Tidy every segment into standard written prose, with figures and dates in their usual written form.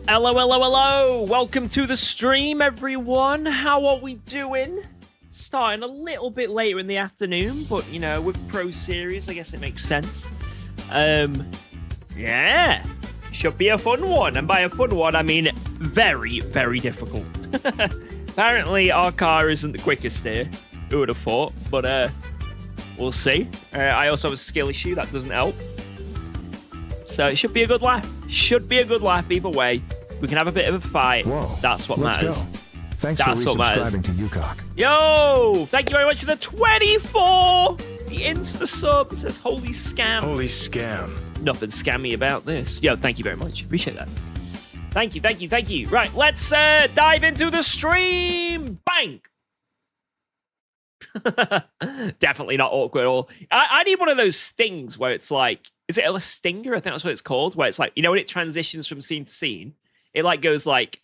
Hello, hello, hello. Welcome to the stream, everyone. How are we doing? Starting a little bit later in the afternoon, but, you know, with Pro Series, I guess it makes sense. Yeah. Should be a fun one. And by a fun one, I mean very, very difficult. Apparently, our car isn't the quickest here. Who would have thought? But, we'll see. I also have a skill issue. That doesn't help. So it should be a good laugh. Should be a good laugh either way. We can have a bit of a fight. Whoa, that's what matters. Go. Thanks for resubscribing to UKOG. Yo, thank you very much for the 24. The Insta sub. It says holy scam. Holy scam. Nothing scammy about this. Yo, thank you very much. Appreciate that. Thank you, thank you, thank you. Right, let's dive into the stream. Bang. Definitely not awkward at all. I need one of those things where it's like, is it a stinger? I think that's what it's called. Where it's like, you know, when it transitions from scene to scene, it like goes like,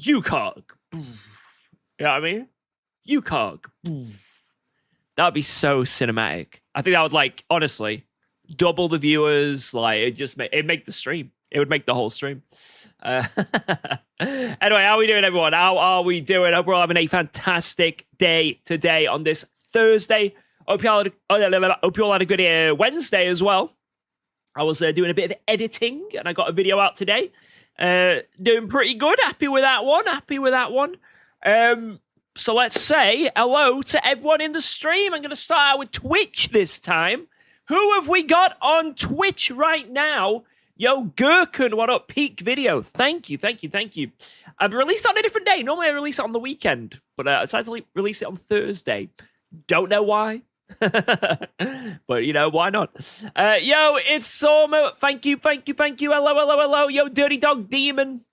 UKOG. You know what I mean? UKOG. That would be so cinematic. I think that would, like, honestly, double the viewers. Like, it'd make the stream. It would make the whole stream. Anyway, how are we doing, everyone? How are we doing? I hope we're all having a fantastic day today on this Thursday. Hope you all had a good Wednesday as well. I was doing a bit of editing, and I got a video out today. Doing pretty good. Happy with that one. Happy with that one. So let's say hello to everyone in the stream. I'm going to start out with Twitch this time. Who have we got on Twitch right now? Yo, Gherkin, what up? Peak video. Thank you, thank you, thank you. I've released it on a different day. Normally I release it on the weekend, but I decided to release it on Thursday. Don't know why. But, you know, why not? Yo, it's Soma. Thank you, thank you, thank you. Hello, hello, hello. Yo, Dirty Dog Demon.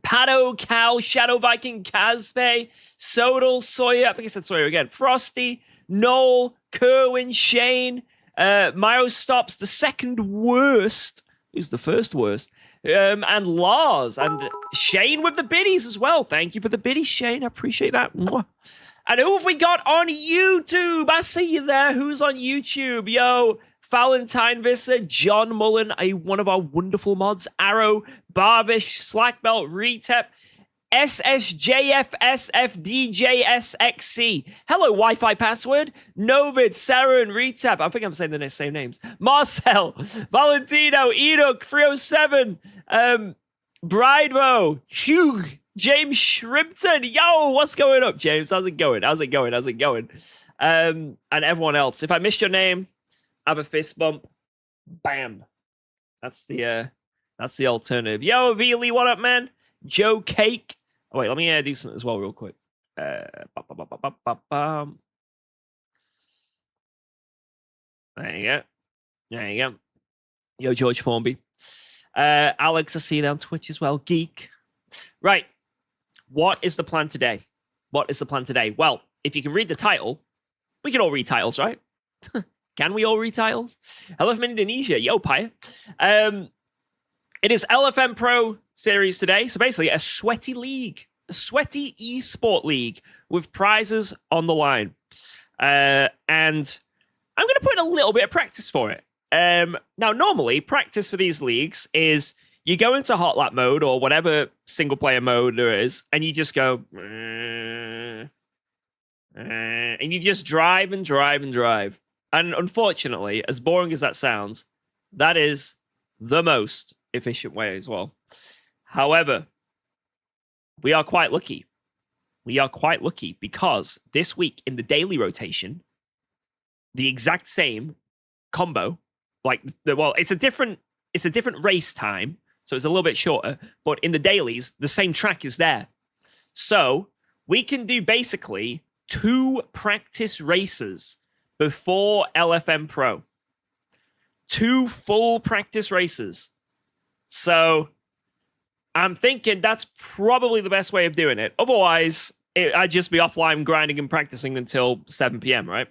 Pato, Cal, Shadow Viking, Kazpe, Sodal, Sawyer. I think I said Sawyer again. Frosty, Noel, Kerwin, Shane, Mayo Stops, the second worst. Who's the first worst? And Lars and Shane with the biddies as well. Thank you for the biddies, Shane. I appreciate that. Mwah. And who have we got on YouTube? I see you there. Who's on YouTube? Yo, Valentine Visser, John Mullen, one of our wonderful mods, Arrow, Barbish, Slackbelt, Retep, SSJFSFDJSXC. Hello, Wi-Fi password. Novid, Sarah, and Retap. I think I'm saying the same names. Marcel, Valentino, Enoch, 307, Bridemo, Hugh, James Shrimpton. Yo, what's going up, James? How's it going? How's it going? How's it going? And everyone else. If I missed your name, have a fist bump. Bam. That's the alternative. Yo, Veely, what up, man? Joe Cake. Oh, wait, let me do something as well real quick. There you go. There you go. Yo, George Formby. Alex, I see you on Twitch as well. Geek. Right. What is the plan today? What is the plan today? Well, if you can read the title, we can all read titles, right? Can we all read titles? Hello from Indonesia. Yo, Paya. It is LFM Pro Series today. So basically a sweaty league, a sweaty esport league with prizes on the line. And I'm going to put in a little bit of practice for it. Now, normally, practice for these leagues is you go into hot lap mode or whatever single player mode there is, and you just go, and you just drive and drive and drive. And unfortunately, as boring as that sounds, that is the most efficient way as well. However, we are quite lucky. We are quite lucky because this week in the daily rotation, the exact same combo, it's a different race time, so it's a little bit shorter, but in the dailies, the same track is there. So we can do basically 2 practice races before LFM Pro. 2 full practice races. So I'm thinking that's probably the best way of doing it. Otherwise, I'd just be offline grinding and practicing until 7 p.m., right?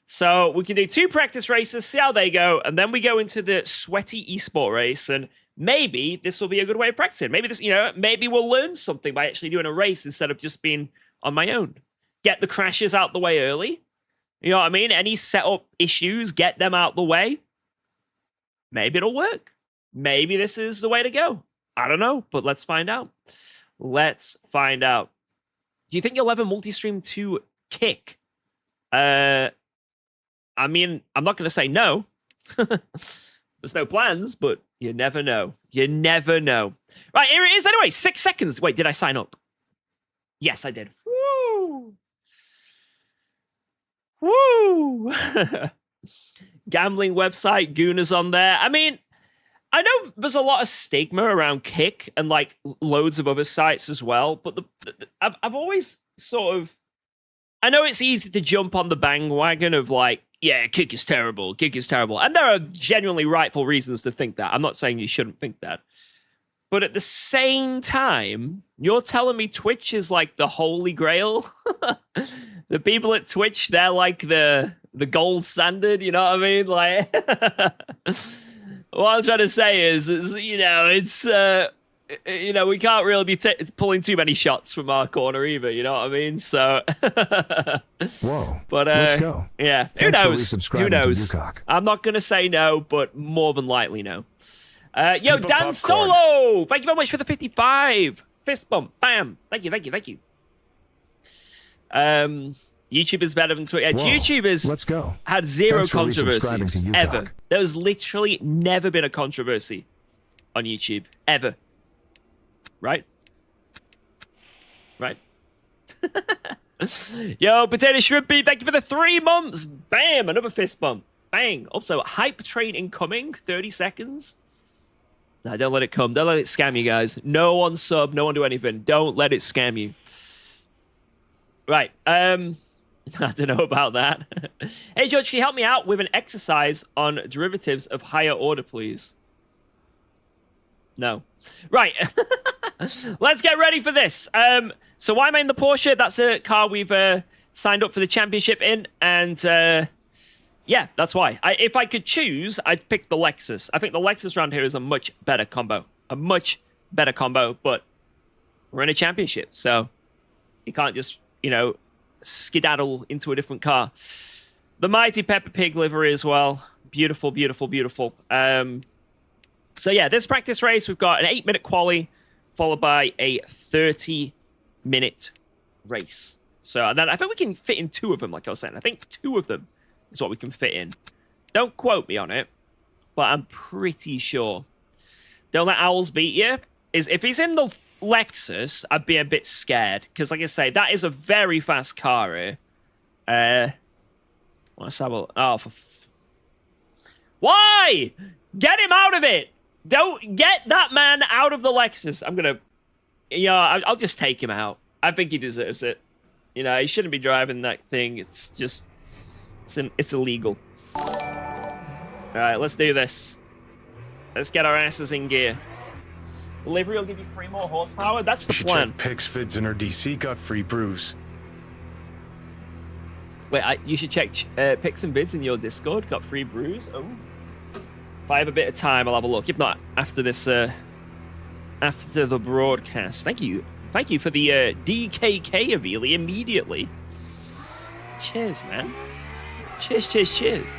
So we can do 2 practice races, see how they go, and then we go into the sweaty esport race, and maybe this will be a good way of practicing. Maybe maybe we'll learn something by actually doing a race instead of just being on my own. Get the crashes out the way early. You know what I mean? Any setup issues, get them out the way. Maybe it'll work. Maybe this is the way to go. I don't know, but let's find out. Let's find out. Do you think you'll ever multi-stream to Kick? I mean, I'm not going to say no. There's no plans, but you never know. You never know. Right, here it is anyway. 6 seconds. Wait, did I sign up? Yes, I did. Woo! Woo! Gambling website, Gooner's on there. I mean, I know there's a lot of stigma around Kick and like loads of other sites as well, but I've always sort of... I know it's easy to jump on the bandwagon of like, yeah, Kick is terrible. Kick is terrible. And there are genuinely rightful reasons to think that. I'm not saying you shouldn't think that. But at the same time, you're telling me Twitch is like the holy grail? The people at Twitch, they're like the gold standard, you know what I mean? Like, what I'm trying to say is you know, it's, you know, we can't really be pulling too many shots from our corner either, you know what I mean? So, whoa, but let's go. Yeah, who knows? Who knows? I'm not going to say no, but more than likely no. Yo, Dan Solo, thank you very much for the 55. Fist bump, bam. Thank you, thank you, thank you. YouTube is better than Twitch. Yeah, YouTube is. Let's go. Had zero controversies ever. There's literally never been a controversy on YouTube ever. Right? Right. Yo, Potato Shrimpy, thank you for the 3 months. Bam, another fist bump. Bang. Also, hype train incoming. 30 seconds. No, don't let it come. Don't let it scam you guys. No one sub. No one do anything. Don't let it scam you. Right. I don't know about that. Hey, George, can you help me out with an exercise on derivatives of higher order, please? No. Right. Let's get ready for this. So why am I in the Porsche? That's a car we've signed up for the championship in. And yeah, that's why. If I could choose, I'd pick the Lexus. I think the Lexus around here is a much better combo. A much better combo. But we're in a championship. So you can't just, you know, skedaddle into a different car. The mighty Peppa Pig livery as well. Beautiful, beautiful, beautiful. So yeah, this practice race, we've got an 8-minute quali followed by a 30-minute race. So and then I think we can fit in 2 of them, like I was saying. I think 2 of them is what we can fit in. Don't quote me on it, but I'm pretty sure. Don't let owls beat you. If he's in the Lexus, I'd be a bit scared. Because like I say, that is a very fast car here. Let's have a... Oh, why? Get him out of it! Don't get that man out of the Lexus. I'm gonna... You know, I'll just take him out. I think he deserves it. You know, he shouldn't be driving that thing. It's just... It's illegal. Alright, let's do this. Let's get our asses in gear. Livery will give you 3 more horsepower. That's the plan. Pics, Vids, and her DC got free brews. Wait, you should check Pics and Vids in your Discord. Got free brews. Oh. If I have a bit of time, I'll have a look. If not, after this, after the broadcast. Thank you. Thank you for the DKK, Avili, immediately. Cheers, man. Cheers, cheers, cheers.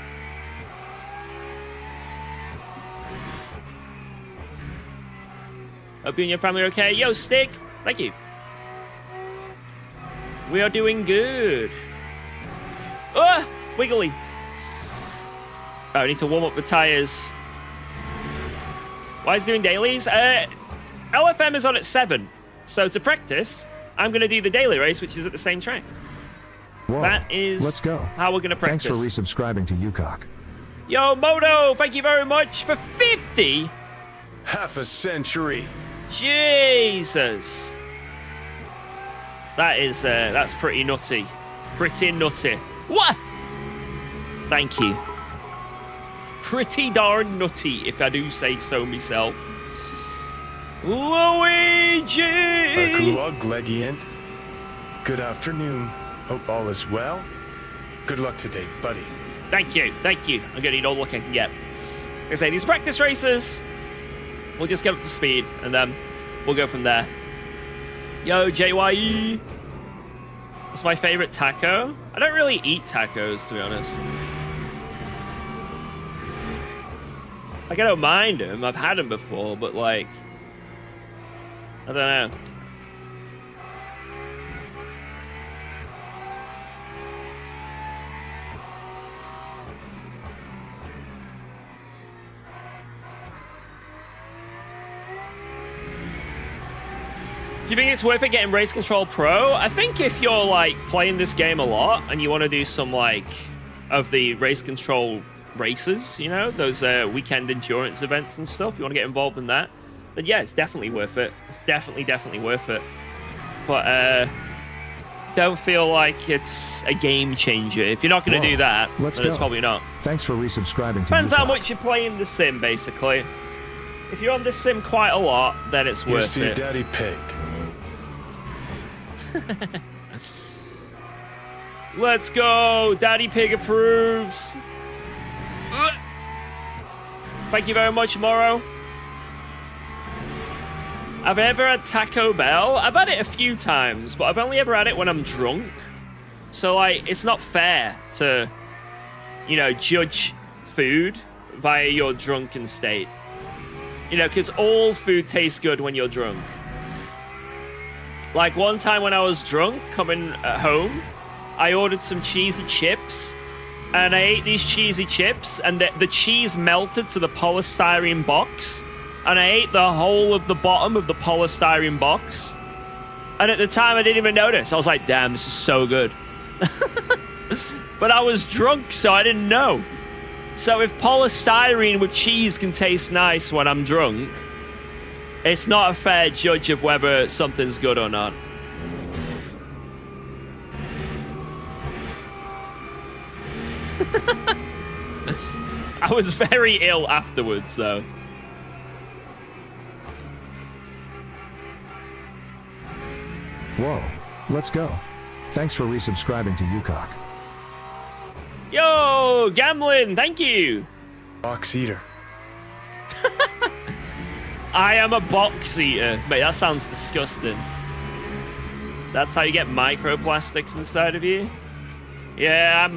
Hope you and your family are okay. Yo, Stick. Thank you. We are doing good. Ah, wiggly. Oh, I need to warm up the tires. Why is it doing dailies? LFM is on at 7. So to practice, I'm going to do the daily race, which is at the same track. Whoa, that is let's go. How we're going to practice. Thanks for resubscribing to UKOG. Yo, Moto, thank you very much for 50. Half a century. Jesus. That is, that's pretty nutty. Pretty nutty. What? Thank you. Pretty darn nutty, if I do say so myself. Luigi! UKOG, Legient. Good afternoon. Hope all is well. Good luck today, buddy. Thank you, thank you. I'm gonna need all the luck I can get. Like I say, these practice races, we'll just get up to speed, and then we'll go from there. Yo, JYE. What's my favorite taco? I don't really eat tacos, to be honest. Like, I don't mind them. I've had them before, but, like, I don't know. Do you think it's worth it getting Race Control Pro? I think if you're like playing this game a lot and you want to do some like of the race control races, you know, those weekend endurance events and stuff, you want to get involved in that, then yeah, it's definitely worth it. It's definitely worth it. But don't feel like it's a game changer. If you're not going to do that, then it's probably not. Thanks for resubscribing to Depends UKOG. how much you're playing the sim, basically. If you're on the sim quite a lot, then it's worth Here's to it. Daddy Pig. Let's go. Daddy Pig approves. Thank you very much, Morrow. I've ever had Taco Bell. I've had it a few times, but I've only ever had it when I'm drunk. So, like, it's not fair to, you know, judge food via your drunken state. You know, because all food tastes good when you're drunk. Like, one time when I was drunk, coming home, I ordered some cheesy chips, and I ate these cheesy chips, and the cheese melted to the polystyrene box, and I ate the whole of the bottom of the polystyrene box. And at the time, I didn't even notice. I was like, damn, this is so good. But I was drunk, so I didn't know. So if polystyrene with cheese can taste nice when I'm drunk, it's not a fair judge of whether something's good or not. I was very ill afterwards, though. Whoa, let's go. Thanks for resubscribing to UKOG. Yo, Gamlin, thank you. Box eater. I am a box eater. Mate, that sounds disgusting. That's how you get microplastics inside of you? Yeah,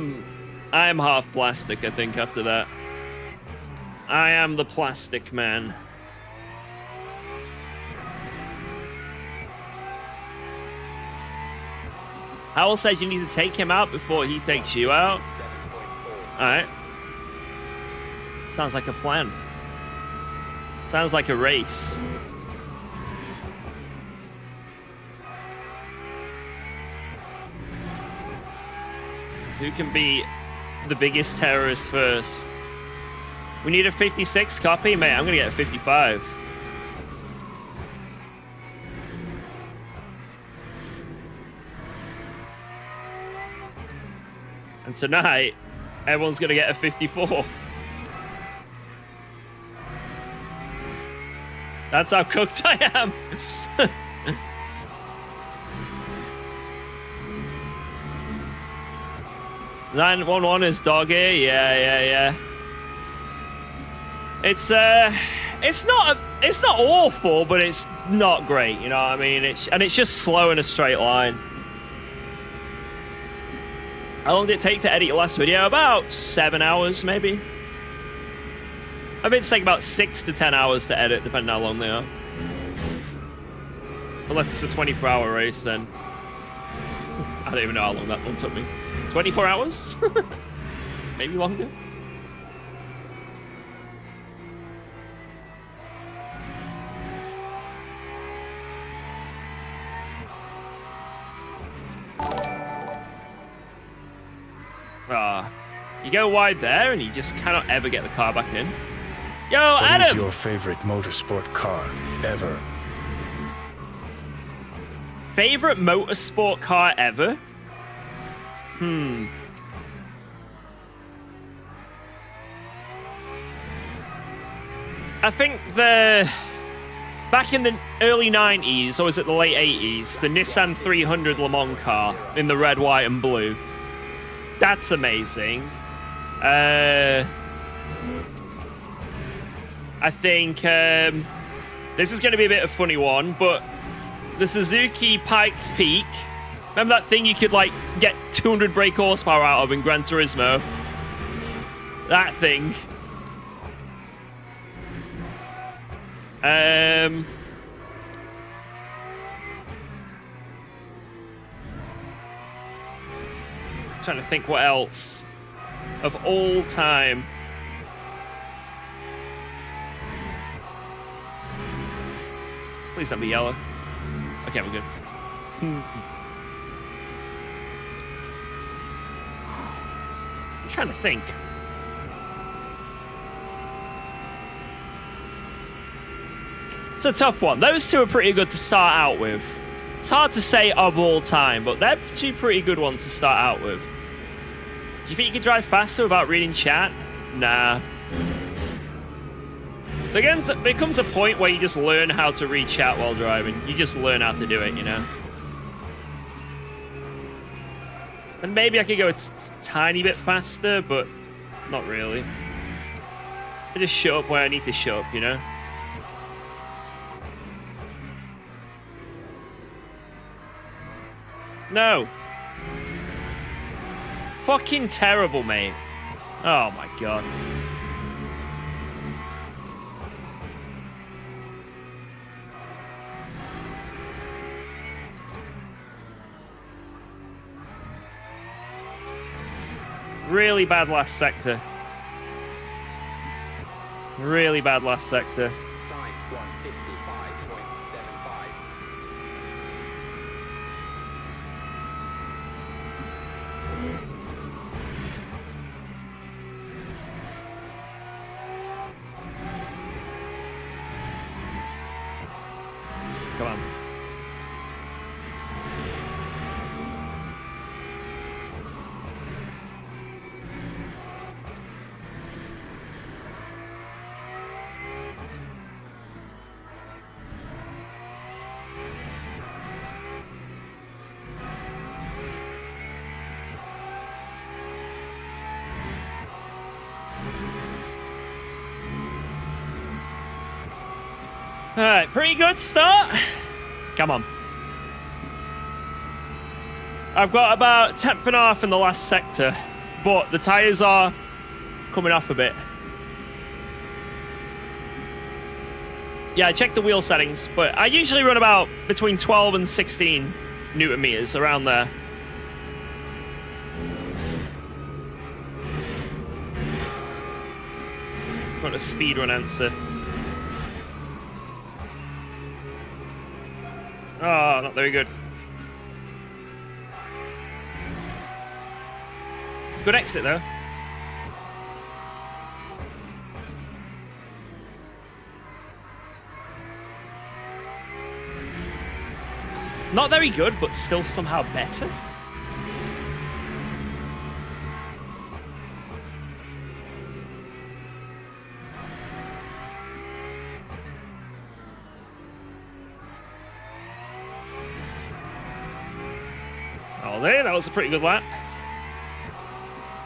I'm half plastic, I think, after that. I am the plastic man. Howell says you need to take him out before he takes you out. Alright. Sounds like a plan. Sounds like a race. Who can be the biggest terrorist first? We need a 56 copy? Mate, I'm gonna get a 55. And tonight, everyone's gonna get a 54. That's how cooked I am. 911 is dog ear. Yeah. It's not awful, but it's not great. You know what I mean? It's just slow in a straight line. How long did it take to edit your last video? About 7 hours, maybe. I bet it's like about 6 to 10 hours to edit, depending on how long they are. Unless it's a 24-hour race, then I don't even know how long that one took me. 24 hours? Maybe longer? You go wide there and you just cannot ever get the car back in. Yo, What is Adam! your favorite motorsport car ever? Favorite motorsport car ever? I think back in the early 90s, or was it the late 80s, the Nissan 300 Le Mans car in the red, white, and blue. That's amazing. I think this is going to be a bit of a funny one, but the Suzuki Pikes Peak. Remember that thing you could like get 200 brake horsepower out of in Gran Turismo? That thing. Trying to think what else of all time. Please don't be yellow. Okay, we're good. I'm trying to think. It's a tough one. Those two are pretty good to start out with. It's hard to say of all time, but they're two pretty good ones to start out with. Do you think you can drive faster without reading chat? Nah. There becomes a point where you just learn how to read chat while driving. You just learn how to do it, you know? And maybe I could go a tiny bit faster, but not really. I just shut up where I need to shut up, you know? No. Fucking terrible, mate. Oh my god. Really bad last sector. Really bad last sector. Come on. All right, pretty good start. Come on. I've got about 10th and a half in the last sector, but the tyres are coming off a bit. Yeah, I checked the wheel settings, but I usually run about between 12 and 16 Newton meters, around there. Got a speed run answer. Oh, not very good. Good exit, though. Not very good, but still somehow better. Oh, there, that was a pretty good lap.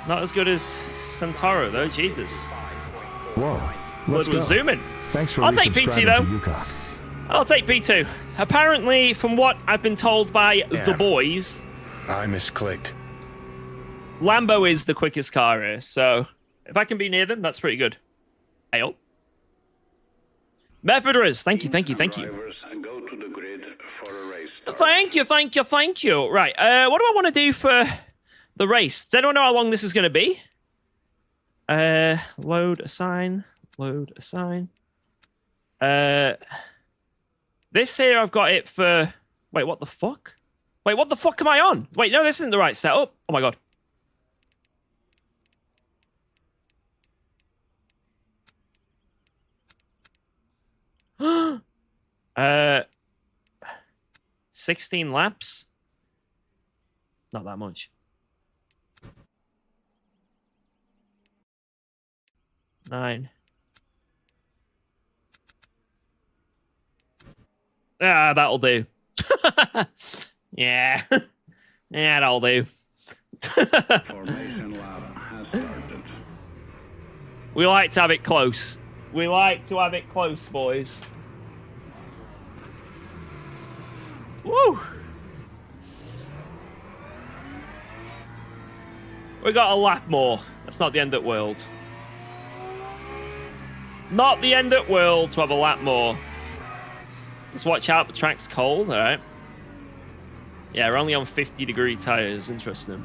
Not as good as Centauro, though. Jesus. Whoa. Let's Blood was go. zooming. Thanks for I'll take P2, though. to UKOG. I'll take P2. Apparently, from what I've been told by the boys, I misclicked. Lambo is the quickest car here. So if I can be near them, that's pretty good. Hey, oh. Methoders, thank you, thank you, thank you. Go to the grid for a race start. Thank you, thank you, thank you. Right, what do I want to do for the race? Does anyone know how long this is going to be? Load assign, load assign. This here, I've got it for... Wait, what the fuck? Wait, what the fuck am I on? Wait, no, this isn't the right setup. Oh my god. Uh, 16 laps? Not that much. 9. Ah, that'll do. Yeah. Yeah, that'll do. Formation lap has started. We like to have it close. We like to have it close, boys. Woo! We got a lap more. That's not the end of the world. Not the end of the world to have a lap more. Just watch out, the track's cold, alright. Yeah, we're only on 50-degree tyres. Interesting.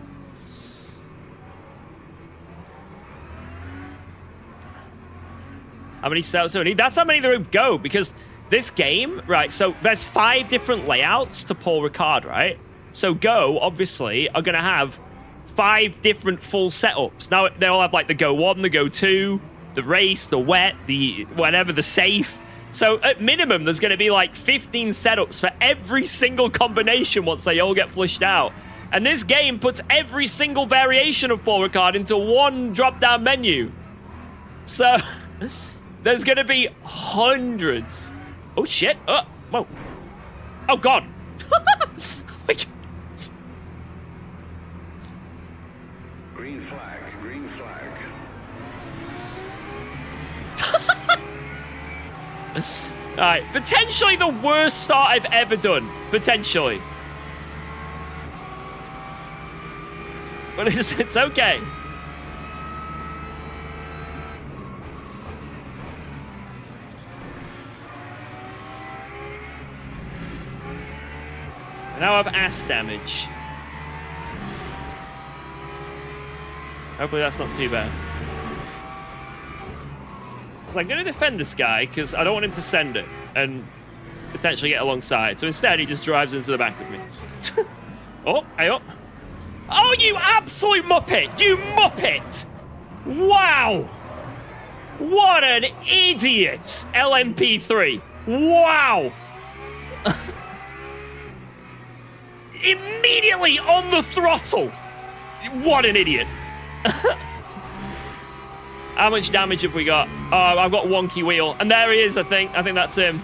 How many setups do we need? That's how many there go, because this game, right, so there's 5 different layouts to Paul Ricard, right? So Go, obviously, are going to have 5 different full setups. Now, they'll have, like, the Go 1, the Go 2, the race, the wet, the whatever, the safe. So, at minimum, there's going to be, like, 15 setups for every single combination once they all get flushed out. And this game puts every single variation of Paul Ricard into one drop-down menu. So... there's going to be hundreds. Oh, shit. Whoa. Oh, God. Green flag, green flag. All right. Potentially the worst start I've ever done. Potentially. But it's okay. Now I have ass damage. Hopefully that's not too bad. So I'm going to defend this guy because I don't want him to send it and potentially get alongside. So instead he just drives into the back of me. Oh, hey up. Oh, you absolute muppet! You muppet! Wow! What an idiot! LMP3. Wow! Immediately on the throttle. What an idiot. How much damage have we got? Oh, I've got wonky wheel. And there he is, I think. I think that's him.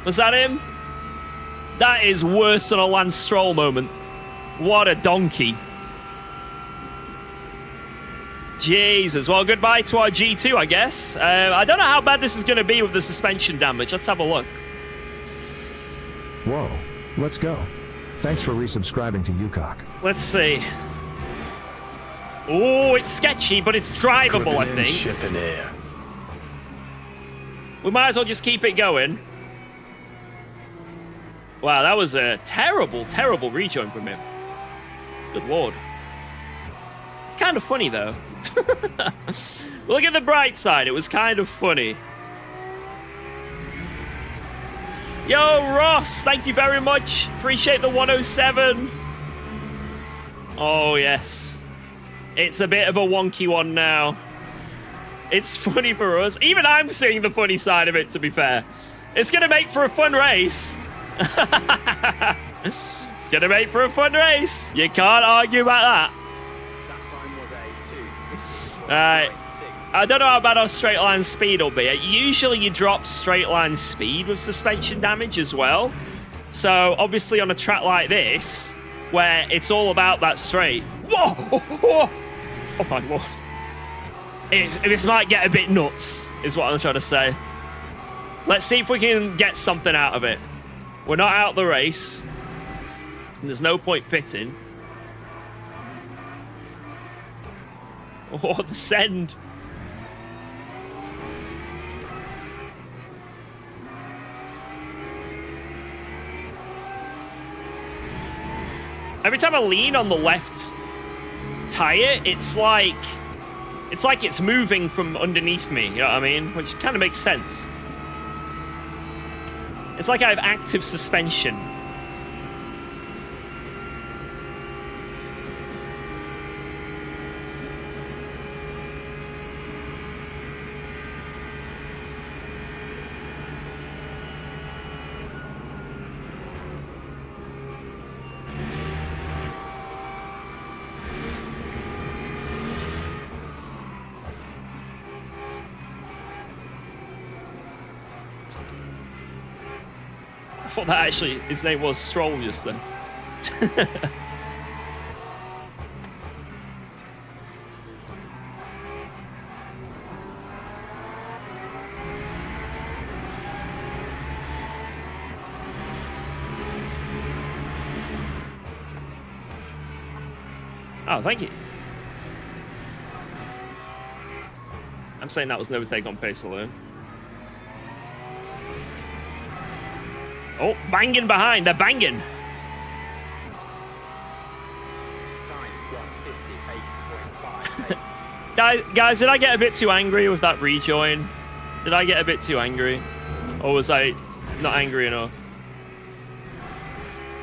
Was that him? That is worse than a Lance Stroll moment. What a donkey. Jesus. Well, goodbye to our G2, I guess. I don't know how bad this is going to be with the suspension damage. Let's have a look. Whoa, let's go. Thanks for resubscribing to UKOG. Let's see. Oh, it's sketchy, but it's drivable, I think. Ship in air. We might as well just keep it going. Wow, that was a terrible, terrible rejoin from him. Good lord. It's kind of funny, though. Look at the bright side. It was kind of funny. Yo, Ross, thank you very much. Appreciate the 107. Oh, yes. It's a bit of a wonky one now. It's funny for us. Even I'm seeing the funny side of it, to be fair. It's going to make for a fun race. It's going to make for a fun race. You can't argue about that. All right. I don't know how bad our straight line speed will be. Usually you drop straight line speed with suspension damage as well. So obviously on a track like this, where it's all about that straight. Whoa! Oh my lord. This might get a bit nuts, is what I'm trying to say. Let's see if we can get something out of it. We're not out the race. And there's no point pitting. Oh, the send. Every time I lean on the left tire, it's like it's moving from underneath me, you know what I mean? Which kind of makes sense. It's like I have active suspension. I thought that actually his name was Stroll just then. Oh, thank you. I'm saying that was no take on pace alone. Oh, banging behind. They're banging. Guys, did I get a bit too angry with that rejoin? Did I get a bit too angry? Or was I not angry enough?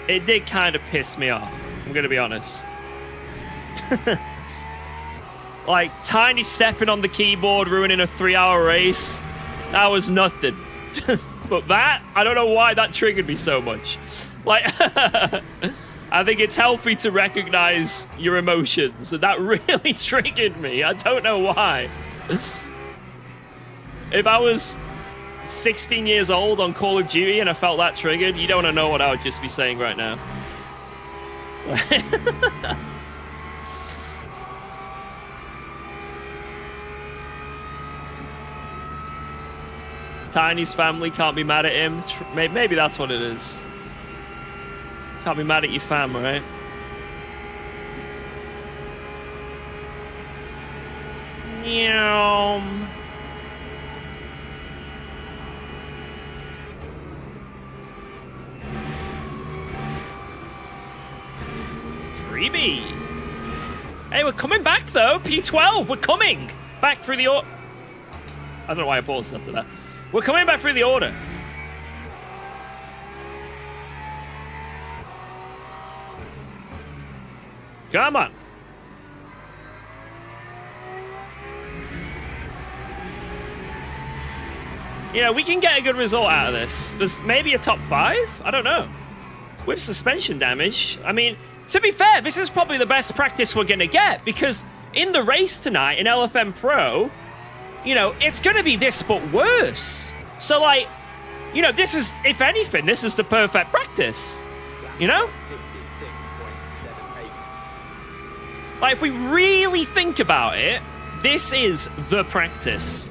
It did kind of piss me off, I'm going to be honest. Like, Tiny stepping on the keyboard, ruining a 3-hour race. That was nothing. But that, I don't know why that triggered me so much. Like, I think it's healthy to recognize your emotions, and that really triggered me. I don't know why. If I was 16 years old on Call of Duty and I felt that triggered, you don't know what I would just be saying right now. Tiny's family can't be mad at him. Maybe that's what it is. Can't be mad at your fam, right? Meow. Freebie. Hey, we're coming back though. P12, we're coming back through the order. I don't know why I paused after that. We're coming back through the order. Come on. You know, we can get a good result out of this. There's maybe a top 5? I don't know. With suspension damage. I mean, to be fair, this is probably the best practice we're going to get, because in the race tonight in LFM Pro, you know, it's going to be this but worse. So, like, you know, this is, if anything, this is the perfect practice. You know? Like, if we really think about it, this is the practice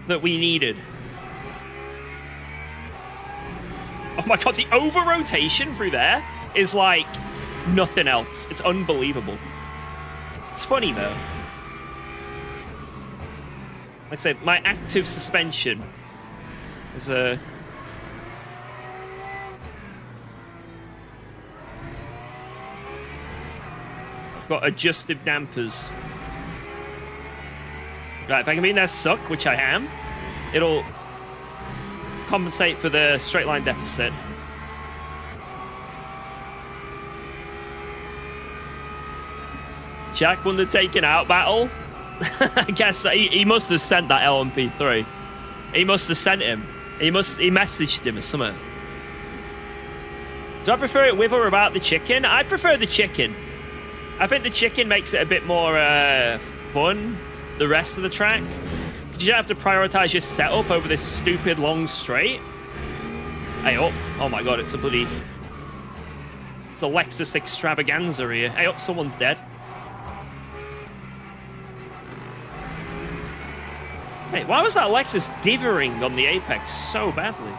that we needed. Oh my god, the over-rotation through there is like nothing else. It's unbelievable. It's funny, though. Like I said, my active suspension is a... got adjustive dampers. Right, if I can be in there suck, which I am, it'll compensate for the straight line deficit. Jack won the taken out battle. I guess he must have sent that LMP3. He must have sent him. He messaged him or something. Do I prefer it with or without the chicken? I prefer the chicken. I think the chicken makes it a bit more fun, the rest of the track. You don't have to prioritize your setup over this stupid long straight. Hey up. Oh my god, it's a bloody... it's a Lexus extravaganza here. Hey up, someone's dead. Hey, why was that Lexus divering on the apex so badly?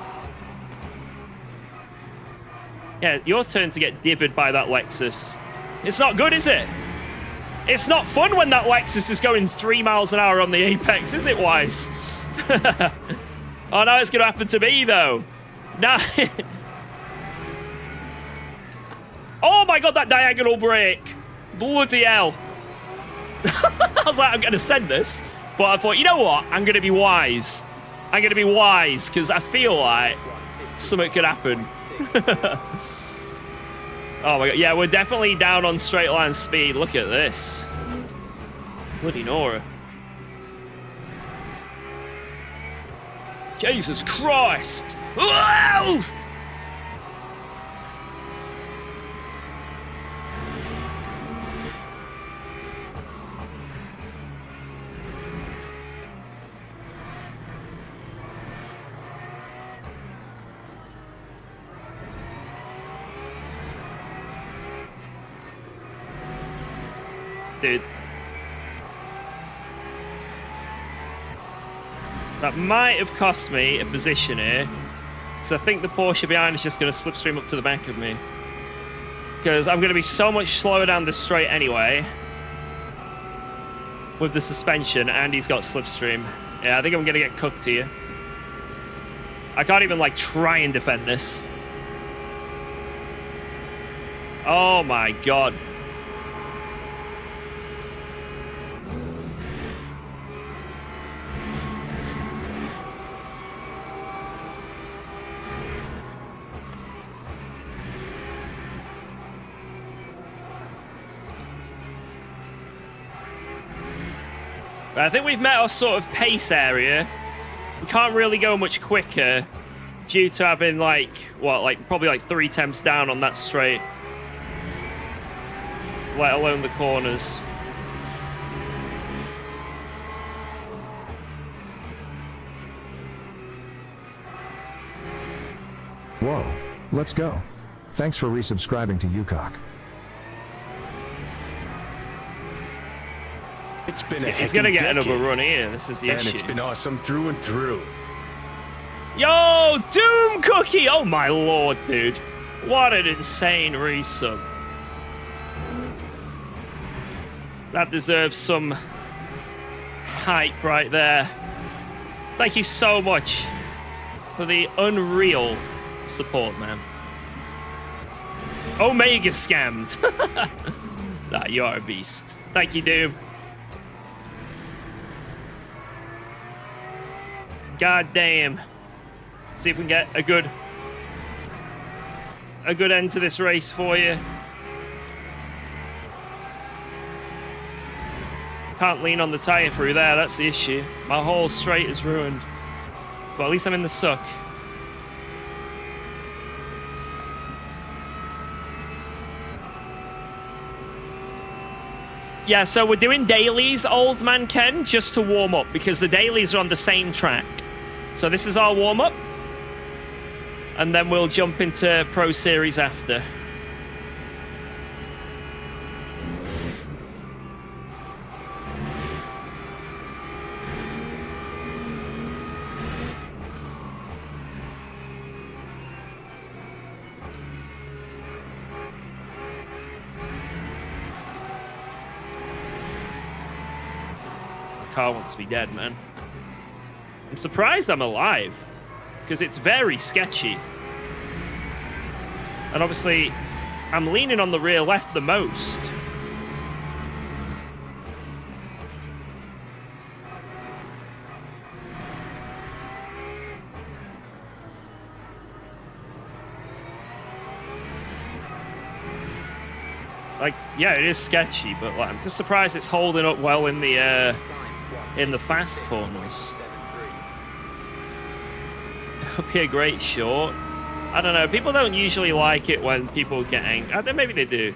Yeah, your turn to get divered by that Lexus. It's not good, is it? It's not fun when that Lexus is going 3 miles an hour on the apex, is it, Wise? Oh, no, it's going to happen to me, though. No. Oh, my God, that diagonal brake. Bloody hell. I was like, I'm going to send this. But I thought, you know what? I'm going to be wise. I'm going to be wise, because I feel like something could happen. Oh my god, yeah, we're definitely down on straight line speed. Look at this. Bloody Nora. Jesus Christ! Whoa! Dude. That might have cost me a position here. Because I think the Porsche behind is just going to slipstream up to the back of me. Because I'm going to be so much slower down the straight anyway. With the suspension, and he's got slipstream. Yeah, I think I'm going to get cooked here. I can't even, like, try and defend this. Oh my god. But I think we've met our sort of pace area. We can't really go much quicker due to having like, what, like probably like 3 temps down on that straight. Let alone the corners. Whoa, let's go. Thanks for resubscribing to UKOG. It's been a He's gonna heckin' get another decade, run here. This is the and issue. it's been awesome through and through. Yo, Doom Cookie! Oh my lord, dude. What an insane resub. That deserves some hype right there. Thank you so much for the unreal support, man. Omega scammed. Nah, you are a beast. Thank you, Doom. God damn. See if we can get a good end to this race for you. Can't lean on the tire through there, that's the issue. My whole straight is ruined. But at least I'm in the suck. Yeah, so we're doing dailies, Old Man Ken, just to warm up, because the dailies are on the same track. So this is our warm-up. And then we'll jump into Pro Series after. Car wants to be dead, man. I'm surprised I'm alive, because it's very sketchy. And obviously, I'm leaning on the rear left the most. Like, yeah, it is sketchy, but like, I'm just surprised it's holding up well in the fast corners. It'll be a great short. I don't know. People don't usually like it when people get angry. Maybe they do.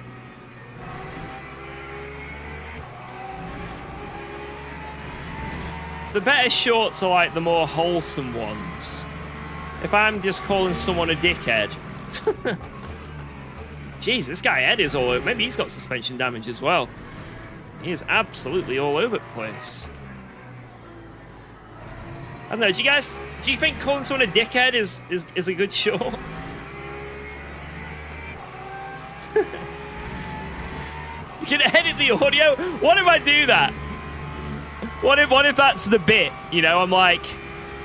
The better shorts are like the more wholesome ones. If I'm just calling someone a dickhead. Jeez, this guy Ed is all over. Maybe he's got suspension damage as well. He is absolutely all over the place. I don't know, do you think calling someone a dickhead is a good short? You can edit the audio? What if I do that? What if that's the bit? You know, I'm like,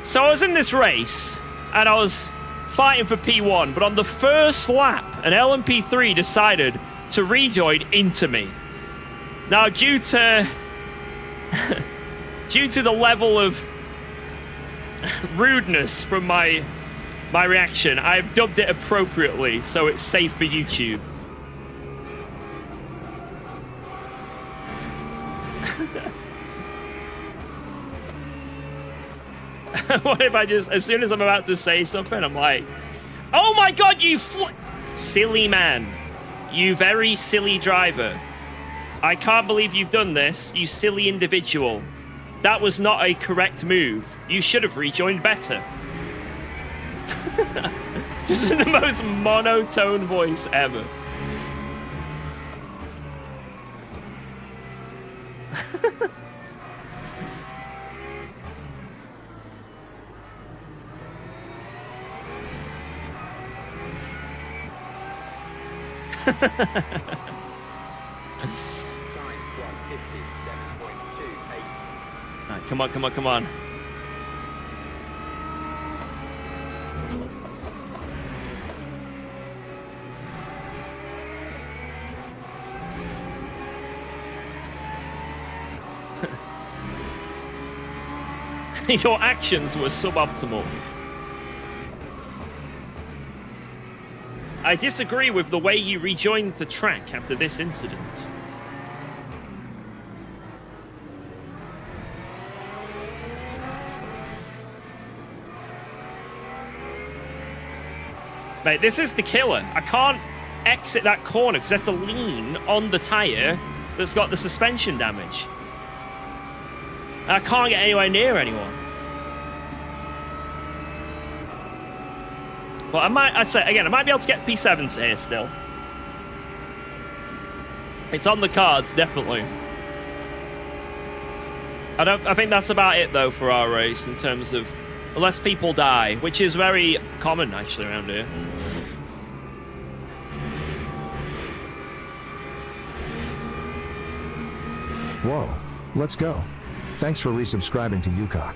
so I was in this race and I was fighting for P1, but on the first lap, an LMP3 decided to rejoin into me. Now, due to the level of rudeness from my reaction, I've dubbed it appropriately so it's safe for YouTube. What if I just, as soon as I'm about to say something, I'm like, oh my god, you silly man. You very silly driver. I can't believe you've done this, you silly individual. That was not a correct move. You should have rejoined better. Just in the most monotone voice ever. Right, come on, come on, come on. Your actions were suboptimal. I disagree with the way you rejoined the track after this incident. Mate, this is the killer. I can't exit that corner because I have to lean on the tyre that's got the suspension damage. And I can't get anywhere near anyone. But I might be able to get P7s here still. It's on the cards, definitely. I think that's about it though for our race in terms of, unless people die, which is very common actually around here. Whoa, let's go. Thanks for resubscribing to UKOG.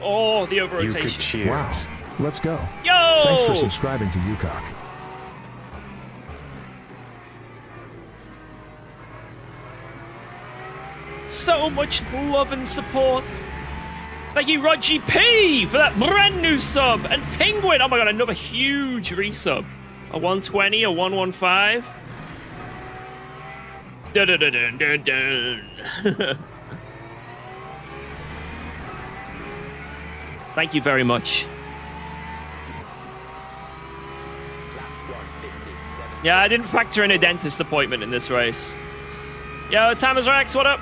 Oh, the You over-rotation. could cheers. Wow, let's go. Yo! Thanks for subscribing to UKOG. So much love and support. Thank you, Roger P, for that brand new sub. And Penguin, oh my god, another huge resub. A 120, a 115. Dun, dun, dun, dun, dun, dun. Thank you very much. Yeah, I didn't factor in a dentist appointment in this race. Yo, Tamers Rex, what up?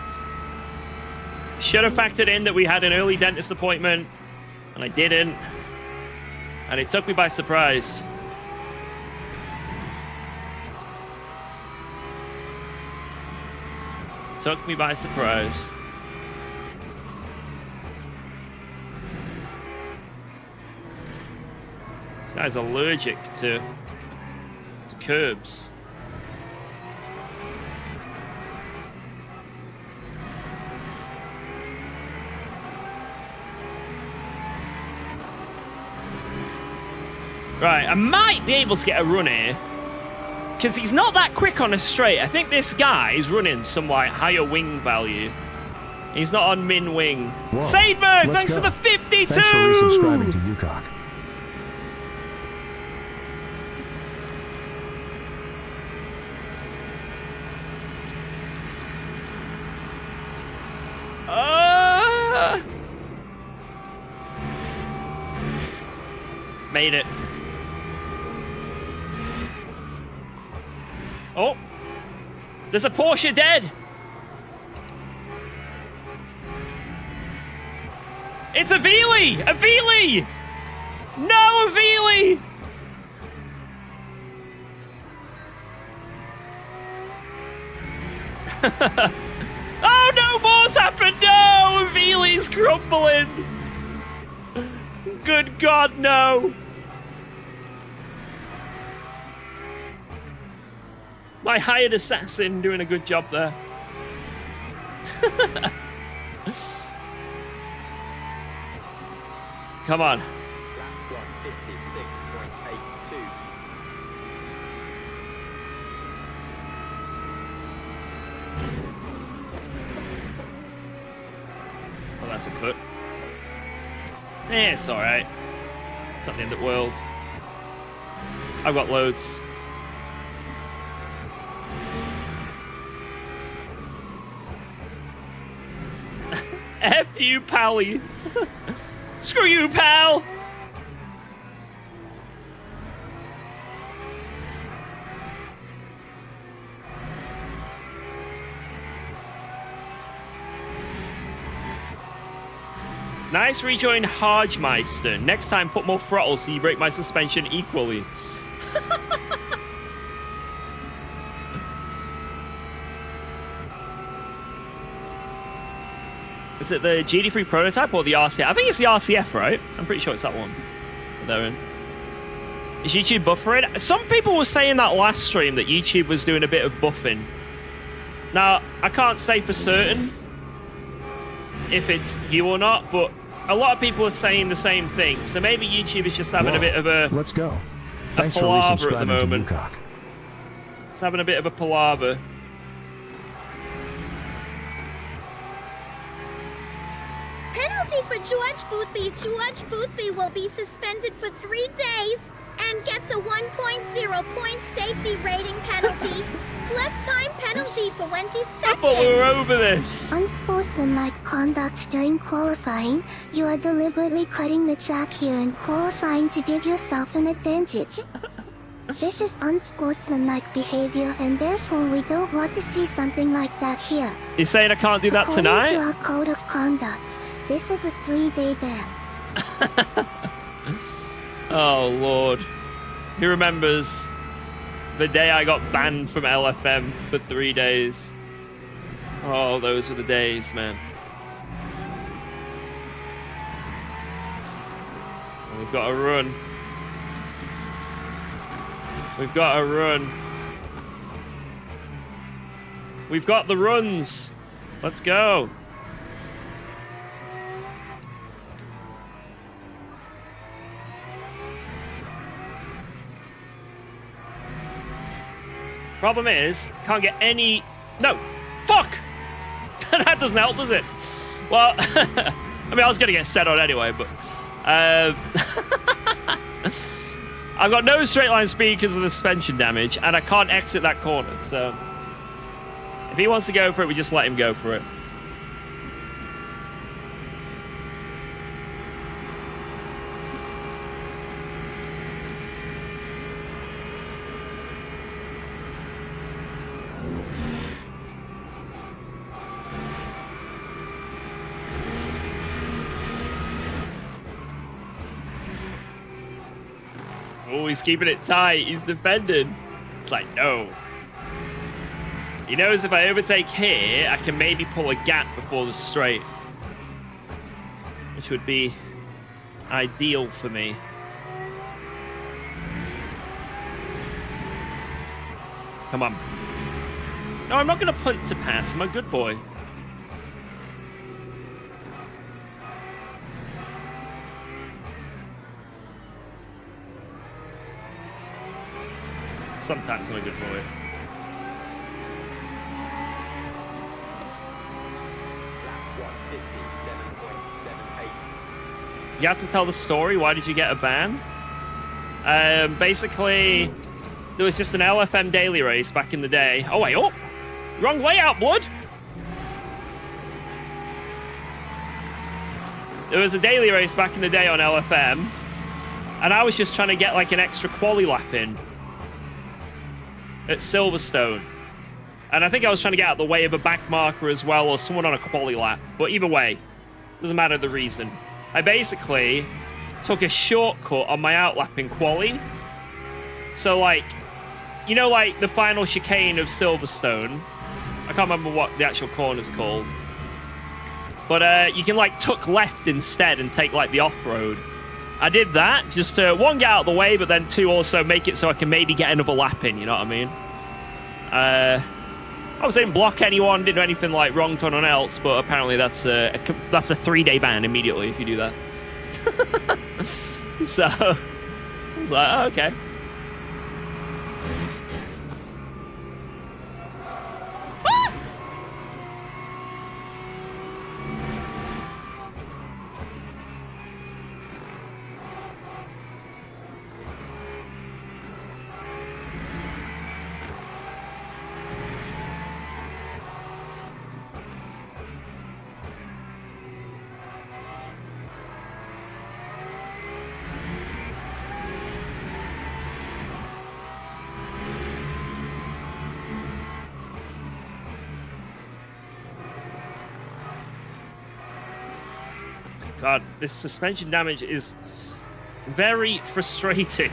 Should have factored in that we had an early dentist appointment, and I didn't. And it took me by surprise. Took me by surprise. This guy's allergic to curbs. Right, I might be able to get a run here. Because he's not that quick on a straight. I think this guy is running some like higher wing value. He's not on min wing. Whoa, Saidberg, let's thanks go. for the 52! Thanks for resubscribing to UKOG. Made it. Oh, there's a Porsche dead. It's a Veely! A Veely! No, a Veely! Oh no, more's happened! No, a Veely's crumbling. Good God, no. My hired assassin doing a good job there. Come on. Oh, that's a cut. It's alright. It's not the end of the world. I've got loads. F you, pally. Screw you, pal. Nice rejoin, Hodgemeister. Next time, put more throttle so you break my suspension equally. Is it the GD3 prototype or the RCF? I think it's the RCF, right? I'm pretty sure it's that one. They're in. Is YouTube buffering? Some people were saying that last stream that YouTube was doing a bit of buffing. Now, I can't say for certain if it's you or not, but a lot of people are saying the same thing. So maybe YouTube is just having a bit of a... Let's go. Thanks for palaver at the resubscribing to moment. UKOG. It's having a bit of a palaver. Penalty for George Boothby. George Boothby will be suspended for 3 days and gets a 1.0 point safety rating penalty, plus time penalty for 20 I seconds. thought we were over this. Unsportsmanlike conduct during qualifying. You are deliberately cutting the track here in qualifying to give yourself an advantage. This is unsportsmanlike behavior, and therefore we don't want to see something like that here. You're saying I can't do that According tonight? to our code of conduct, this is a 3-day ban. Oh, Lord. He remembers the day I got banned from LFM for 3 days. Oh, those were the days, man. We've got to run. We've got to run. We've got the runs. Let's go. Problem is, can't get any... No! Fuck! That doesn't help, does it? Well, I mean, I was going to get set on anyway, but... I've got no straight line speed because of the suspension damage, and I can't exit that corner, so... If he wants to go for it, we just let him go for it. Oh, he's keeping it tight. He's defending. It's like, no. He knows if I overtake here, I can maybe pull a gap before the straight. Which would be ideal for me. Come on. No, I'm not going to punt to pass. I'm a good boy. Sometimes I'm a good boy. You have to tell the story. Why did you get a ban? Basically, there was just an LFM daily race back in the day. Oh, wait, oh! Wrong layout, blood! There was a daily race back in the day on LFM, and I was just trying to get like an extra quali lap in at Silverstone. And I think I was trying to get out of the way of a back marker as well, or someone on a quali lap. But either way, doesn't matter the reason. I basically took a shortcut on my outlap in quali. So, like, you know, like the final chicane of Silverstone. I can't remember what the actual corner's called. But you can, like, tuck left instead and take, like, the off-road. I did that, just to, one, get out of the way, but then two, also make it so I can maybe get another lap in, you know what I mean? I didn't block anyone, didn't do anything like wrong to anyone else, but apparently that's a 3-day ban immediately if you do that. So, I was like, oh, okay. God, this suspension damage is very frustrating.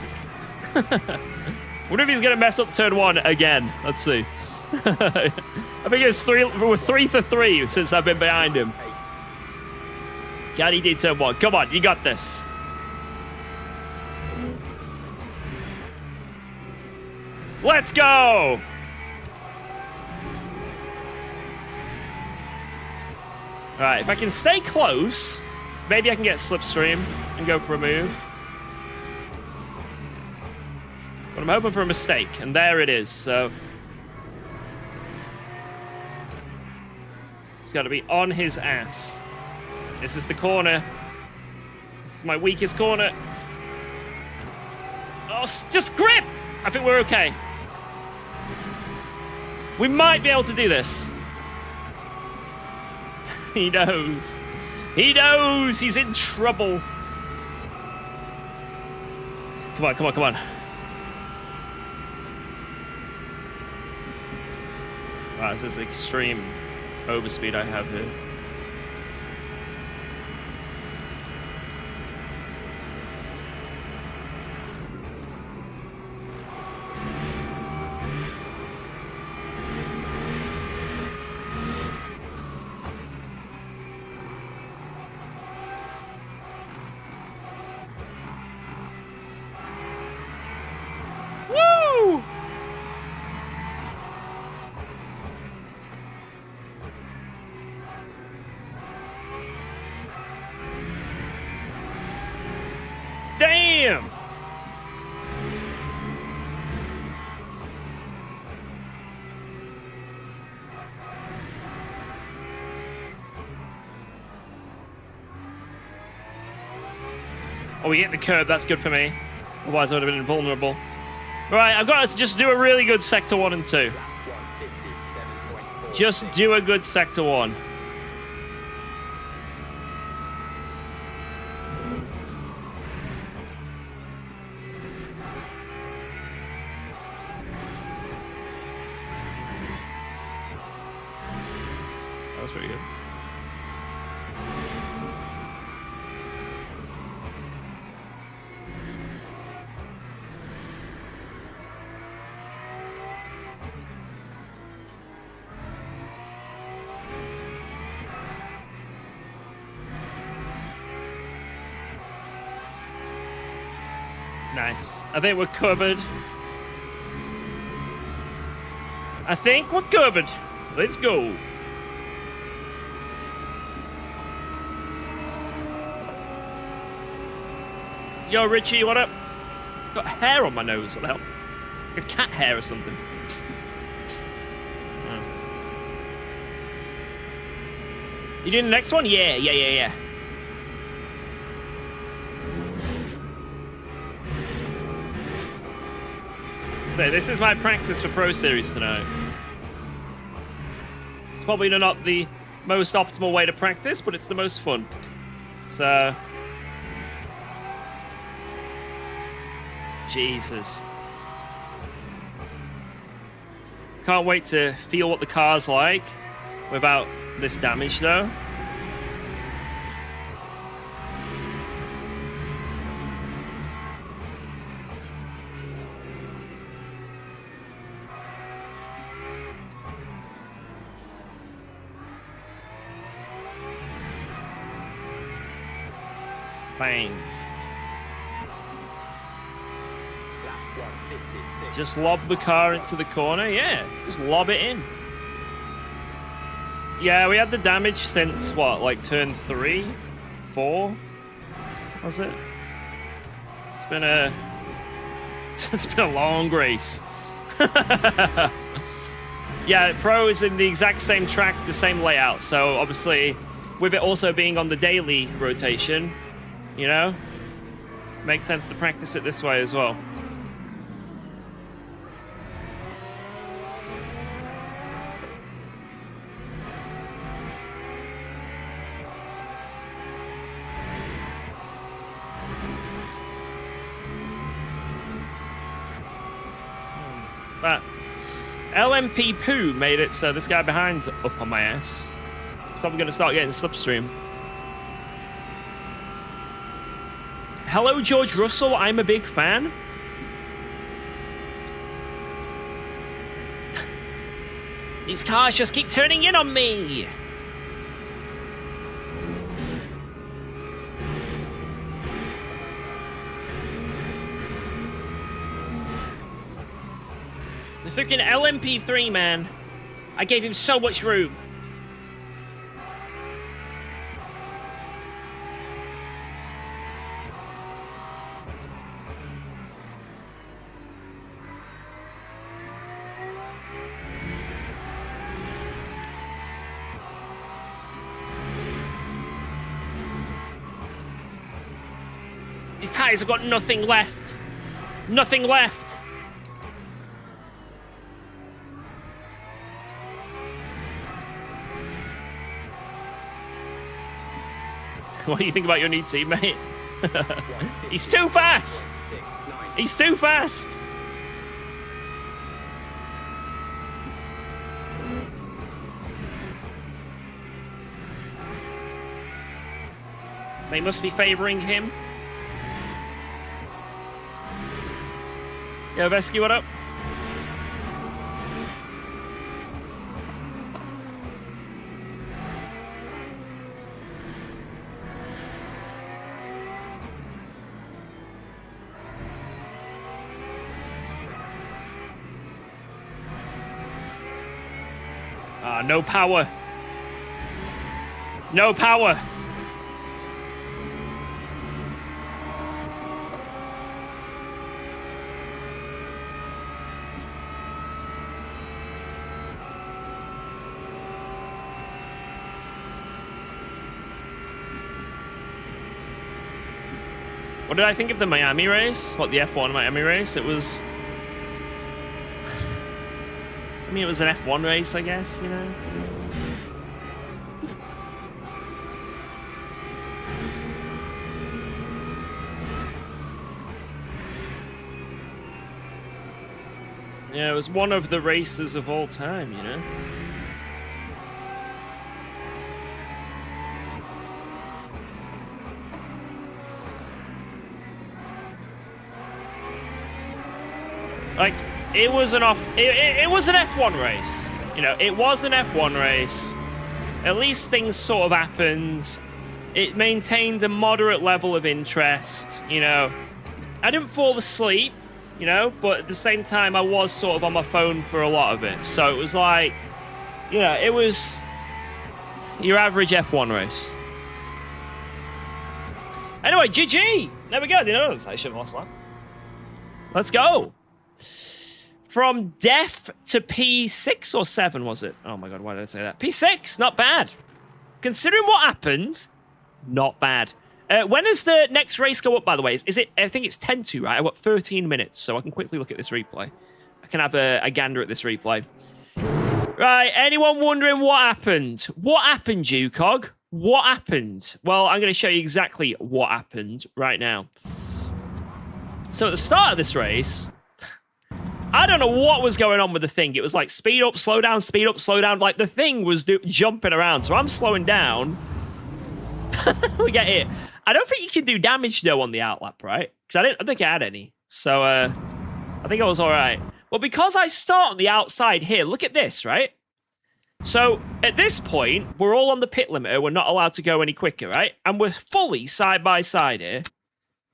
What if he's going to mess up turn one again? Let's see. I think we're 3 for 3 since I've been behind him. Can he do turn one? Come on, you got this. Let's go! Alright, if I can stay close, maybe I can get slipstream and go for a move. But I'm hoping for a mistake, and there it is, so... It's got to be on his ass. This is the corner. This is my weakest corner. Oh, just grip! I think we're okay. We might be able to do this. He knows. He knows he's in trouble. Come on, come on, come on. Wow, this is extreme overspeed I have here. Woo! Damn! Oh, we hit the curb. That's good for me. Otherwise, I would have been invulnerable. Right, I've got to just do a really good Sector 1 and 2. Just do a good Sector 1. That's pretty good. Nice. I think we're covered. I think we're covered. Let's go. Yo, Richie, what up? Got hair on my nose. What the hell? Like a cat hair or something. Oh. You doing the next one? Yeah. So this is my practice for Pro Series tonight. It's probably not the most optimal way to practice, but it's the most fun. So... Jesus. Can't wait to feel what the car's like without this damage, though. Bang. Just lob the car into the corner. Yeah, just lob it in. Yeah, we had the damage since, what, like turn 3? 4? Was it? It's been a... It's been a long race. Yeah, Pro is in the exact same track, the same layout. So, obviously, with it also being on the daily rotation, you know, makes sense to practice it this way as well. But LMP Poo made it so this guy behind's up on my ass. He's probably going to start getting slipstream. Hello, George Russell. I'm a big fan. These cars just keep turning in on me. The freaking LMP3, man. I gave him so much room. These tires have got nothing left. Nothing left. What do you think about your new teammate? He's too fast. He's too fast. They must be favoring him. Yo, Vesky, what up? No power. No power. What did I think of the Miami race? What, the F1 Miami race? It was... I mean, it was an F1 race, I guess, you know? Yeah, it was one of the races of all time, you know? Like, it was an it was an F1 race. You know, it was an F1 race. At least things sort of happened. It maintained a moderate level of interest, you know. I didn't fall asleep, you know, but at the same time, I was sort of on my phone for a lot of it. So it was like, you know, it was your average F1 race. Anyway, GG! There we go. I didn't know this. I should have lost that. Let's go. From death to P6 or 7, was it? Oh my god, why did I say that? P6, not bad. Considering what happened, not bad. When does the next race go up, by the way? Is it? I think it's 10-2, right? I've got 13 minutes, so I can quickly look at this replay. I can have a gander at this replay. Right, anyone wondering what happened? What happened, UKOG? What happened? Well, I'm going to show you exactly what happened right now. So at the start of this race... I don't know what was going on with the thing. It was like speed up, slow down, speed up, slow down. Like the thing was jumping around. So I'm slowing down. We get it. I don't think you can do damage though on the outlap, right? Because I think I had any. So I think I was all right. Well, because I start on the outside here, look at this, right? So at this point, we're all on the pit limiter. We're not allowed to go any quicker, right? And we're fully side by side here.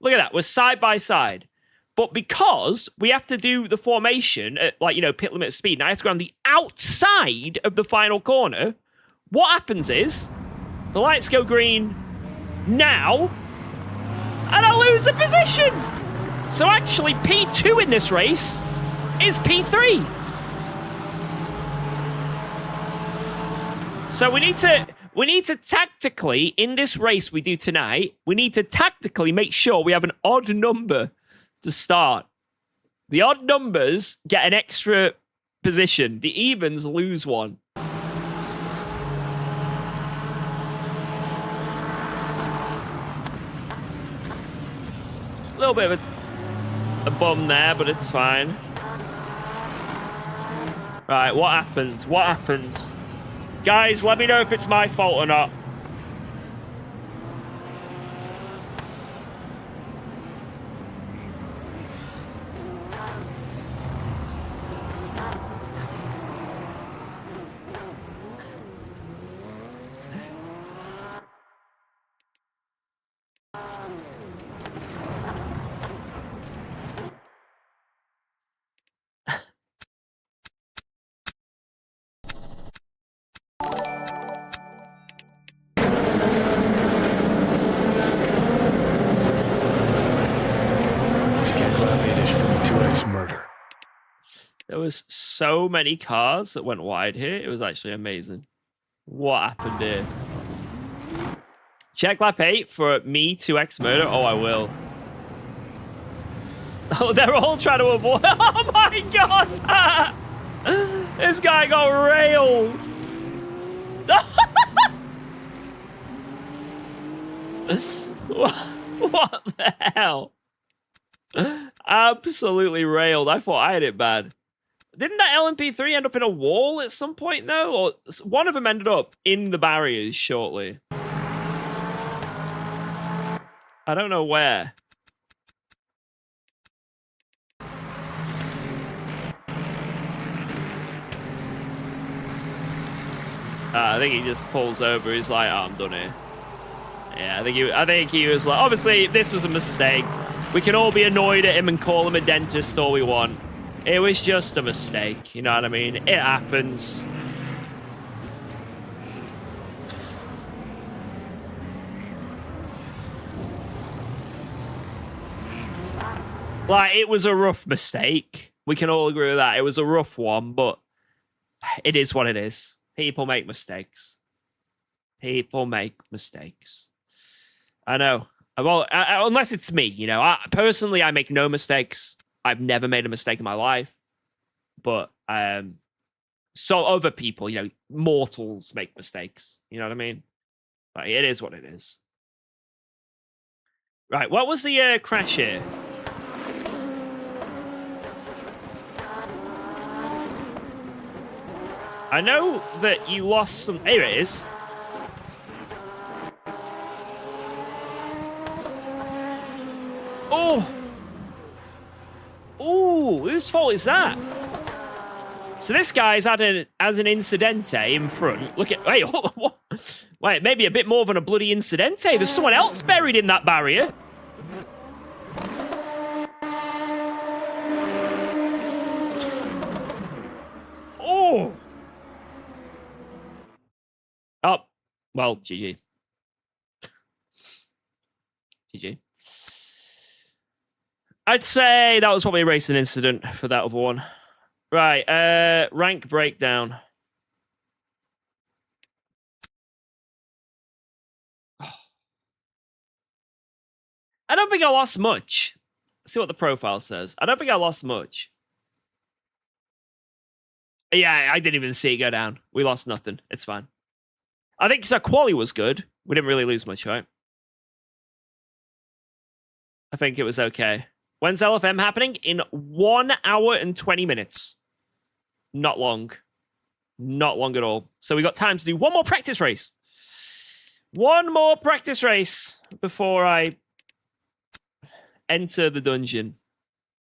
Look at that. We're side by side. But because we have to do the formation at, like, you know, pit limit speed, and I have to go on the outside of the final corner, what happens is the lights go green now, and I lose a position. So actually, P2 in this race is P3. So we need to tactically, in this race we do tonight, we need to tactically make sure we have an odd number to start. The odd numbers get an extra position. The evens lose one. A little bit of a bum there, but it's fine. Right, what happened? What happened? Guys, let me know if it's my fault or not. There was so many cars that went wide here. It was actually amazing. What happened here? Check lap 8 for me 2x murder. Oh, I will. Oh, they're all trying to avoid. Oh my god! This guy got railed. What the hell? Absolutely railed. I thought I had it bad. Didn't that LMP3 end up in a wall at some point, though? Or one of them ended up in the barriers shortly. I don't know where. I think he just pulls over. He's like, oh, I'm done here. Yeah, I think he was like, obviously, this was a mistake. We can all be annoyed at him and call him a dentist all we want. It was just a mistake, you know what I mean? It happens. Like, it was a rough mistake. We can all agree with that. It was a rough one, but it is what it is. People make mistakes. People make mistakes. I know. Well, unless it's me, you know. Personally, I make no mistakes. I've never made a mistake in my life. But so other people, you know, mortals make mistakes. You know what I mean? Like, it is what it is. Right, what was the crash here? I know that you lost some... Here it is. Oh! Ooh, whose fault is that? So this guy's had an incidente in front. Look at... Wait, what? Wait, maybe a bit more than a bloody incidente. There's someone else buried in that barrier. Oh! Oh, well, GG. GG. I'd say that was probably a racing incident for that other one. Right, rank breakdown. I don't think I lost much. Let's see what the profile says. I don't think I lost much. Yeah, I didn't even see it go down. We lost nothing. It's fine. I think our quali was good. We didn't really lose much, right? I think it was okay. When's LFM happening? In 1 hour and 20 minutes. Not long. Not long at all. So we got time to do one more practice race. One more practice race before I enter the dungeon.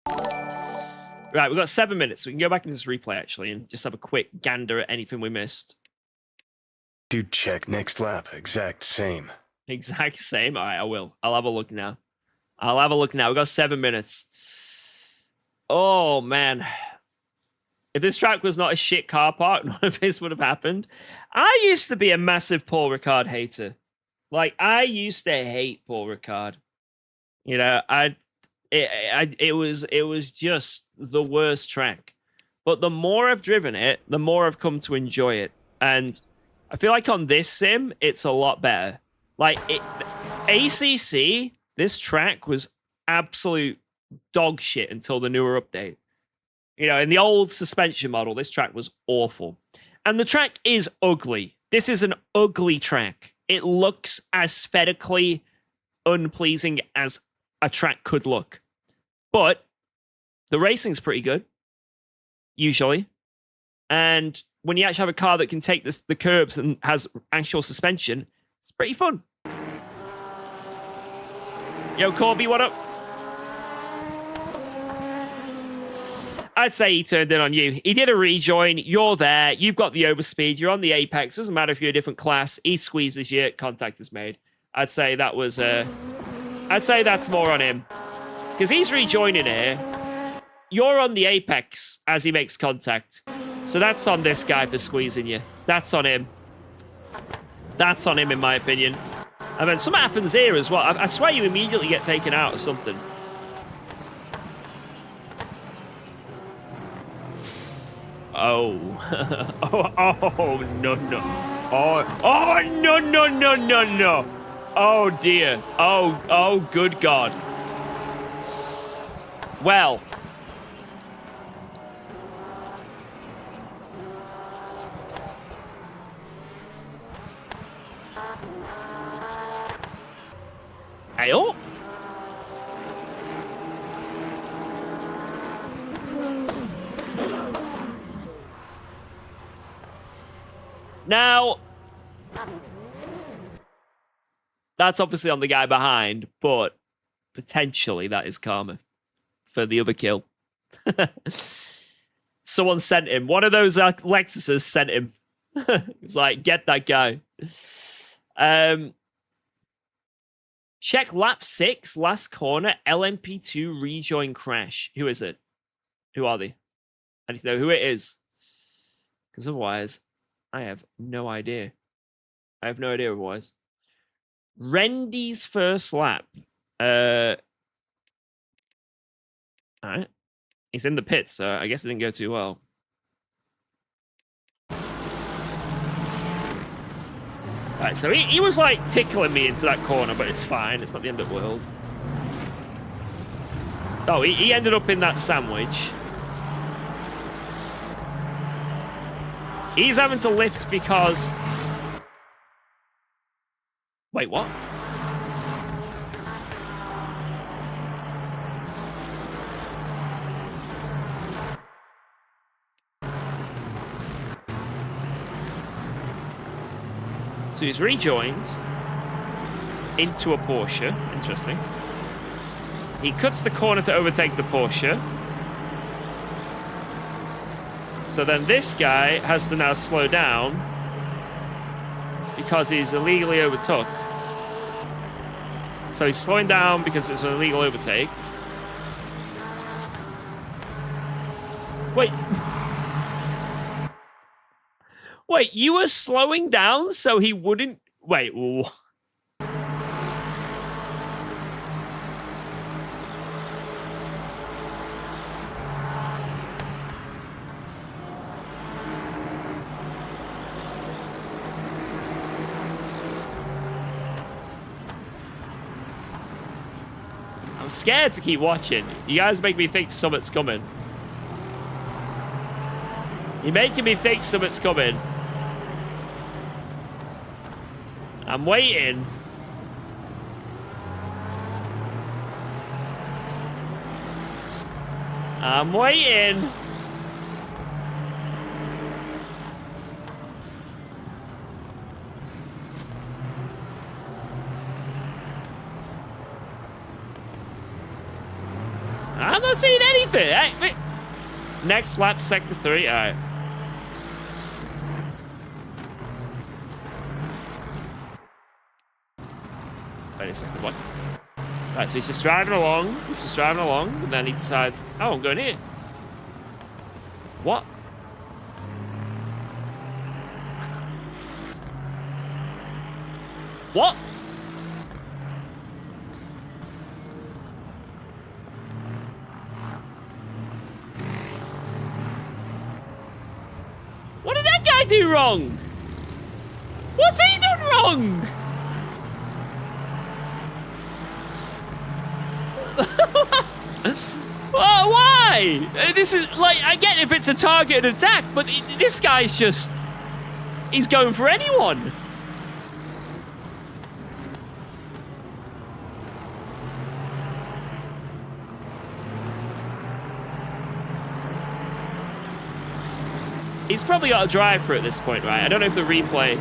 Right, we've got 7 minutes. We can go back into this replay, actually, and just have a quick gander at anything we missed. Dude, check. Next lap. Exact same. Exact same? All right, I will. I'll have a look now. I'll have a look now. We've got 7 minutes. Oh, man. If this track was not a shit car park, none of this would have happened. I used to be a massive Paul Ricard hater. Like, I used to hate Paul Ricard. You know, it was just the worst track. But the more I've driven it, the more I've come to enjoy it. And I feel like on this sim, it's a lot better. Like, ACC, this track was absolute dog shit until the newer update. You know, in the old suspension model, this track was awful. And the track is ugly. This is an ugly track. It looks aesthetically unpleasing as a track could look. But the racing's pretty good, usually. And when you actually have a car that can take the curbs and has actual suspension, it's pretty fun. Yo, Corby, what up? I'd say he turned in on you. He did a rejoin. You're there. You've got the overspeed. You're on the apex. Doesn't matter if you're a different class. He squeezes you. Contact is made. I'd say that was... I'd say that's more on him. Because he's rejoining here. You're on the apex as he makes contact. So that's on this guy for squeezing you. That's on him. That's on him, in my opinion. And then something happens here as well. I swear you immediately get taken out or something. Oh. oh, no, no. Oh, no, no, no, no, no. Oh, dear. Oh, good God. Well. Hey, oh. Now, that's obviously on the guy behind, but potentially that is karma for the other kill. Someone sent him. One of those Lexuses sent him. It's like, get that guy. Check lap 6, last corner, LMP2 rejoin crash. Who is it? Who are they? I need to know who it is. Because otherwise, I have no idea. I have no idea otherwise. Rendy's first lap. Alright. He's in the pits, so I guess it didn't go too well. Alright, so he was like tickling me into that corner, but it's fine. It's not the end of the world. Oh, he ended up in that sandwich. He's having to lift because... Wait, what? So he's rejoined into a Porsche. Interesting. He cuts the corner to overtake the Porsche. So then this guy has to now slow down because he's illegally overtook. So he's slowing down because it's an illegal overtake. Wait. Wait, you were slowing down so he wouldn't... Wait, I'm scared to keep watching. You guys make me think something's coming. You're making me think something's coming. I'm waiting. I'm waiting. I'm not seeing anything. Hey, next lap, sector 3. All right. Wait a second, what? Right, so he's just driving along. He's just driving along, and then he decides, oh, I'm going here. What? What? What did that guy do wrong? What's he done wrong? Well, why? This is like, I get if it's a targeted attack, but this guy's just, he's going for anyone. He's probably got a drive for at this point, right? I don't know if the replay...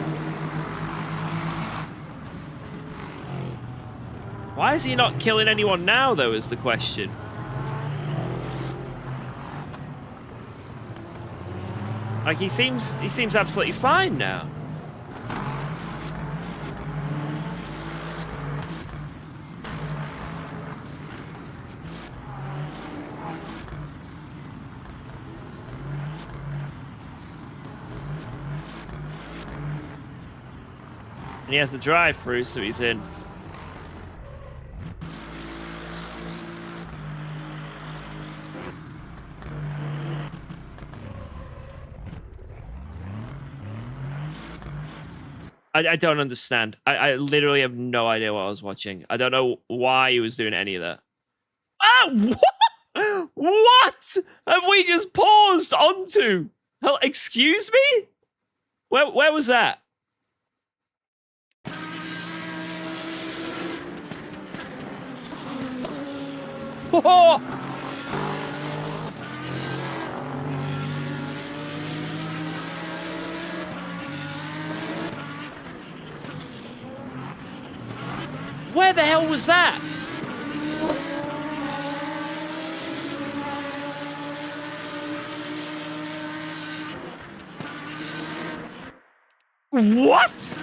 Why is he not killing anyone now, though, is the question. Like, he seems absolutely fine now. And he has the drive-through, so he's in. I don't understand. I literally have no idea what I was watching. I don't know why he was doing any of that. Ah, what? What have we just paused onto? Hell, excuse me? Where was that? Oh! Where the hell was that? What?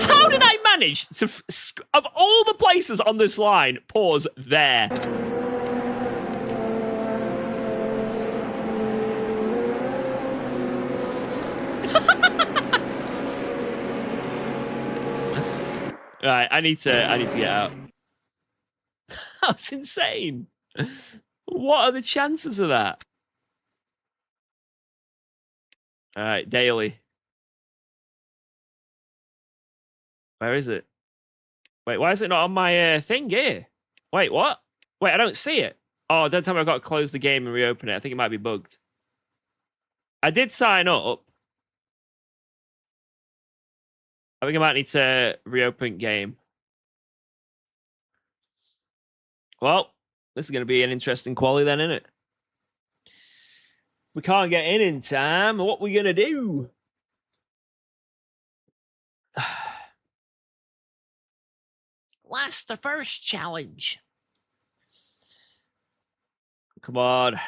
How did I manage to, of all the places on this line, pause there? Right, I need to get out. That's insane. What are the chances of that? All right, daily. Where is it? Wait, why is it not on my thing here? Wait, what? Wait, I don't see it. Oh, that time I've got to close the game and reopen it. I think it might be bugged. I did sign up. I think I might need to reopen game. Well, this is going to be an interesting quali then, isn't it? We can't get in time. What are we going to do? What's the first challenge? Come on.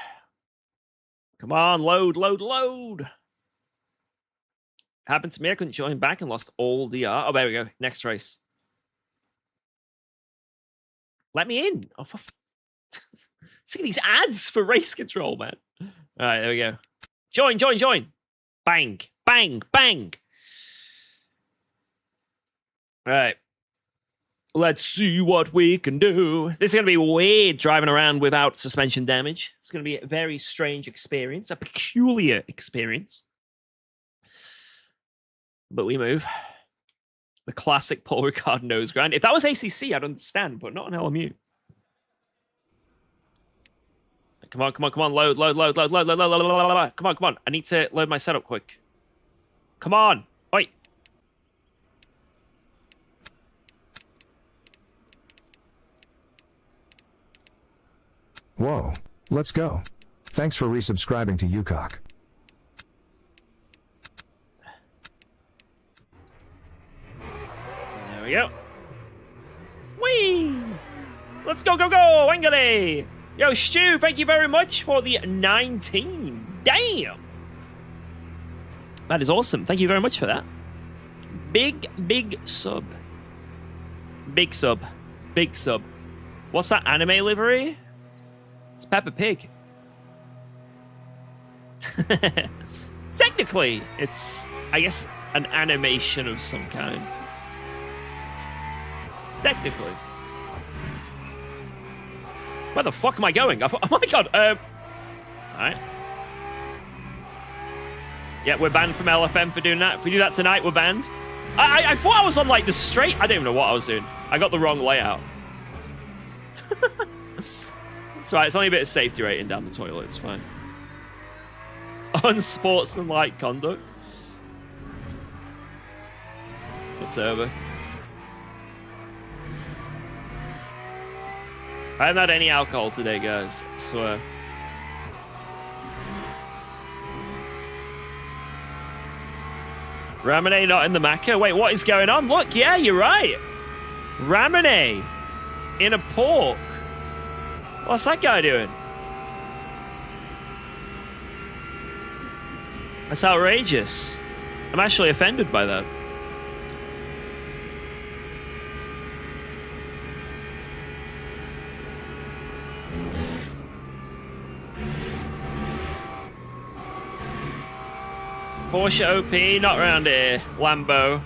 Come on, load, load, load. Happened to me. I couldn't join back and lost all the... Oh, there we go. Next race. Let me in. Oh, see these ads for race control, man. All right, there we go. Join, join, join. Bang, bang, bang. All right. Let's see what we can do. This is going to be weird driving around without suspension damage. It's going to be a very strange experience, a peculiar experience. But we move. The classic Paul Ricard nose grind. If that was ACC, I'd understand, but not on LMU. Come on, come on, come on. Load, load, load, load, load, load, load, load, load, load. Come on, come on. I need to load my setup quick. Come on. Oi. Whoa. Let's go. Thanks for resubscribing to UKOG. There we go. Whee! Let's go, go, go! Wangale! Yo, Stu, thank you very much for the 19. Damn! That is awesome. Thank you very much for that. Big, big sub. Big sub. Big sub. What's that anime livery? It's Peppa Pig. Technically, it's, I guess, an animation of some kind. Technically. Where the fuck am I going? Oh my god. Alright. Yeah, we're banned from LFM for doing that. If we do that tonight, we're banned. I thought I was on like the straight. I don't even know what I was doing. I got the wrong layout. It's right. It's only a bit of safety rating down the toilet. It's fine. Unsportsmanlike conduct. It's over. I haven't had any alcohol today, guys. I swear. Ramune not in the Macca? Wait, what is going on? Look, yeah, you're right. Ramune in a pork. What's that guy doing? That's outrageous. I'm actually offended by that. Porsche OP, not around here. Lambo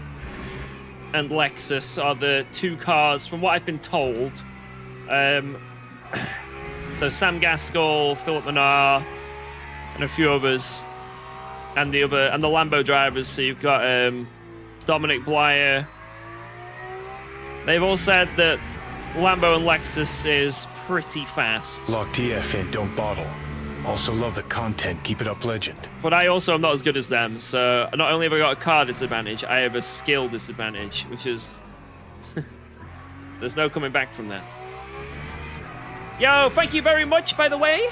and Lexus are the two cars, from what I've been told. So Sam Gaskell, Philip Manar, and a few others, and the Lambo drivers. So you've got Dominic Blyer, They've all said that Lambo and Lexus is pretty fast. Lock TF in, don't bottle. Also love the content, keep it up, legend. But I also am not as good as them, so not only have I got a car disadvantage, I have a skill disadvantage, which is... There's no coming back from that. Yo, thank you very much, by the way.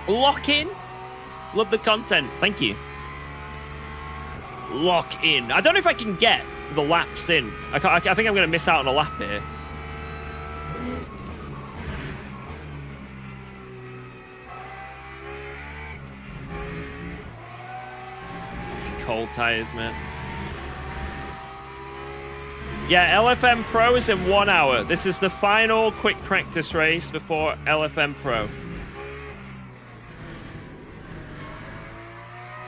Lock in. Love the content. Thank you. Lock in. I don't know if I can get the laps in. I think I'm going to miss out on a lap here. Cold tires, man. Yeah, LFM Pro is in 1 hour. This is the final quick practice race before LFM Pro.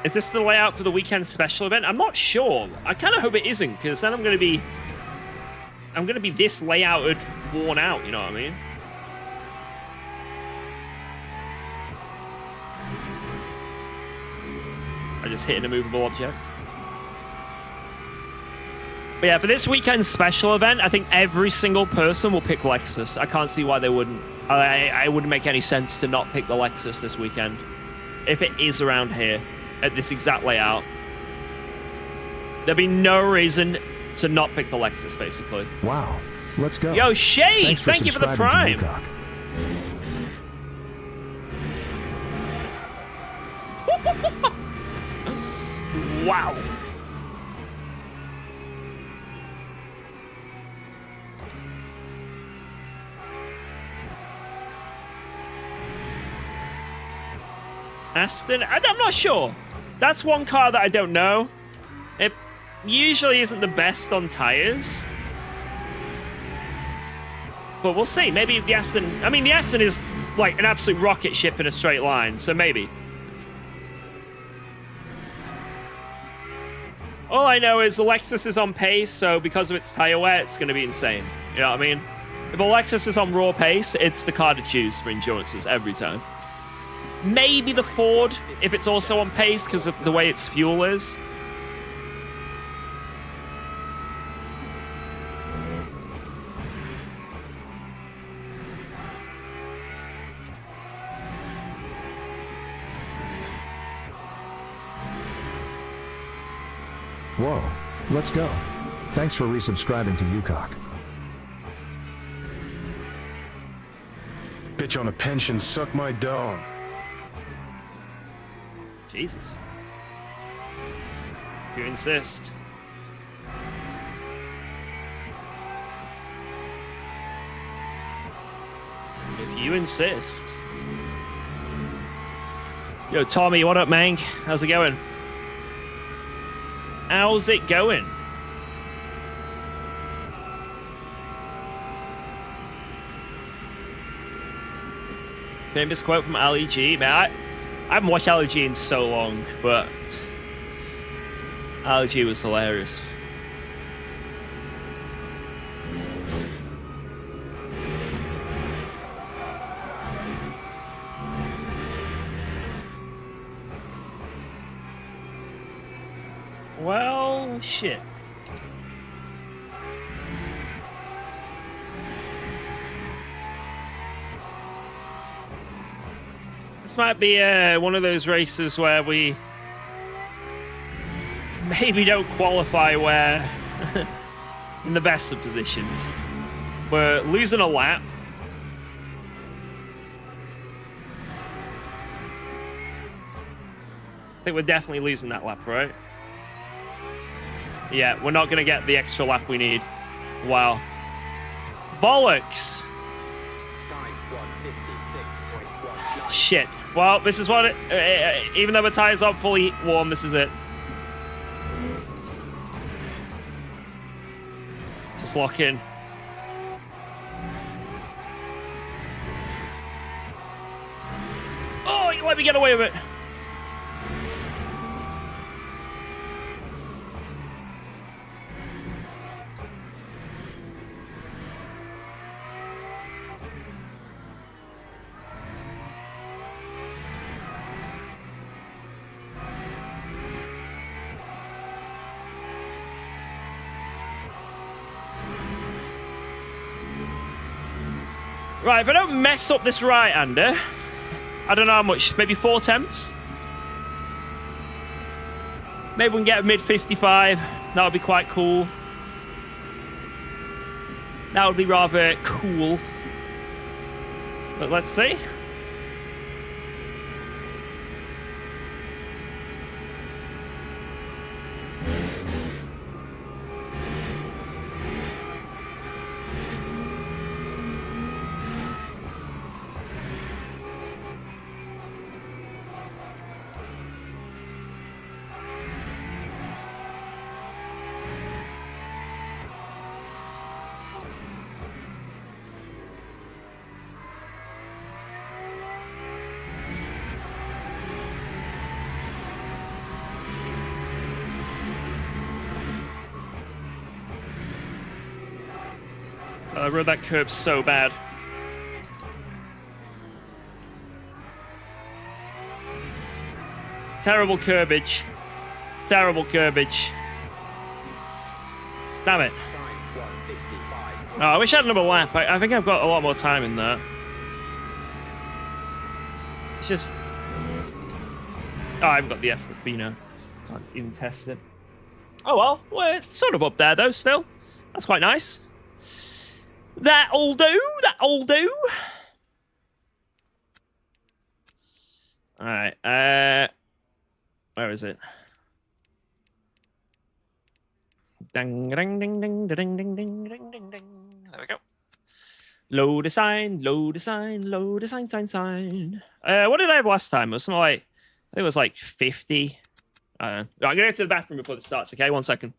Is this the layout for the weekend special event? I'm not sure. I kind of hope it isn't, because then I'm going to be this layouted, worn out, you know what I mean? I just hit an immovable object. But yeah, for this weekend special event, I think every single person will pick Lexus. I can't see why they wouldn't. I wouldn't make any sense to not pick the Lexus this weekend. If it is around here, at this exact layout. There'd be no reason to not pick the Lexus, basically. Wow. Let's go. Yo, Shay, Thanks thank you for the subscribing prime. to UKOG. Wow. Aston? I'm not sure. That's one car that I don't know. It usually isn't the best on tires. But we'll see. Maybe the Aston... I mean, the Aston is like an absolute rocket ship in a straight line, so maybe. All I know is the Lexus is on pace, so because of its tire wear, it's going to be insane. You know what I mean? If a Lexus is on raw pace, it's the car to choose for endurances every time. Maybe the Ford, if it's also on pace because of the way its fuel is. Whoa. Let's go. Thanks for resubscribing to UKOG. Bitch on a pension, suck my dome. Jesus. If you insist. If you insist. Yo, Tommy, what up, man? How's it going? How's it going? Famous quote from Ali G. Man, I haven't watched Ali G in so long, but Ali G was hilarious. Well, shit. This might be one of those races where we maybe don't qualify where in the best of positions. We're losing a lap. I think we're definitely losing that lap, right? Yeah, we're not going to get the extra lap we need. Wow. Bollocks! Shit. Well, this is what it... even though the tires aren't fully warm, this is it. Just lock in. Oh, you let me get away with it. Right, if I don't mess up this right-hander, I don't know how much, maybe 4 attempts? Maybe we can get a mid-55. That would be quite cool. That would be rather cool. But let's see. I rode that curb so bad. Terrible curbage. Terrible curbage. Damn it. Oh, I wish I had another lap. I think I've got a lot more time in that. It's just... Oh, I haven't got the FFB now. Can't even test it. Oh well, we're sort of up there though still. That's quite nice. That'll do. That'll do. All right. Where is it? Ding ding ding ding ding ding ding ding ding ding. There we go. Load a sign. Load a sign. Load a sign. Sign. Sign. What did I have last time? It was something like, I think it was like 50. I don't know. I'm gonna go to the bathroom before it starts. Okay, 1 second.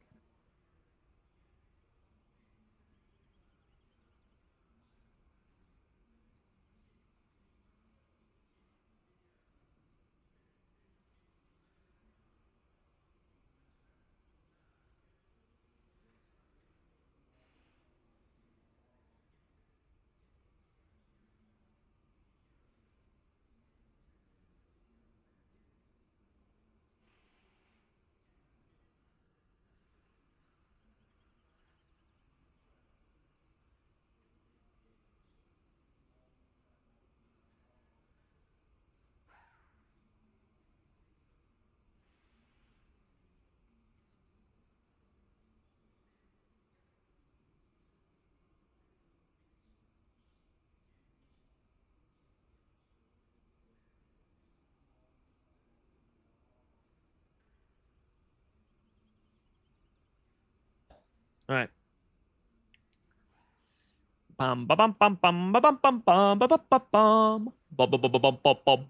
All right. Bum bum bum bum bum bum bum bum bum bum bum bum bum bum bum bum bum.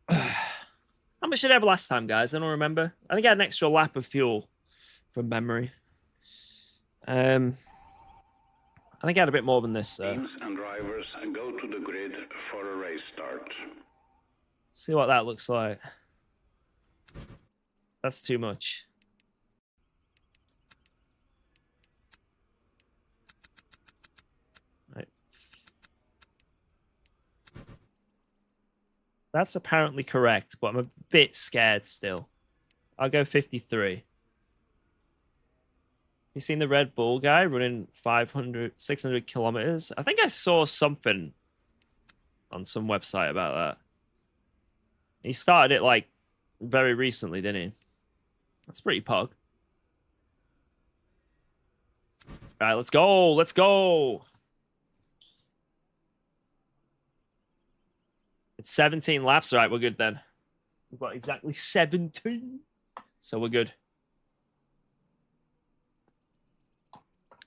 How much did I have last time, guys? I don't remember. I think I had an extra lap of fuel from memory. I think I had a bit more than this. Teams and drivers go to the grid for a race start. See what that looks like. That's too much. Right. That's apparently correct, but I'm a bit scared still. I'll go 53. You seen the Red Bull guy running 600 kilometers? I think I saw something on some website about that. He started it like very recently, didn't he? That's pretty pog. All right, let's go. Let's go. It's 17 laps. All right, we're good then. We've got exactly 17. So we're good.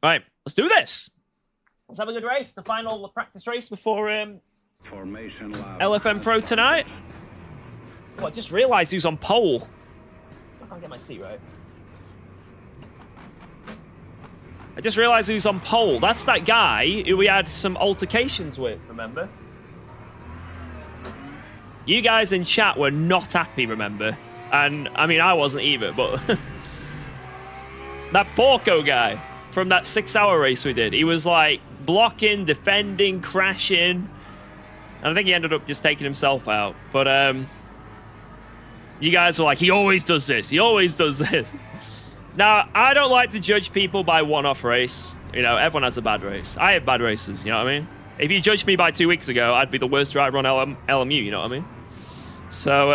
All right, let's do this. Let's have a good race. The final practice race before Formation lap LFM Pro tonight. Oh, I just realized who's on pole. I can't get my seat right. I just realized who's on pole. That's that guy who we had some altercations with, remember? You guys in chat were not happy, remember? And, I mean, I wasn't either, but... that Porco guy from that 6-hour race we did, he was, like, blocking, defending, crashing. And I think he ended up just taking himself out. But, you guys were like, he always does this. He always does this. Now, I don't like to judge people by one-off race. You know, everyone has a bad race. I have bad races, you know what I mean? If you judged me by 2 weeks ago, I'd be the worst driver on LMU, you know what I mean? So,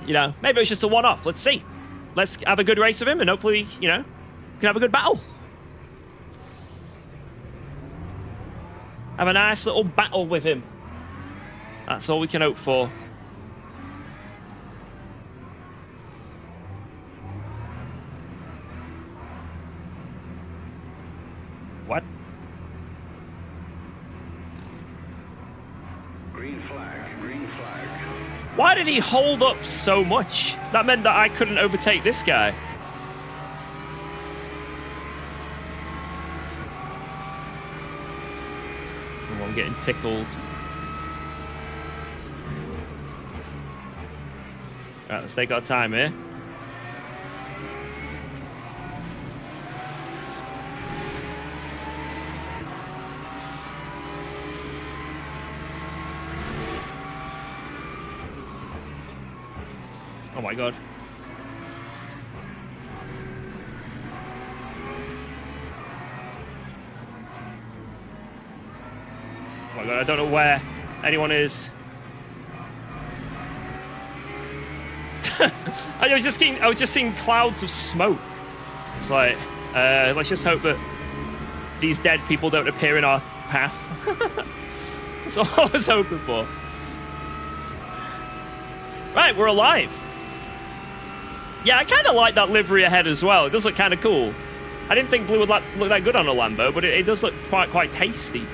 you know, maybe it's just a one-off. Let's see. Let's have a good race with him, and hopefully, you know, we can have a good battle. Have a nice little battle with him. That's all we can hope for. What? Green flag, green flag. Why did he hold up so much? That meant that I couldn't overtake this guy. Oh, I'm getting tickled. Right, let's take our time here. Oh my god. Oh my god, I don't know where anyone is. I was just seeing clouds of smoke. It's like, let's just hope that these dead people don't appear in our path. That's all I was hoping for. Right, we're alive. Yeah, I kind of like that livery ahead as well. It does look kind of cool. I didn't think blue would look that good on a Lambo, but it does look quite tasty.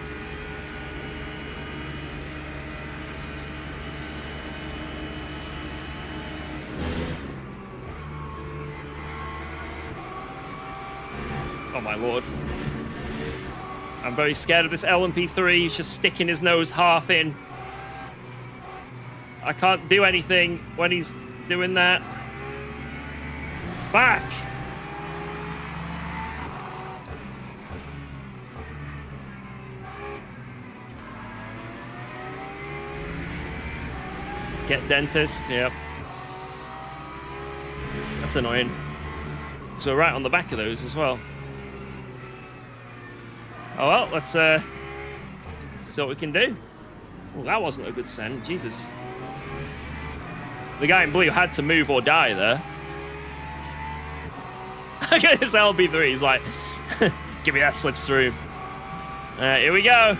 Oh my lord. I'm very scared of this LMP3. He's just sticking his nose half in. I can't do anything when he's doing that. Fuck! Get dentist, yep. That's annoying. So we're right on the back of those as well. Oh well, let's see what we can do. Well, that wasn't a good send, Jesus. The guy in blue had to move or die there. Look at this LB3, he's like, give me that slipstream. Alright, here we go.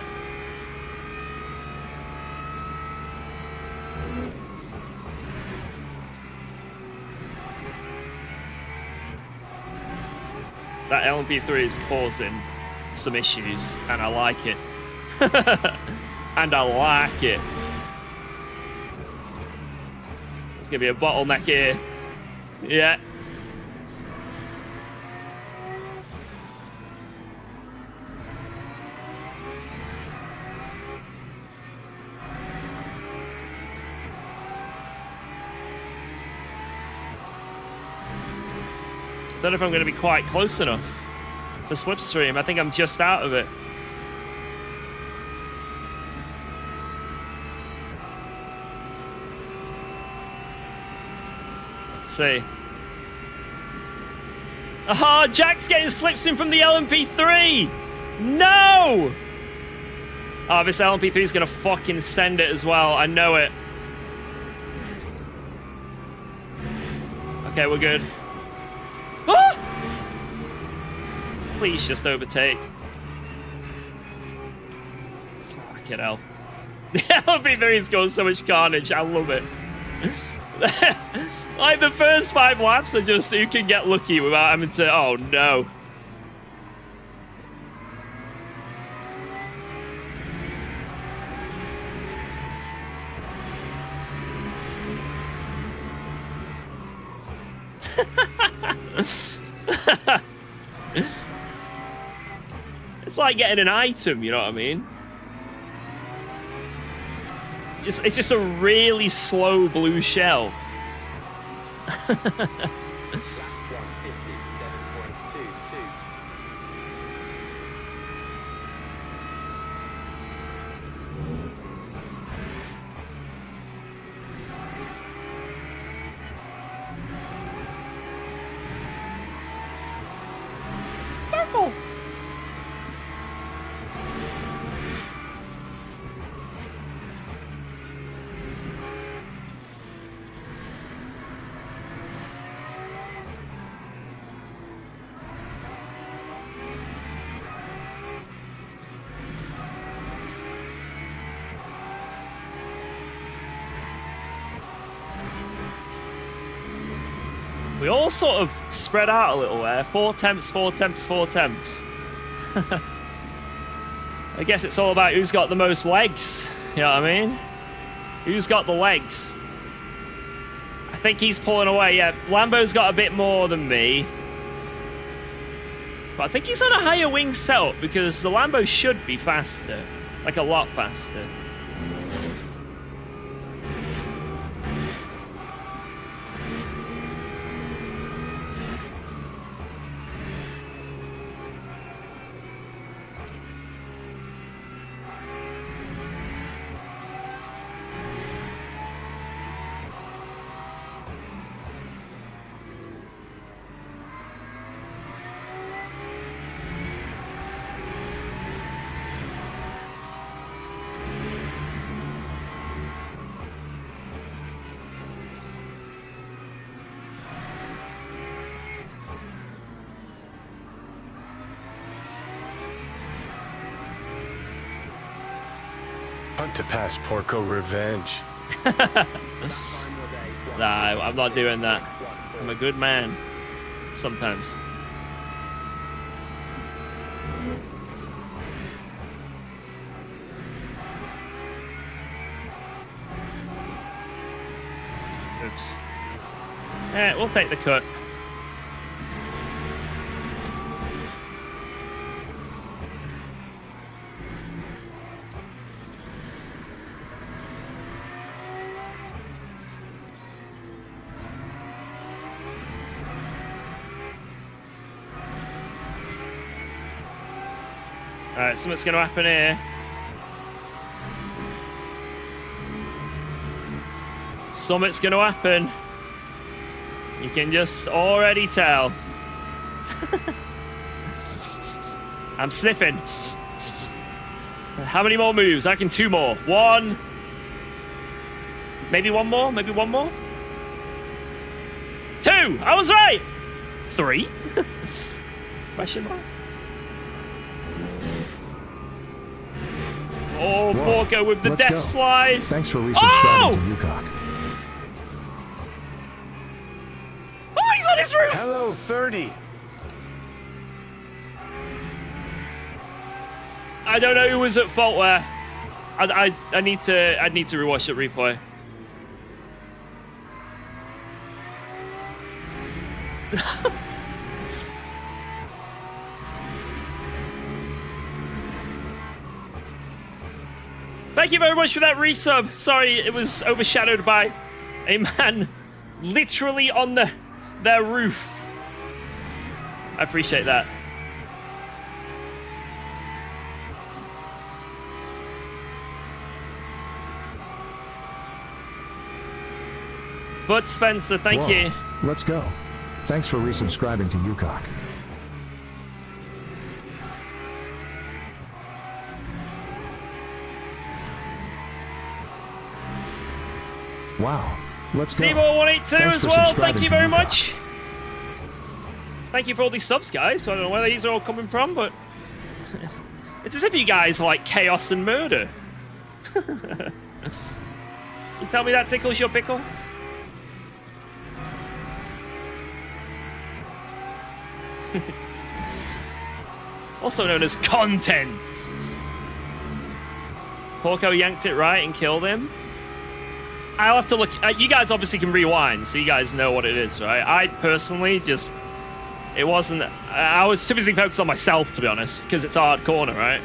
That LMP3 is causing some issues, and I like it. And I like it. There's gonna be a bottleneck here. Yeah. Don't know if I'm going to be quite close enough for slipstream. I think I'm just out of it. Let's see. Aha, Jack's getting slipstream from the LMP3! No! Oh, this LMP3 is going to fucking send it as well. I know it. Okay, we're good. Ah! Please just overtake. Fucking hell. The LMP3 has caused so much carnage. I love it. Like the first 5 laps are just who can get lucky without having to. Oh no. It's like getting an item, you know what I mean? It's just a really slow blue shell. We all sort of spread out a little there. 4 temps, 4 temps, 4 temps. I guess it's all about who's got the most legs. You know what I mean? Who's got the legs? I think he's pulling away. Yeah, Lambo's got a bit more than me. But I think he's on a higher wing setup because the Lambo should be faster. Like a lot faster. Hunt to pass Porco revenge. Nah, I'm not doing that. I'm a good man. Sometimes. Oops. Yeah, we'll take the cut. Alright, something's going to happen here. Something's going to happen. You can just already tell. I'm sniffing. How many more moves? I reckon 2 more. 1. Maybe 1 more? Maybe 1 more? 2! I was right! 3? Question mark? Oh, Porco with the death slide. Thanks for resubscribing to UKOG. Oh, he's on his roof. Hello, 30. I don't know who was at fault where. I need to rewatch the replay. Thank you very much for that resub. Sorry, it was overshadowed by a man literally on their roof. I appreciate that. But Spencer, thank you. Let's go. Thanks for resubscribing to UKOG. Wow. Let's go. Seymour 182 Thanks as for well. subscribing Thank you to very UKOG. much. Thank you for all these subs, guys. I don't know where these are all coming from, but it's as if you guys like chaos and murder. You tell me that tickles your pickle? Also known as content. Porco yanked it right and killed him. I'll have to look. You guys obviously can rewind, so you guys know what it is, right? I personally just... It wasn't... I was too busy focused on myself, to be honest, because it's a hard corner, right?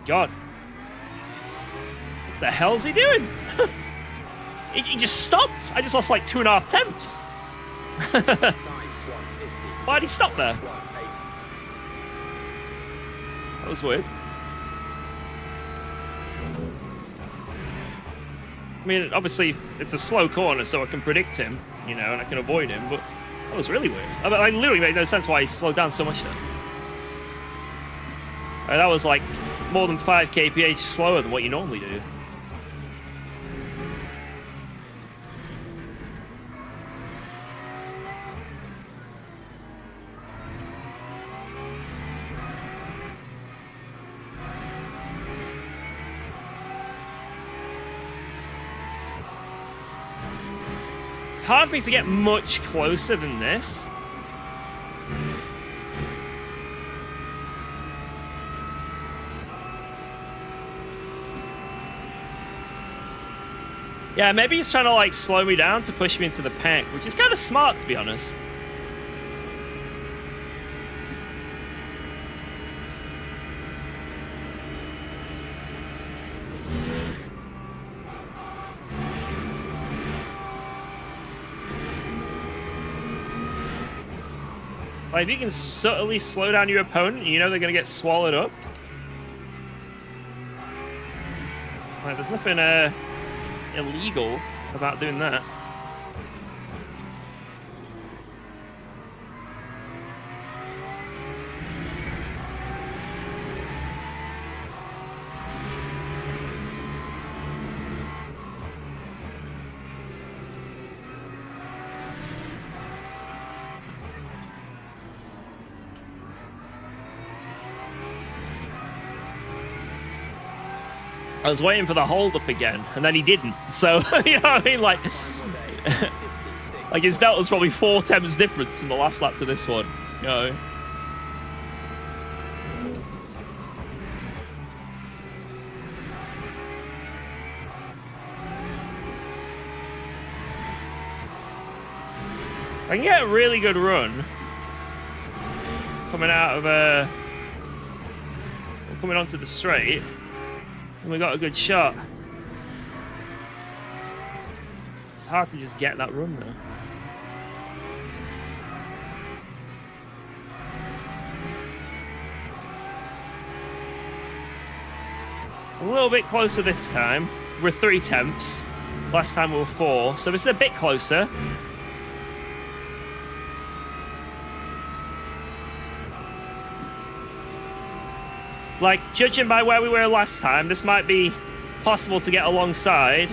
God. What the hell's he doing? He just stopped. I just lost like 2.5 temps. Why'd he stop there? That was weird. I mean, obviously, it's a slow corner, so I can predict him, you know, and I can avoid him, but that was really weird. I mean, I literally made no sense why he slowed down so much there. That was like more than 5 kph slower than what you normally do. It's hard for me to get much closer than this. Yeah, maybe he's trying to like slow me down to push me into the pack, which is kind of smart, to be honest. Like, if you can subtly slow down your opponent, you know they're going to get swallowed up. Like, there's nothing illegal about doing that. I was waiting for the hold up again, and then he didn't. So, you know what I mean? Like, like his delta's probably 4 temps difference from the last lap to this one. You know? I can get a really good run coming out of coming onto the straight. And we got a good shot. It's hard to just get that run though. A little bit closer this time. We're 3 temps. Last time we were 4, so this is a bit closer. Like, judging by where we were last time, this might be possible to get alongside.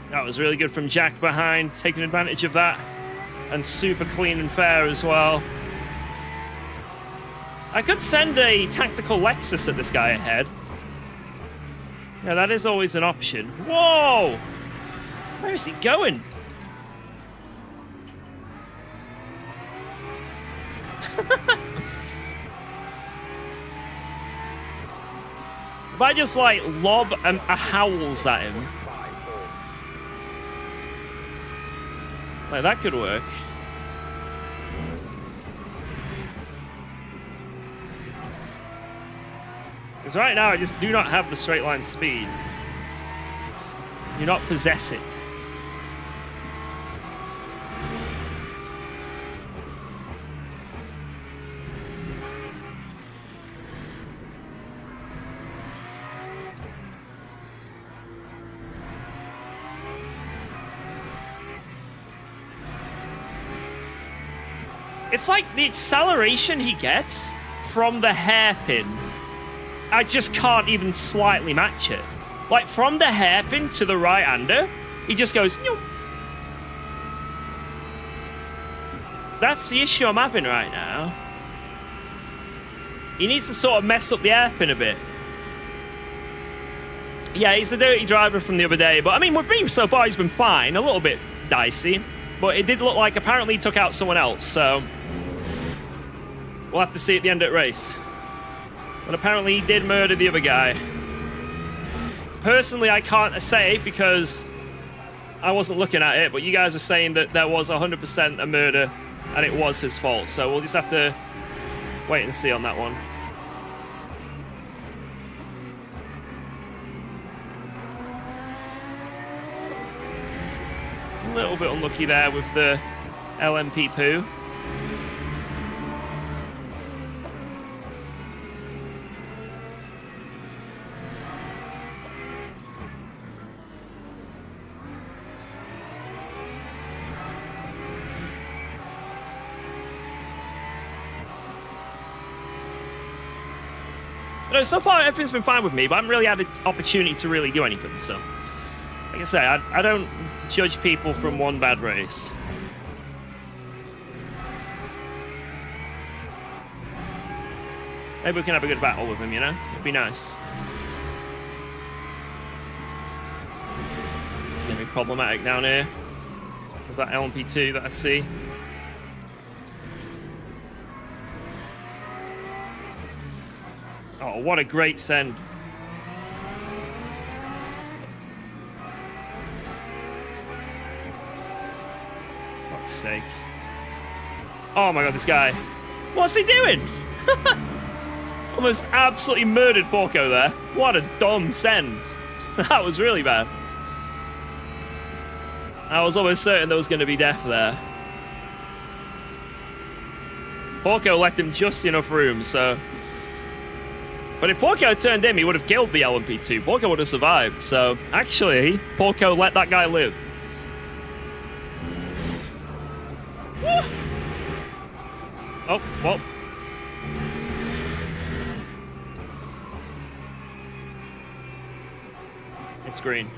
That was really good from Jack behind, taking advantage of that. And super clean and fair as well. I could send a tactical Lexus at this guy ahead. Yeah, that is always an option. Whoa! Where is he going? If I just, like, lob a howls at him... Like, that could work. Because right now, I just do not have the straight line speed. Do not possess it. It's like the acceleration he gets from the hairpin. I just can't even slightly match it. Like, from the hairpin to the right-hander, he just goes... Nyo. That's the issue I'm having right now. He needs to sort of mess up the hairpin a bit. Yeah, he's the dirty driver from the other day. But, I mean, with me so far, he's been fine. A little bit dicey. But it did look like apparently he took out someone else. So, we'll have to see at the end of the race. But apparently he did murder the other guy. Personally, I can't say because I wasn't looking at it. But you guys were saying that there was 100% a murder and it was his fault. So, we'll just have to wait and see on that one. A little bit unlucky there with the LMP poo. No, so far everything's been fine with me, but I haven't really had an opportunity to really do anything, so... Like I say, I don't judge people from one bad race. Maybe we can have a good battle with him, you know? It'd be nice. It's going to be problematic down here. With that LMP2 that I see. Oh, what a great send. Fuck's sake. Oh my god, this guy. What's he doing? Almost absolutely murdered Porco there. What a dumb send. That was really bad. I was almost certain there was going to be death there. Porco left him just enough room, so... But if Porco had turned him, he would have killed the LMP2. Porco would have survived, so... Actually, Porco let that guy live. Woo! Oh, well... It's green.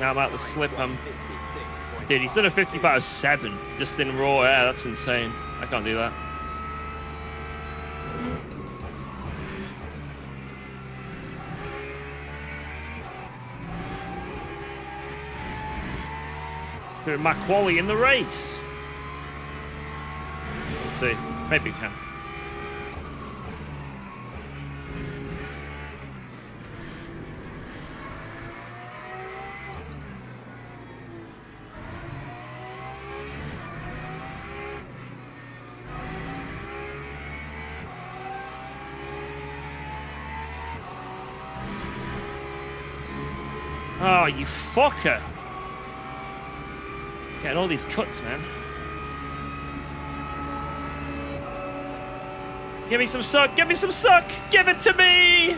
Now I'm about to slip him. Dude, he's done a 55.7 just in raw air. That's insane. I can't do that. Is there a McQually in the race? Let's see. Maybe we can. Oh, you fucker. Getting all these cuts, man. Give me some suck. Give me some suck. Give it to me.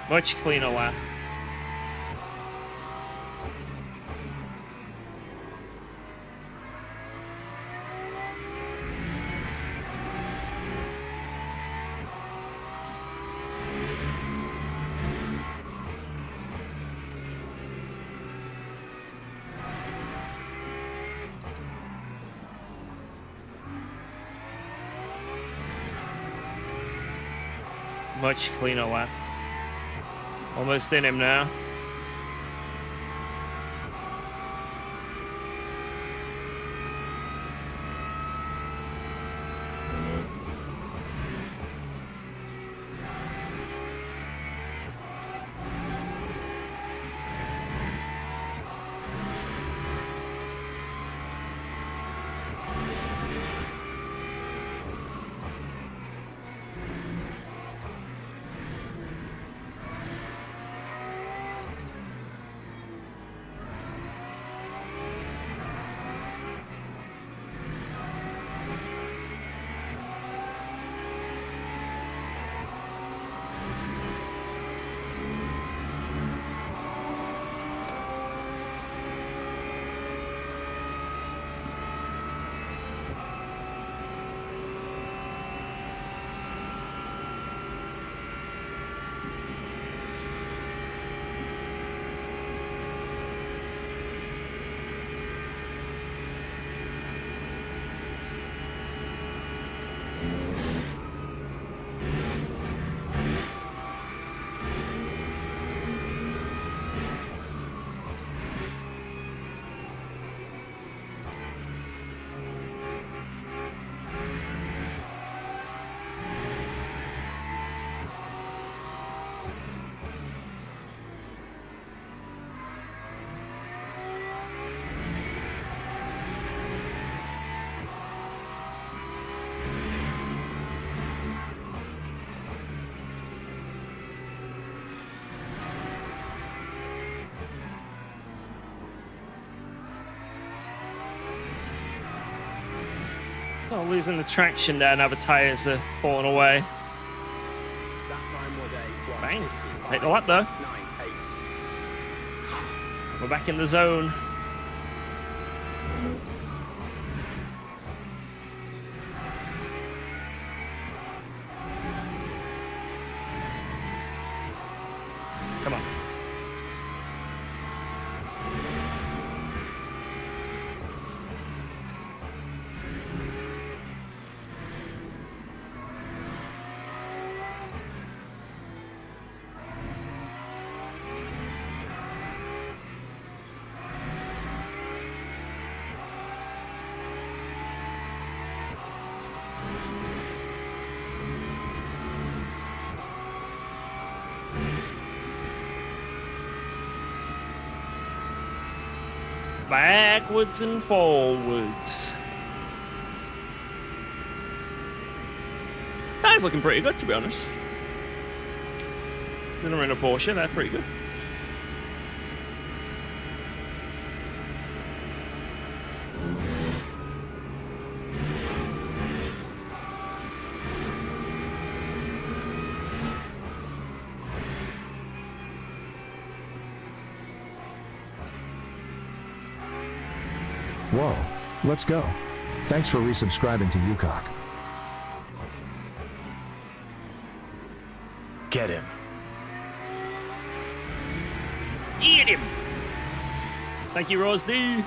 Much cleaner lap. Much cleaner lap. Almost in him now. So I'm losing the traction there, now the tyres are falling away. Bang. Take the lap though. We're back in the zone. Come on. Backwards and forwards. That's looking pretty good, to be honest. Considering a Porsche, they're pretty good. Whoa, let's go. Thanks for resubscribing to UKOG. Get him. Get him! Thank you, Rose D. I'm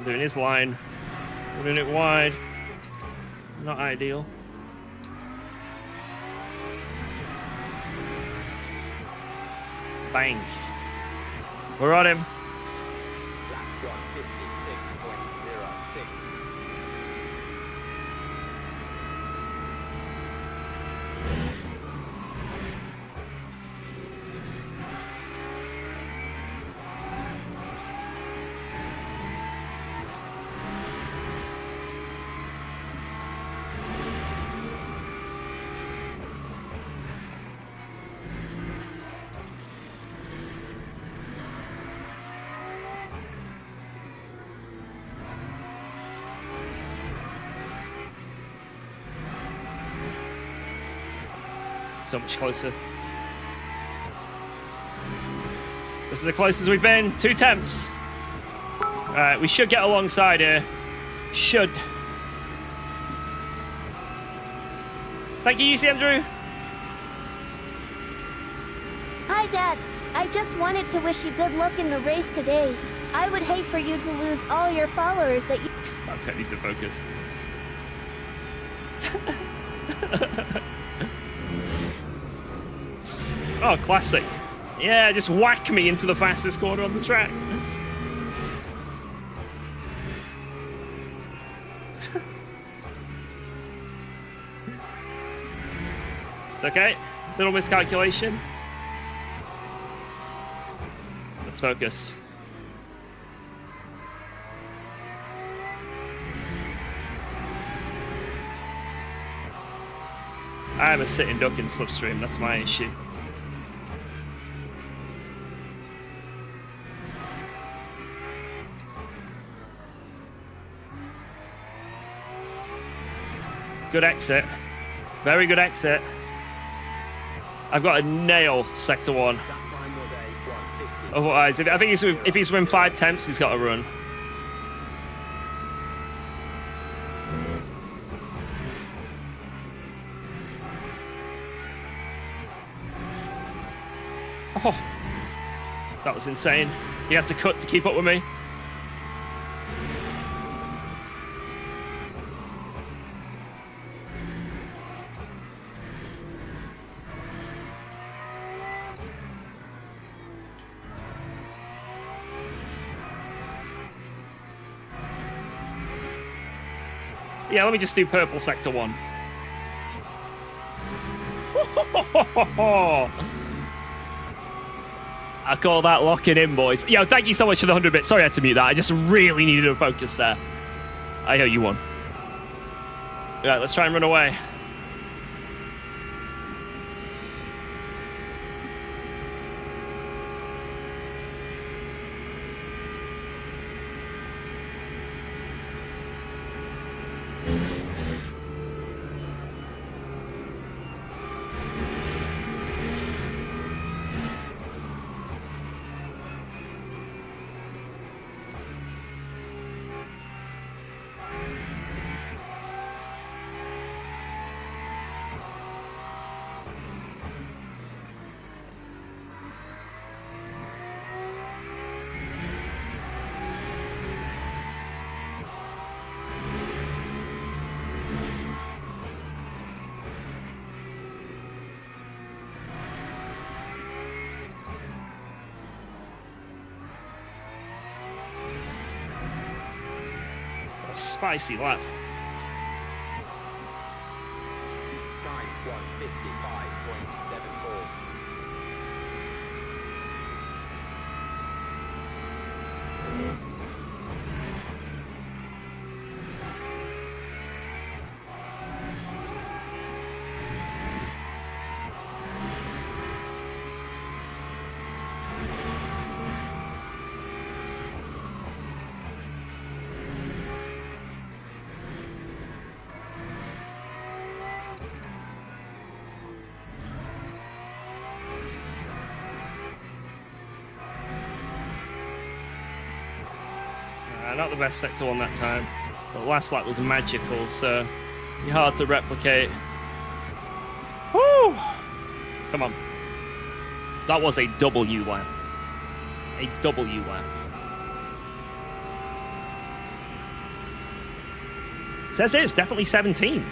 doing his line. Putting it wide. Not ideal. Bang. We're on him. So much closer. This is the closest we've been. 2 temps. Alright, we should get alongside here. Should. Thank you, UC Andrew. Hi, Dad. I just wanted to wish you good luck in the race today. I would hate for you to lose all your followers that you... I need to focus. Oh, classic. Yeah, just whack me into the fastest corner on the track. It's okay. Little miscalculation. Let's focus. I'm a sitting duck in slipstream. That's my issue. Good exit. Very good exit. I've got to nail sector 1. Otherwise, if he's win 5 temps, he's got to run. Oh, that was insane. He had to cut to keep up with me. Yeah, let me just do purple sector 1. I call that locking in, boys. Yo, thank you so much for the 100 bits. Sorry I had to mute that. I just really needed to focus there. I owe you one. Right, let's try and run away. spicy lap. Time 1:55.74. Not the best sector one that time. But last lap was magical, so you're hard to replicate. Woo! Come on. That was a W lap. A W lap. Says here it's definitely 17.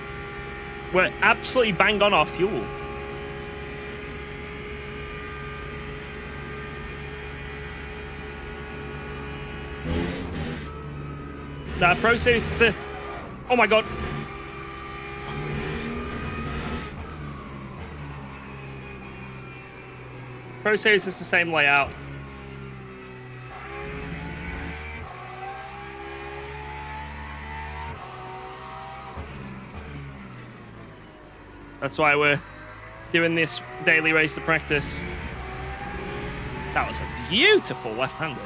We're absolutely bang on our fuel. That Pro Series is a... Oh my god. Pro Series is the same layout. That's why we're doing this daily race to practice. That was a beautiful left-hander.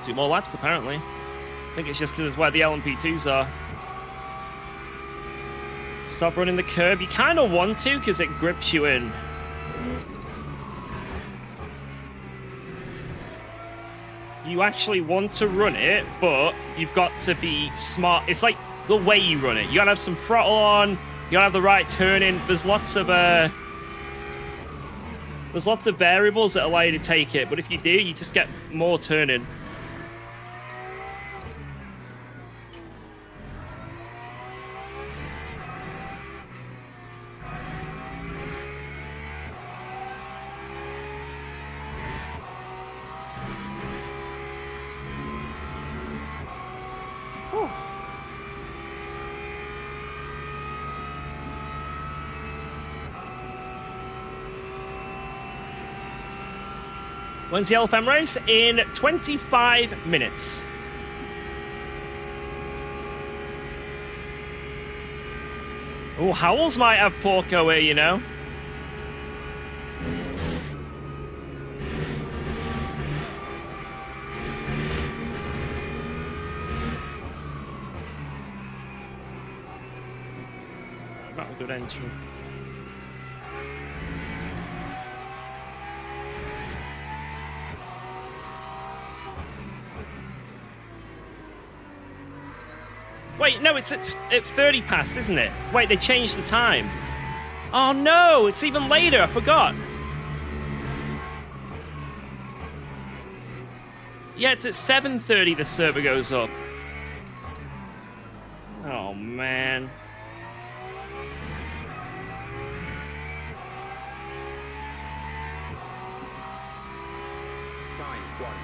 Two more laps, apparently. I think it's just because it's where the LMP2s are. Stop running the curb. You kind of want to, because it grips you in. You actually want to run it, but you've got to be smart. It's like the way you run it. You gotta have some throttle on. You gotta have the right turning. There's lots of variables that allow you to take it, but if you do, you just get more turning. When's the LFM race? In 25 minutes. Oh, Howells might have Porco here, you know. Not a good entry. Wait, no, it's at 30 past, isn't it? Wait, they changed the time. Oh no, it's even later, I forgot. Yeah, it's at 7:30 the server goes up. Oh man.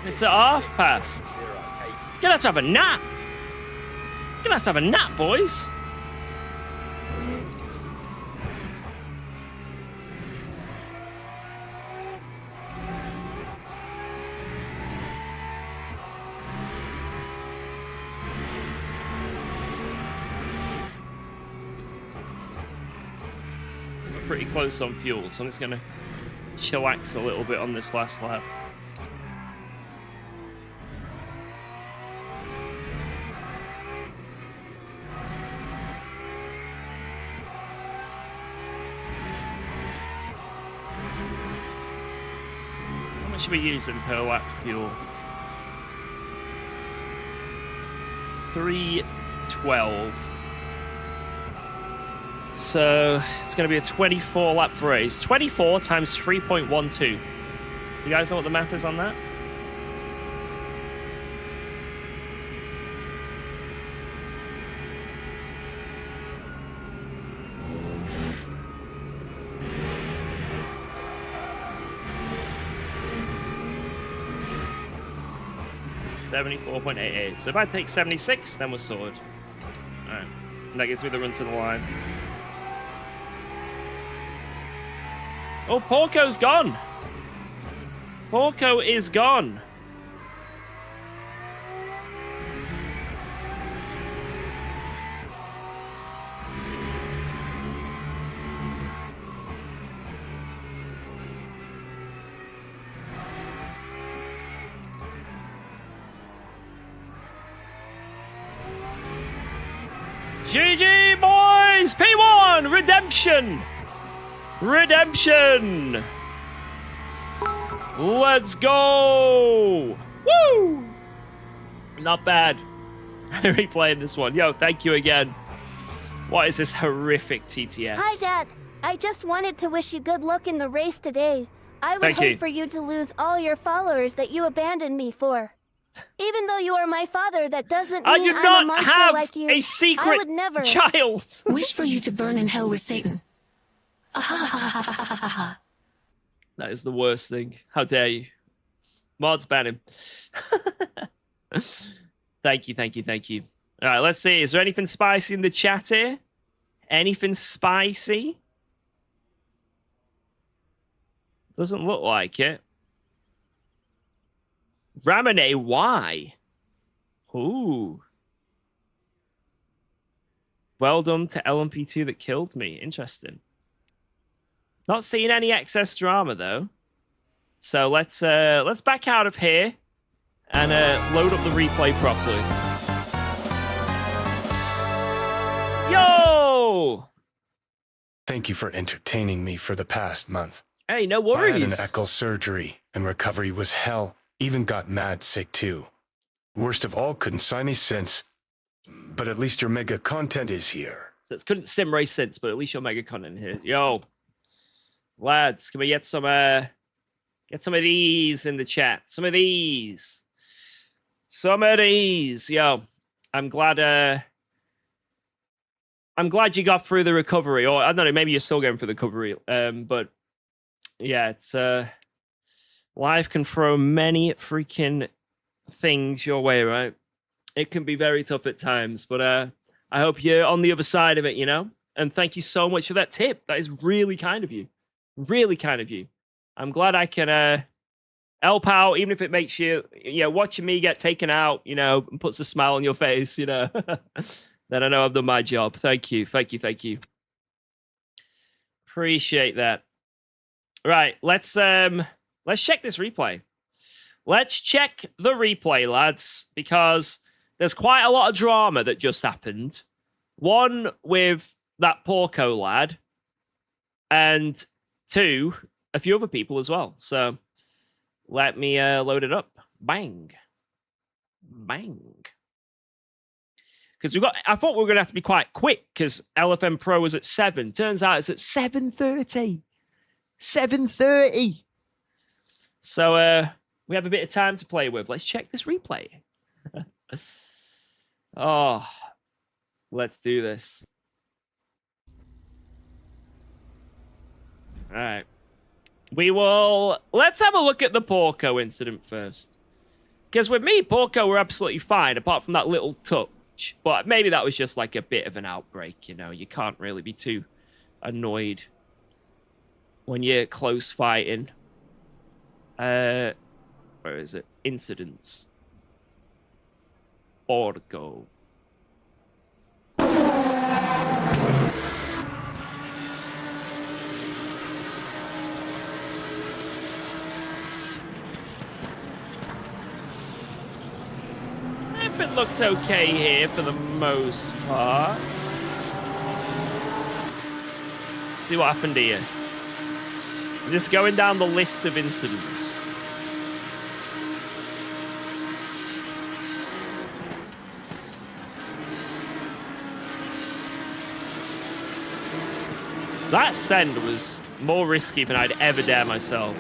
It's at half past. You're gonna have to have a nap. You're gonna have to have a nap, boys. We're pretty close on fuel, so I'm just gonna chillax a little bit on this last lap. Should be using per lap fuel. 312. So it's going to be a 24 lap race. 24 times 3.12. You guys know what the math is on that? 74.88. So if I take 76, then we're sorted. Alright. And that gives me the run to the line. Oh, Porco's gone. Porco is gone. GG, boys! P1! Redemption! Redemption! Let's go! Woo! Not bad. Replaying this one. Yo, thank you again. What is this horrific TTS? Hi, Dad. I just wanted to wish you good luck in the race today. I would hate for you to lose all your followers that you abandoned me for. Even though you are my father, that doesn't mean I do I'm a not monster have like you. a secret I would never. child. Wish for you to burn in hell with Satan. That is the worst thing. How dare you? Mods ban him. Thank you, thank you, thank you. All right, let's see. Is there anything spicy in the chat here? Anything spicy? Doesn't look like it. Ramune, why? Ooh. Well done to LMP2 that killed me. Interesting. Not seeing any excess drama though. So let's back out of here and load up the replay properly. Yo! Thank you for entertaining me for the past month. Hey, no I had an worries. echo surgery, and recovery was hell. Even got mad sick too. Worst of all, couldn't sign me since. But at least your mega content is here. So it's couldn't sim race since, but at least your mega content here. Yo, lads, can we get some of these in the chat? Some of these. Yo, I'm glad you got through the recovery, or I don't know, maybe you're still going through the recovery. But yeah, it's life can throw many freaking things your way, right? It can be very tough at times, but I hope you're on the other side of it, you know? And thank you so much for that tip. That is really kind of you. Really kind of you. I'm glad I can help out, even if it makes you, watching me get taken out, and puts a smile on your face, then I know I've done my job. Thank you. Thank you. Thank you. Appreciate that. Right, let's check this replay. Let's check the replay, lads, because there's quite a lot of drama that just happened. One with that Porco lad, and two, a few other people as well. So let me load it up. Bang. Bang. Because I thought we were going to have to be quite quick because LFM Pro was at 7. Turns out it's at 7:30. 7:30. So we have a bit of time to play with. Let's check this replay. Oh, let's do this. All right. Let's have a look at the Porco incident first. Because with me, Porco were absolutely fine, apart from that little touch. But maybe that was just like a bit of an outbreak, You can't really be too annoyed when you're close fighting. Where is it? Incidents. Porco. If it looked okay here for the most part. Let's see what happened here. I'm just going down the list of incidents. That send was more risky than I'd ever dare myself.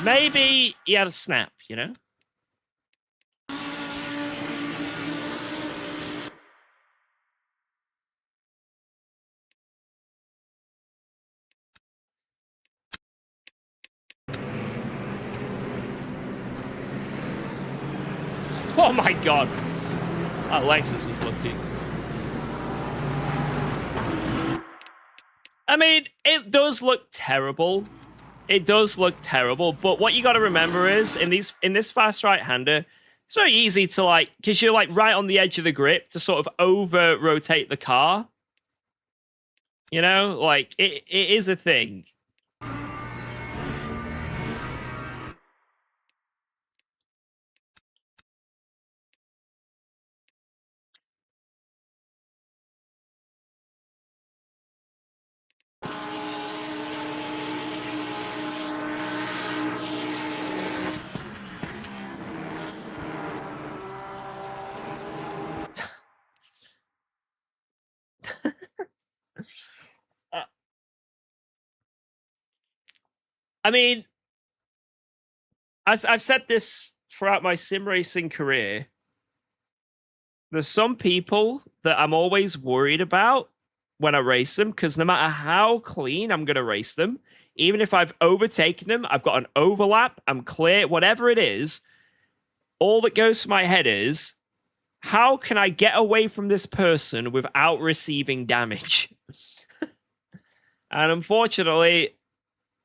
Maybe he had a snap, you know? Oh my god. That Lexus was lucky. I mean, it does look terrible. It does look terrible, but what you got to remember is in this fast right-hander, it's very easy to like, because you're like right on the edge of the grip to sort of over rotate the car. You know, like it is a thing. I mean, I've said this throughout my sim racing career. There's some people that I'm always worried about when I race them, because no matter how clean I'm going to race them, even if I've overtaken them, I've got an overlap, I'm clear, whatever it is, all that goes to my head is, how can I get away from this person without receiving damage? And unfortunately,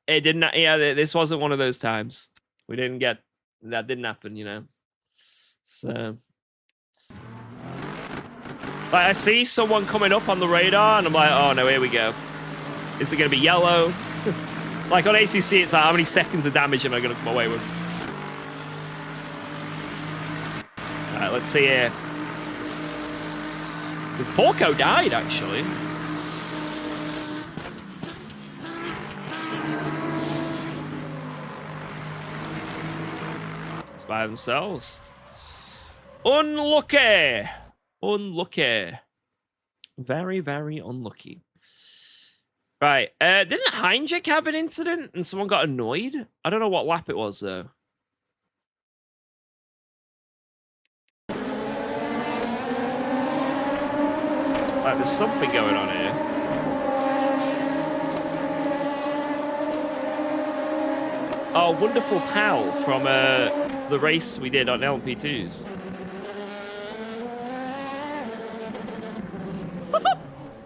it didn't. Yeah, this wasn't one of those times. We didn't get that. Didn't happen, you know. So, like, I see someone coming up on the radar, and I'm like, oh no, here we go. Is it going to be yellow? Like on ACC, it's like, how many seconds of damage am I going to come away with? All right, let's see here. Because Porco died, actually. By themselves. Unlucky. Unlucky. Very, very unlucky. Right. Didn't Heinrich have an incident and someone got annoyed? I don't know what lap it was, though. Like, there's something going on here. Oh, Wonderful Pal from the race we did on LMP2s.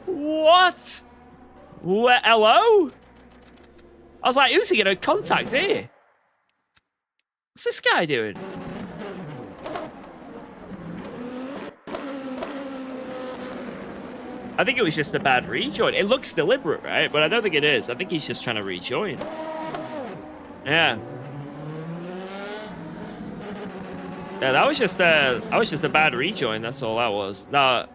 What? Hello? I was like, who's he going to contact here? What's this guy doing? I think it was just a bad rejoin. It looks deliberate, right? But I don't think it is. I think he's just trying to rejoin. Yeah. Yeah, that was just a bad rejoin. That's all that was. No,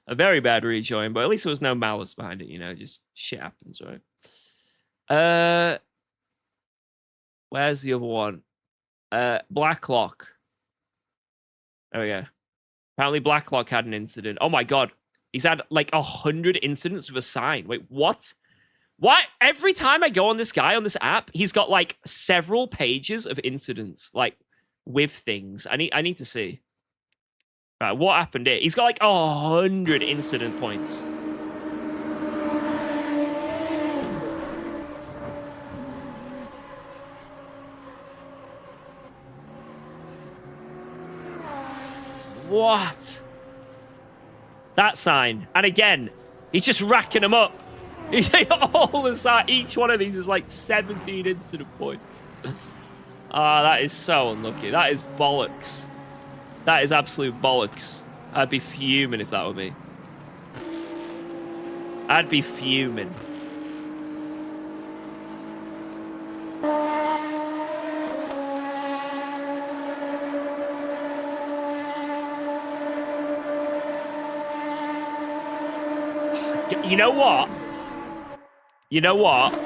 a very bad rejoin, but at least there was no malice behind it. You know, just shit happens, right? Where's the other one? Blacklock. There we go. Apparently, Blacklock had an incident. Oh my god, he's had like 100 incidents with a sign. Wait, what? Why? Every time I go on this guy on this app, he's got like several pages of incidents, like with things. I need to see. Right, what happened here? He's got like 100 incident points. What? That sign. And again, he's just racking them up. All the side, each one of these is like 17 incident points. Ah, that is so unlucky. That is bollocks. That is absolute bollocks. I'd be fuming if that were me. I'd be fuming. You know what? You know what?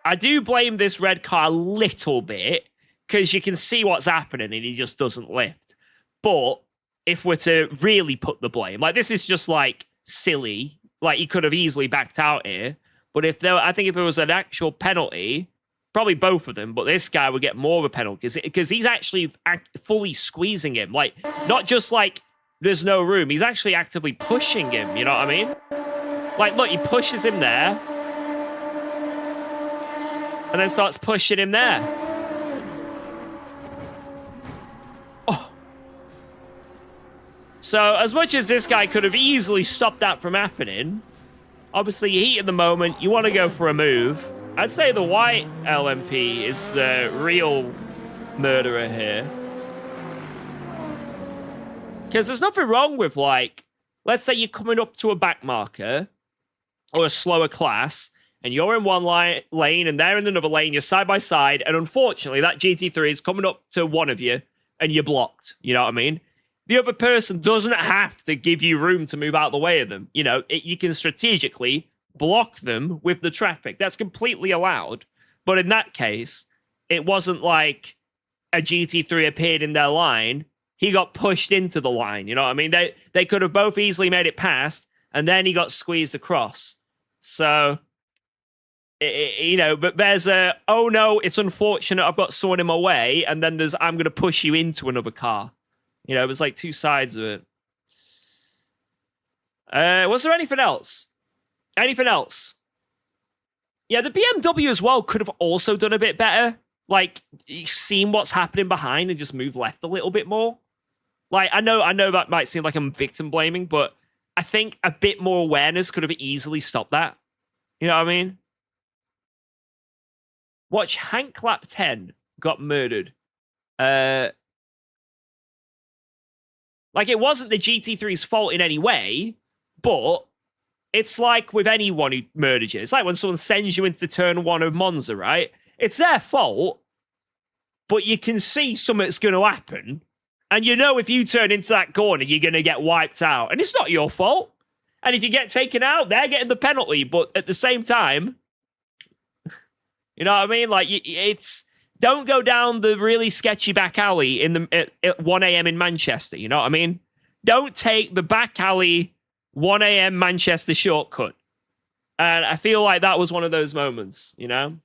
I do blame this red car a little bit because you can see what's happening and he just doesn't lift. But if we're to really put the blame, like this is just like silly, like he could have easily backed out here. But if there, I think if it was an actual penalty, Probably both of them, but this guy would get more of a penalty because he's actually fully squeezing him. Like, not just like there's no room. He's actually actively pushing him. You know what I mean? Like, look, he pushes him there. And then starts pushing him there. Oh. So, as much as this guy could have easily stopped that from happening, obviously, you heat at the moment, you want to go for a move. I'd say the white LMP is the real murderer here. Because there's nothing wrong with, like, let's say you're coming up to a back marker or a slower class, and you're in one lane and they're in another lane, you're side by side, and unfortunately, that GT3 is coming up to one of you, and you're blocked. You know what I mean? The other person doesn't have to give you room to move out of the way of them. You know, you can strategically block them with the traffic. That's completely allowed. But in that case, it wasn't like a GT3 appeared in their line. He got pushed into the line. You know what I mean? They could have both easily made it past, and then he got squeezed across. So, you know, but there's a, oh no, it's unfortunate I've got someone in my way, and then there's, I'm going to push you into another car. You know, it was like two sides of it. Was there anything else? Anything else? Yeah, the BMW as well could have also done a bit better. Like, seen what's happening behind and just move left a little bit more. Like, I know that might seem like I'm victim blaming, but I think a bit more awareness could have easily stopped that. You know what I mean? Watch Hank Clap 10 got murdered. Like, it wasn't the GT3's fault in any way, but it's like with anyone who murders you. It's like when someone sends you into turn 1 of Monza, right? It's their fault, but you can see something's going to happen, and you know if you turn into that corner, you're going to get wiped out, and it's not your fault. And if you get taken out, they're getting the penalty, but at the same time, you know what I mean? Like, it's... Don't go down the really sketchy back alley at 1 a.m. in Manchester, you know what I mean? Don't take the back alley 1 a.m. Manchester shortcut. And I feel like that was one of those moments, you know?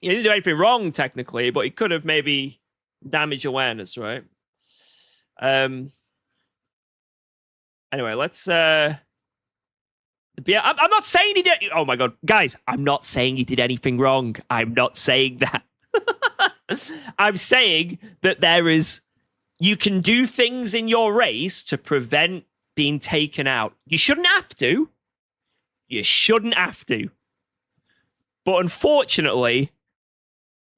He didn't do anything wrong, technically, but he could have maybe damaged awareness, right? Anyway, let's... I'm not saying he did... Oh, my God. Guys, I'm not saying he did anything wrong. I'm not saying that. I'm saying that you can do things in your race to prevent being taken out. You shouldn't have to. You shouldn't have to. But unfortunately,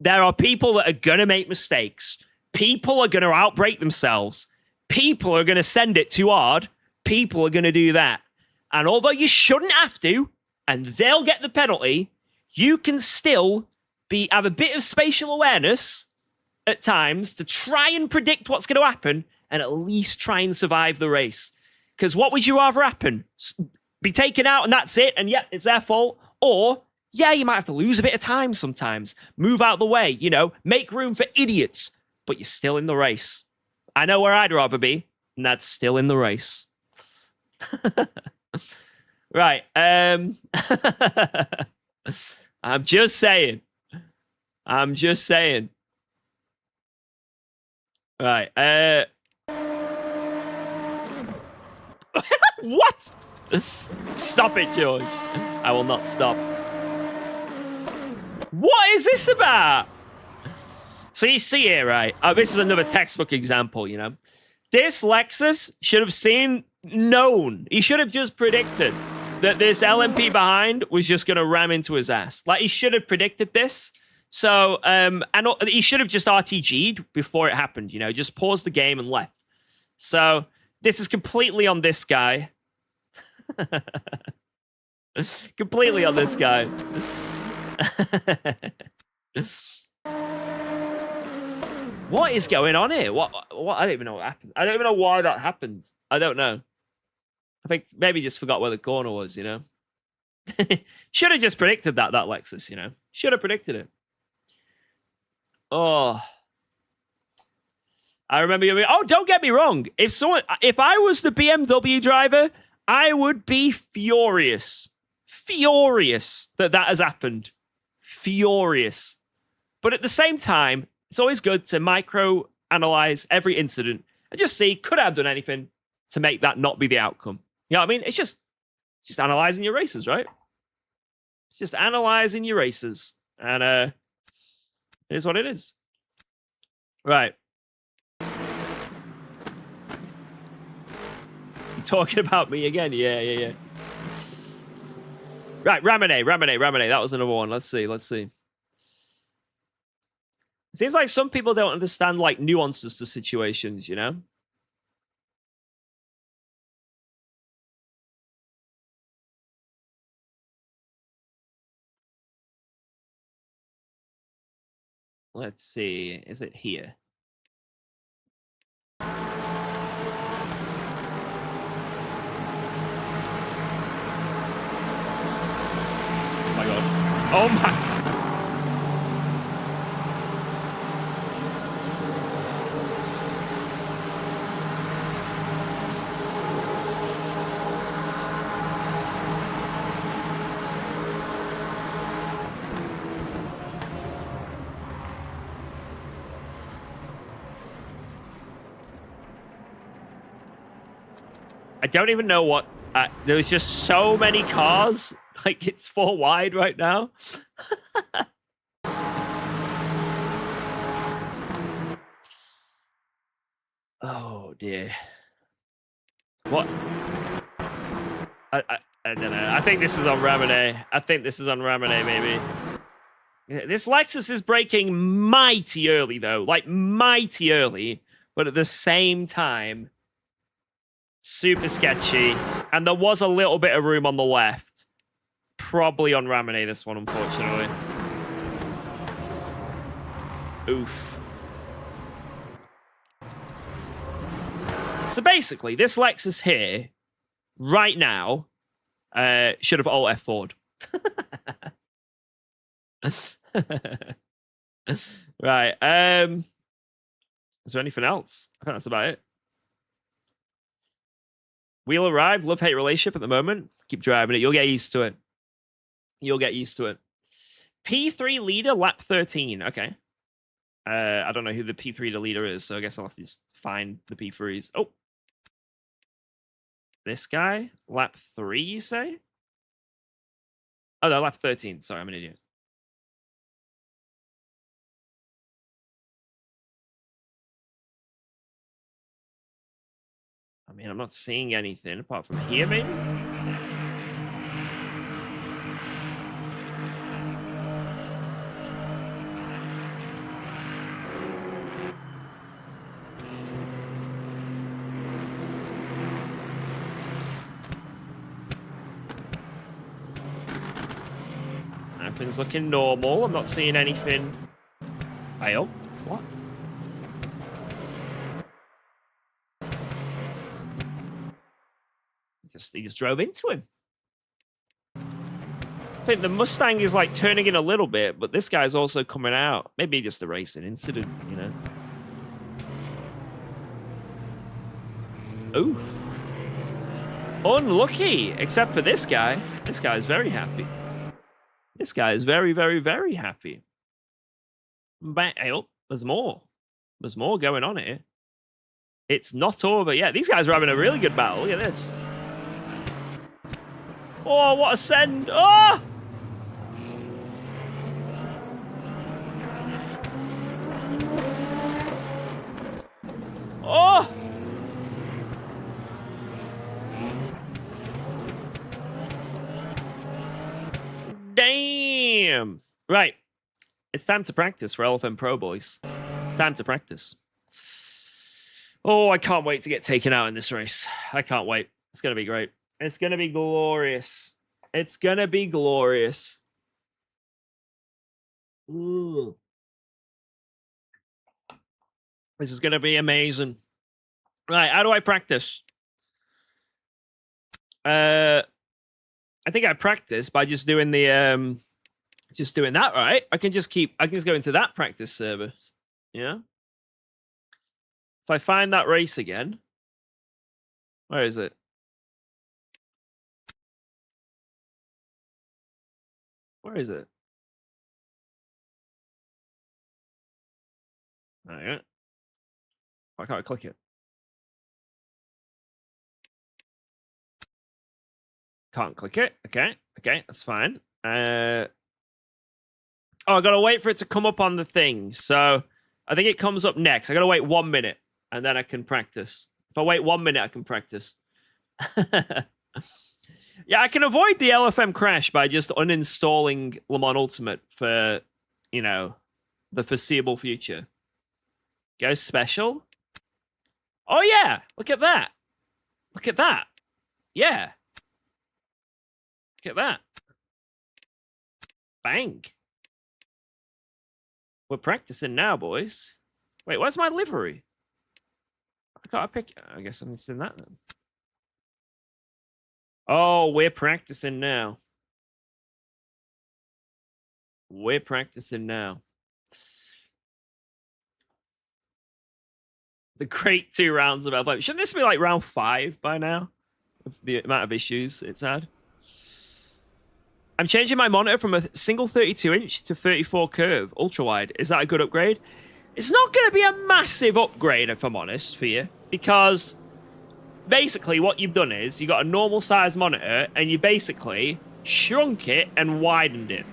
there are people that are going to make mistakes. People are going to outbrake themselves. People are going to send it too hard. People are going to do that. And although you shouldn't have to, and they'll get the penalty, you can still have a bit of spatial awareness at times to try and predict what's going to happen and at least try and survive the race. Because what would you rather happen? Be taken out and that's it, and yep, it's their fault? Or, yeah, you might have to lose a bit of time sometimes. Move out the way, you know, make room for idiots, but you're still in the race. I know where I'd rather be, and that's still in the race. Right. I'm just saying. Right. What? Stop it, George. I will not stop. What is this about? So you see here, right? This is another textbook example, you know. This Lexus should have known. He should have just predicted that this LMP behind was just going to ram into his ass. Like, he should have predicted this. So, and he should have just RTG'd before it happened, you know, just paused the game and left. So, this is completely on this guy. Completely on this guy. What is going on here? What? I don't even know what happened. I don't even know why that happened. I don't know. I think maybe just forgot where the corner was, you know? Should have just predicted that Lexus, you know? Should have predicted it. Oh. I remember you. Oh, don't get me wrong. If I was the BMW driver, I would be furious. Furious that has happened. Furious. But at the same time, it's always good to micro analyze every incident and just see, could I have done anything to make that not be the outcome? You know what I mean? It's just analyzing your races, right? It's just analyzing your races. And it is what it is. Right. You talking about me again? Yeah. Right, Ramone. That was another one. Let's see. It seems like some people don't understand like nuances to situations, you know? Let's see. Is it here? Oh my god. Oh my. I don't even know what. There's just so many cars. Like, it's 4 wide right now. Oh, dear. What? I don't know. I think this is on Ramone. Maybe. Yeah, this Lexus is braking mighty early, though. Like, mighty early. But at the same time, super sketchy. And there was a little bit of room on the left. Probably on Ramone, this one, unfortunately. Oof. So basically, this Lexus here, right now, should have alt F4'd. Right. Is there anything else? I think that's about it. Wheel arrived. Love-hate relationship at the moment. Keep driving it. You'll get used to it. P3 leader, lap 13. Okay. I don't know who the P3 leader is, so I guess I'll have to just find the P3s. Oh. This guy? Lap 3, you say? Oh, no, lap 13. Sorry, I'm an idiot. I mean, I'm not seeing anything apart from here, maybe? Everything's looking normal. I'm not seeing anything. Fail? What? He just drove into him. I think the Mustang is like turning in a little bit, but this guy's also coming out. Maybe just a racing incident, you know. Oof. Unlucky, except for this guy. This guy is very happy. This guy is very, very, very happy. But, oh, there's more. There's more going on here. It's not over yet. These guys are having a really good battle. Look at this. Oh, what a send. Oh! Oh! Damn. Right. It's time to practice for LFM Pro, boys. It's time to practice. Oh, I can't wait to get taken out in this race. I can't wait. It's going to be great. It's going to be glorious. It's going to be glorious. Ooh. This is going to be amazing. Right, how do I practice? I think I practice by just doing the just doing that, right? I can just go into that practice service. Yeah. If I find that race again, where is it? Where is it? All right. Why can't I click it? Can't click it. Okay. Okay, that's fine. Oh, I gotta wait for it to come up on the thing. So I think it comes up next. I gotta wait 1 minute and then I can practice. If I wait 1 minute, I can practice. Yeah, I can avoid the LFM crash by just uninstalling Le Mans Ultimate for, you know, the foreseeable future. Go special. Oh, yeah. Look at that. Look at that. Yeah. Look at that. Bang. We're practicing now, boys. Wait, where's my livery? I can't pick. I guess I'm missing that then. Oh, we're practicing now. We're practicing now. The great 2 rounds of LFM. Shouldn't this be like round 5 by now? The amount of issues it's had. I'm changing my monitor from a single 32-inch to 34 curve ultra wide. Is that a good upgrade? It's not going to be a massive upgrade, if I'm honest, for you, because basically what you've done is you got a normal size monitor and you basically shrunk it and widened it.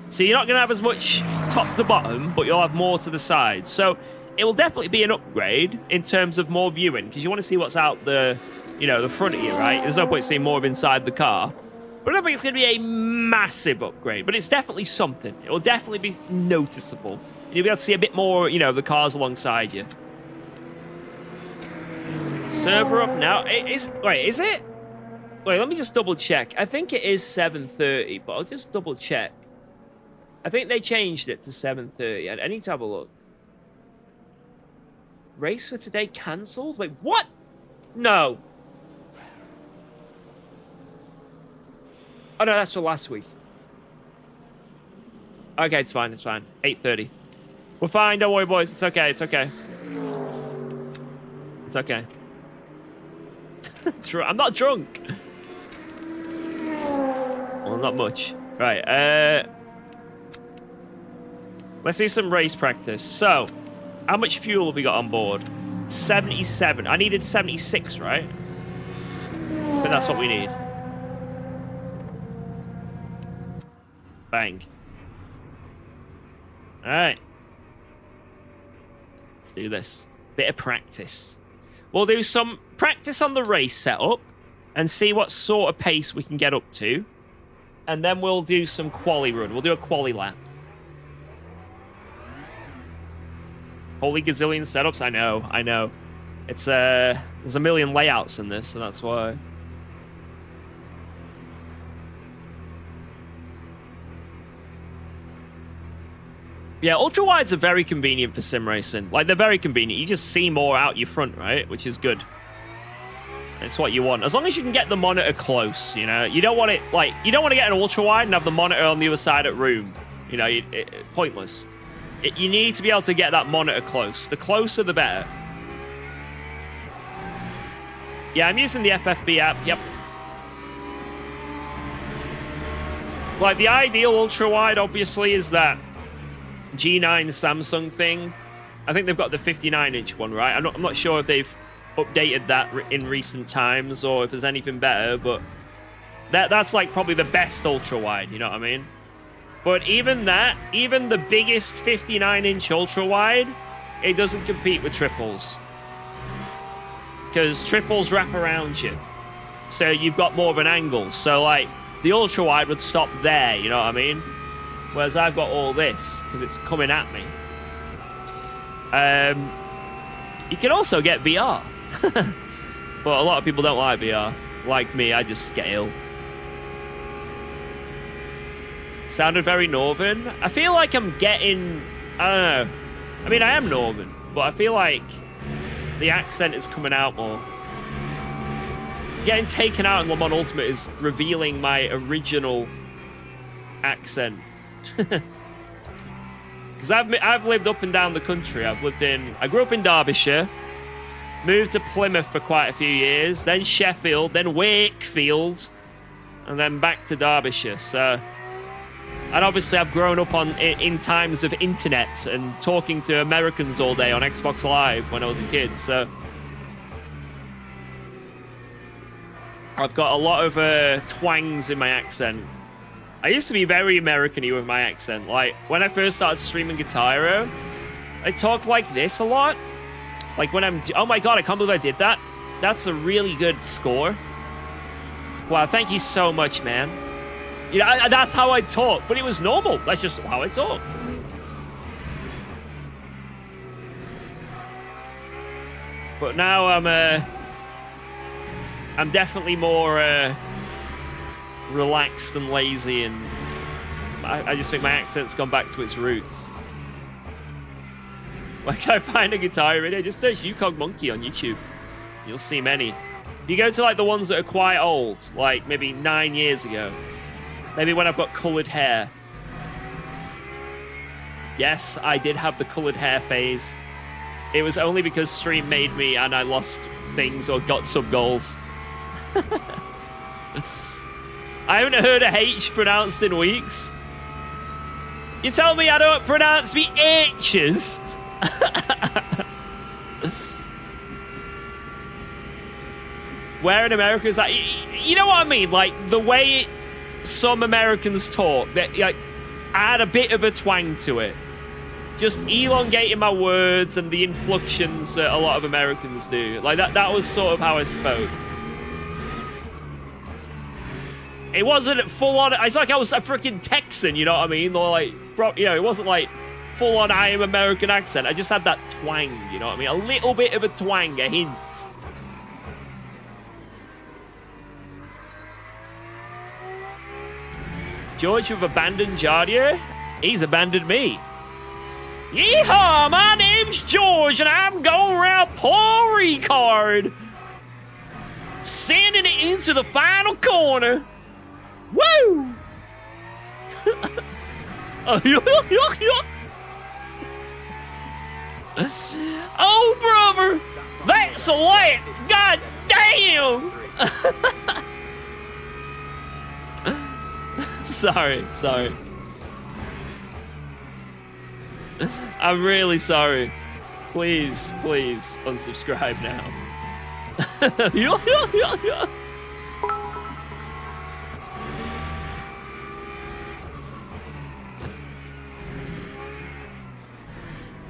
So you're not going to have as much top to bottom, but you'll have more to the sides. So it will definitely be an upgrade in terms of more viewing, because you want to see what's out the, you know, the front of you, right? There's no point seeing more of inside the car. But I don't think it's going to be a massive upgrade, but it's definitely something. It will definitely be noticeable. You'll be able to see a bit more, you know, the cars alongside you. Server up now. Wait, is it? Wait, let me just double check. I think it is 7:30, but I'll just double check. I think they changed it to 7:30. I need to have a look. Race for today cancelled? Wait, what? No. Oh, no, that's for last week. Okay, it's fine, it's fine. 8:30. We're fine, don't worry, boys. It's okay, it's okay. It's okay. I'm not drunk. Well, not much. Right, let's do some race practice. So, how much fuel have we got on board? 77. I needed 76, right? But that's what we need. Bang. Alright. Let's do this. Bit of practice. We'll do some practice on the race setup and see what sort of pace we can get up to. And then we'll do some quali run. We'll do a quali lap. Holy gazillion setups. I know. It's there's a million layouts in this, so that's why. Yeah, ultra wides are very convenient for sim racing. Like, they're very convenient. You just see more out your front, right? Which is good. It's what you want. As long as you can get the monitor close, you know? You don't want it, like, you don't want to get an ultra wide and have the monitor on the other side of the room. You know, pointless. You need to be able to get that monitor close. The closer, the better. Yeah, I'm using the FFB app. Yep. Like, the ideal ultra wide, obviously, is that G9 Samsung thing. I think they've got the 59-inch one, right? I'm not sure if they've updated that in recent times or if there's anything better, but that's like probably the best ultra wide, you know what I mean? But even that, even the biggest 59-inch ultra wide, it doesn't compete with triples, because triples wrap around you, so you've got more of an angle. So like the ultra wide would stop there, you know what I mean? Whereas I've got all this because it's coming at me. You can also get VR. But a lot of people don't like VR. Like me, I just get ill. Sounded very northern. I feel like I'm getting... I don't know. I mean, I am northern, but I feel like the accent is coming out more. Getting taken out in Le Mans Ultimate is revealing my original accent. Because I've lived up and down the country. I grew up in Derbyshire, moved to Plymouth for quite a few years, then Sheffield, then Wakefield, and then back to Derbyshire. So And obviously, I've grown up in times of internet and talking to Americans all day on Xbox Live when I was a kid. So I've got a lot of twangs in my accent. I used to be very American-y with my accent. Like, when I first started streaming Guitar Hero, I talk like this a lot. Like, when I'm... Oh my god, I can't believe I did that. That's a really good score. Wow, thank you so much, man. You know, that's how I talk, but it was normal. That's just how I talked. But now I'm definitely more relaxed and lazy, and I just think my accent's gone back to its roots. Where can I find a guitar video? Just search UKOG Monkey on YouTube. You'll see many. If you go to like the ones that are quite old, like maybe 9 years ago, maybe when I've got coloured hair. Yes, I did have the coloured hair phase. It was only because stream made me and I lost things or got sub goals. I haven't heard a H pronounced in weeks. You tell me I don't pronounce me H's? Where in America is that? You know what I mean? Like, the way some Americans talk, that like add a bit of a twang to it. Just elongating my words and the inflections that a lot of Americans do. Like, that was sort of how I spoke. It wasn't full on. It's like I was a freaking Texan, you know what I mean? Or like, you know, it wasn't like full on I am American accent. I just had that twang, you know what I mean? A little bit of a twang, a hint. George, you've abandoned Jardia? He's abandoned me. Yeehaw! My name's George, and I'm going around poor Ricard, sending it into the final corner. Woo! Oh, brother! That's a lot! God damn! Sorry. I'm really sorry. Please unsubscribe now.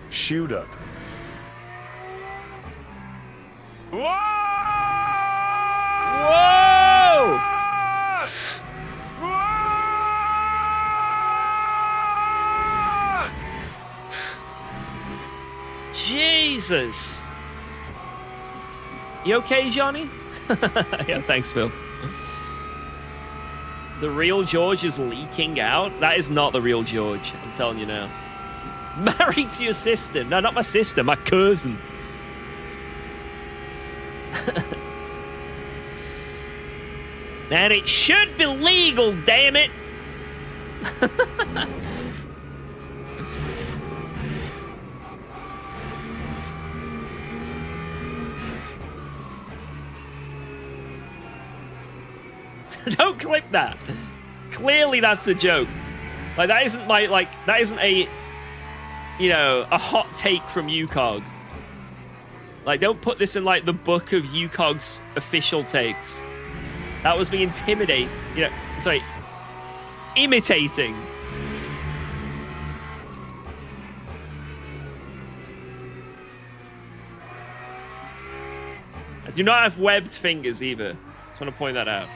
Shoot up. Whoa! Jesus. You okay, Johnny? Yeah, thanks, Phil. The real George is leaking out? That is not the real George, I'm telling you now. Married to your sister. No, not my sister, my cousin. And it should be legal, damn it. Don't clip that. Clearly that's a joke. Like, that isn't that isn't a, you know, a hot take from UKOG. Like, don't put this in like the book of UKOG's official takes. That was me intimidating, you know, sorry, imitating. I do not have webbed fingers either. Just want to point that out.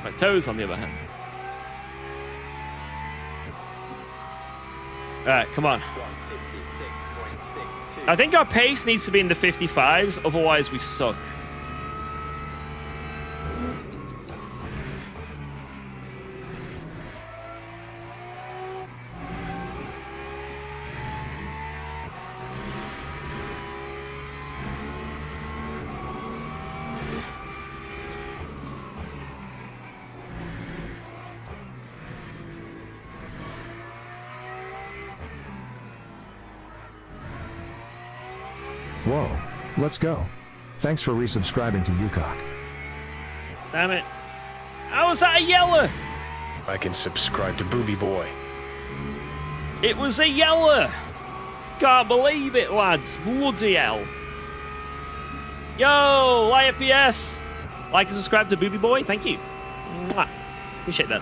My toes, on the other hand. Alright, come on. I think our pace needs to be in the 55s, otherwise we suck. Whoa, let's go. Thanks for resubscribing to UKOG. Damn it. How was that a yeller? I can subscribe to Booby Boy. It was a yeller. Can't believe it, lads. Bloody hell. Yo, IFPS. Like and subscribe to Booby Boy. Thank you. Mwah. Appreciate that.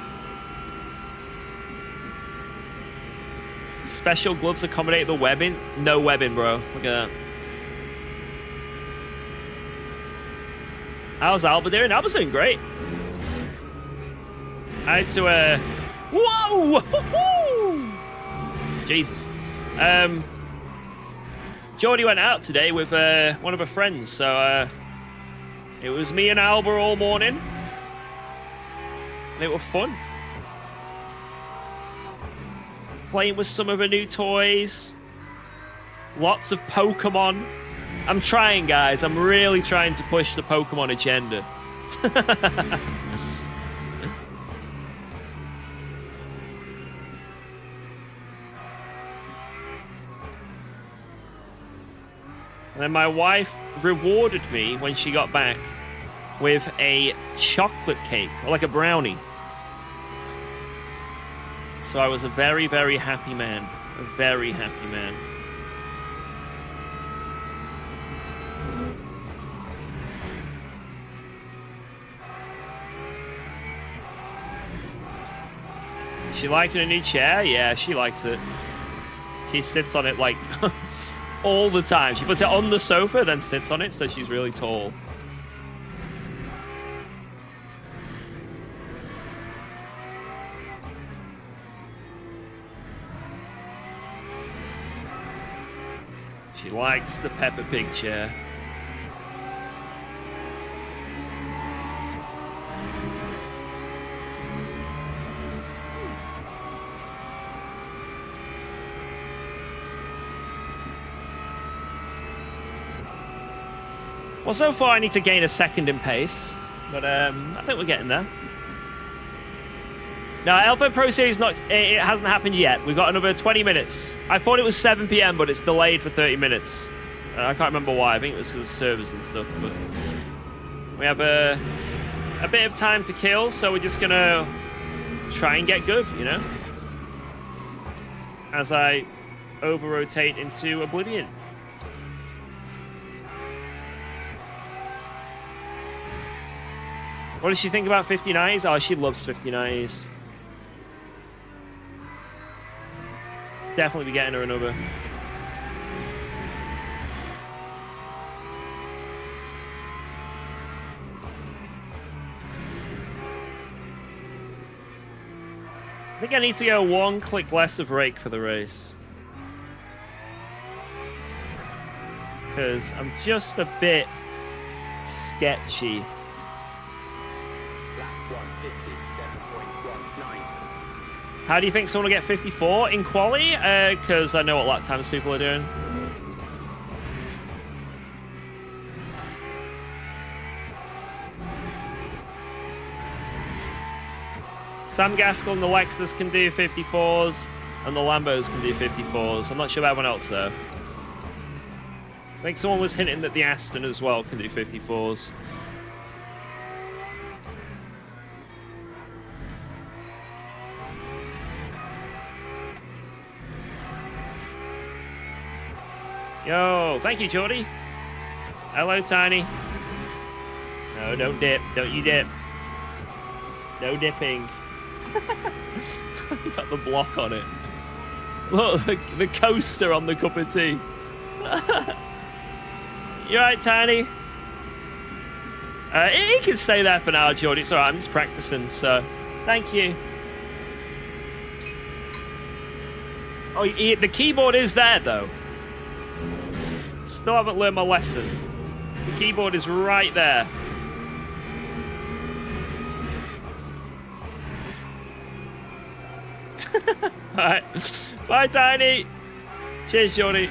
Special gloves accommodate the webbing? No webbing, bro. Look at that. How's Alba doing? Alba's doing great. I had to, whoa! Jesus. Geordie went out today with one of her friends, so it was me and Alba all morning. And it was fun. Playing with some of her new toys. Lots of Pokemon. I'm trying, guys. I'm really trying to push the Pokemon agenda. And then my wife rewarded me when she got back with a chocolate cake, like a brownie. So I was a very, very happy man. A very happy man. She liking a new chair? Yeah, she likes it. She sits on it like all the time. She puts it on the sofa, then sits on it, so she's really tall. She likes the Peppa Pig chair. Well, so far I need to gain a second in pace, but I think we're getting there. No, LFM Pro Series it hasn't happened yet. We've got another 20 minutes. I thought it was 7 p.m., but it's delayed for 30 minutes. I can't remember why. I think it was because of servers and stuff, but we have a bit of time to kill, so we're just gonna try and get good, you know? As I over-rotate into Oblivion. What does she think about 59s? Oh, she loves 59s. Definitely be getting her another. I think I need to go one click less of rake for the race. Because I'm just a bit sketchy. How do you think someone will get 54 in quali? Because I know what lap times people are doing. Sam Gaskell and the Lexus can do 54s, and the Lambos can do 54s. I'm not sure about everyone else, though. I think someone was hinting that the Aston as well can do 54s. Yo, thank you, Jordy. Hello, Tiny. No, don't dip. Don't you dip. No dipping. Got the block on it. Look, the coaster on the cup of tea. You alright, Tiny? He can stay there for now, Jordy. It's alright, I'm just practicing, so thank you. Oh, the keyboard is there, though. Still haven't learned my lesson. The keyboard is right there. Alright. Bye, Tiny. Cheers, Jordy.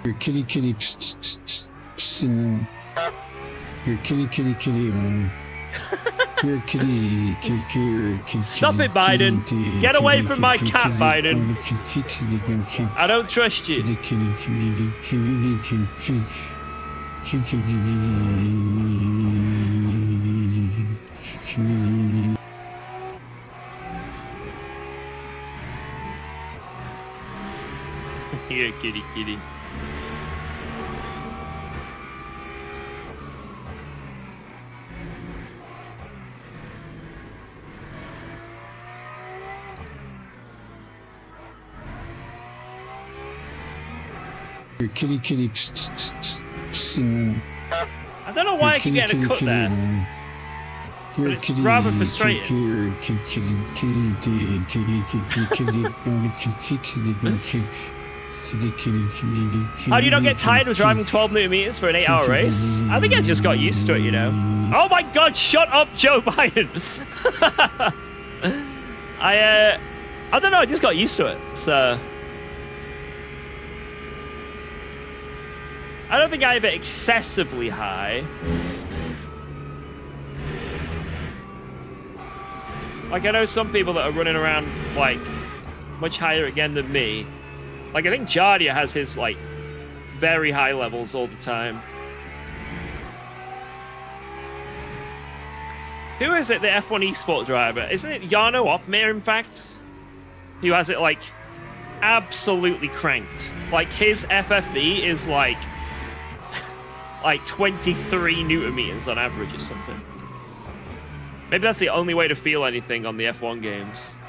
Your kitty kitty sing. Your kitty kitty kitty. Your kitty kitty. Stop it, Biden. Get away from my cat, Biden. I don't trust you. Here, kitty kitty. Your kitty kitty sing. I don't know why I keep getting a cut there. But it's rather frustrating. How do you not get tired of driving 12 Newton meters for an 8-hour race? I think I just got used to it, you know. Oh my god, shut up, Joe Biden! I don't know, I just got used to it, so... I don't think I have it excessively high. Like, I know some people that are running around, like, much higher again than me. Like, I think Jardia has his, like, very high levels all the time. Who is it, the F1 eSport driver? Isn't it Jarno Opmeer, in fact? Who has it, like, absolutely cranked. Like, his FFB is, like 23 Newton meters on average or something. Maybe that's the only way to feel anything on the F1 games.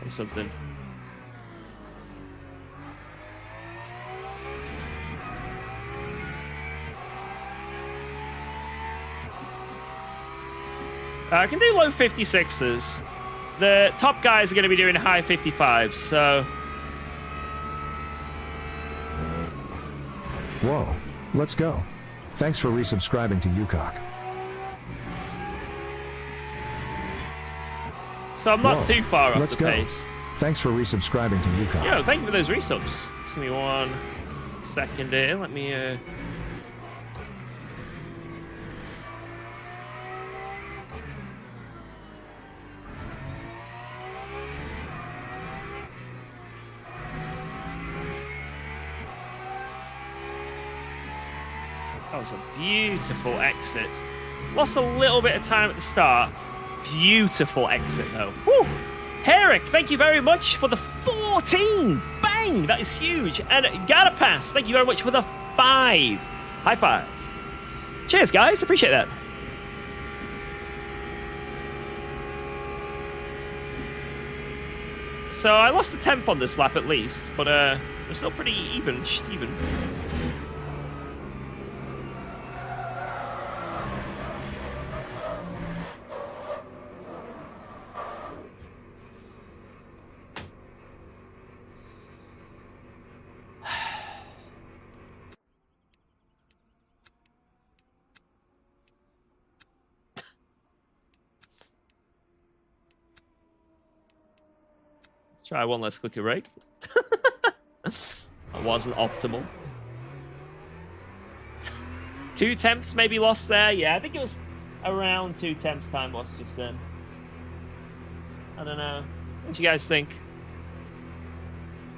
Or something. I can do low 56s. The top guys are going to be doing high 55s, so... Whoa, let's go. Thanks for resubscribing to UKOG. So I'm not too far off let's the go. pace. Thanks for resubscribing to UKOG. Yo, thank you for those resubs. Just give me 1 second here. Let me... That was a beautiful exit. Lost a little bit of time at the start. Beautiful exit, though. Woo! Herrick, thank you very much for the 14! Bang! That is huge. And Gadapass, thank you very much for the 5. High five. Cheers, guys. Appreciate that. So I lost the 10th on this lap at least, but we're still pretty even. Try one less clicker rake. That wasn't optimal. 2 temps maybe lost there. Yeah, I think it was around 2 temps time lost just then. I don't know. What do you guys think?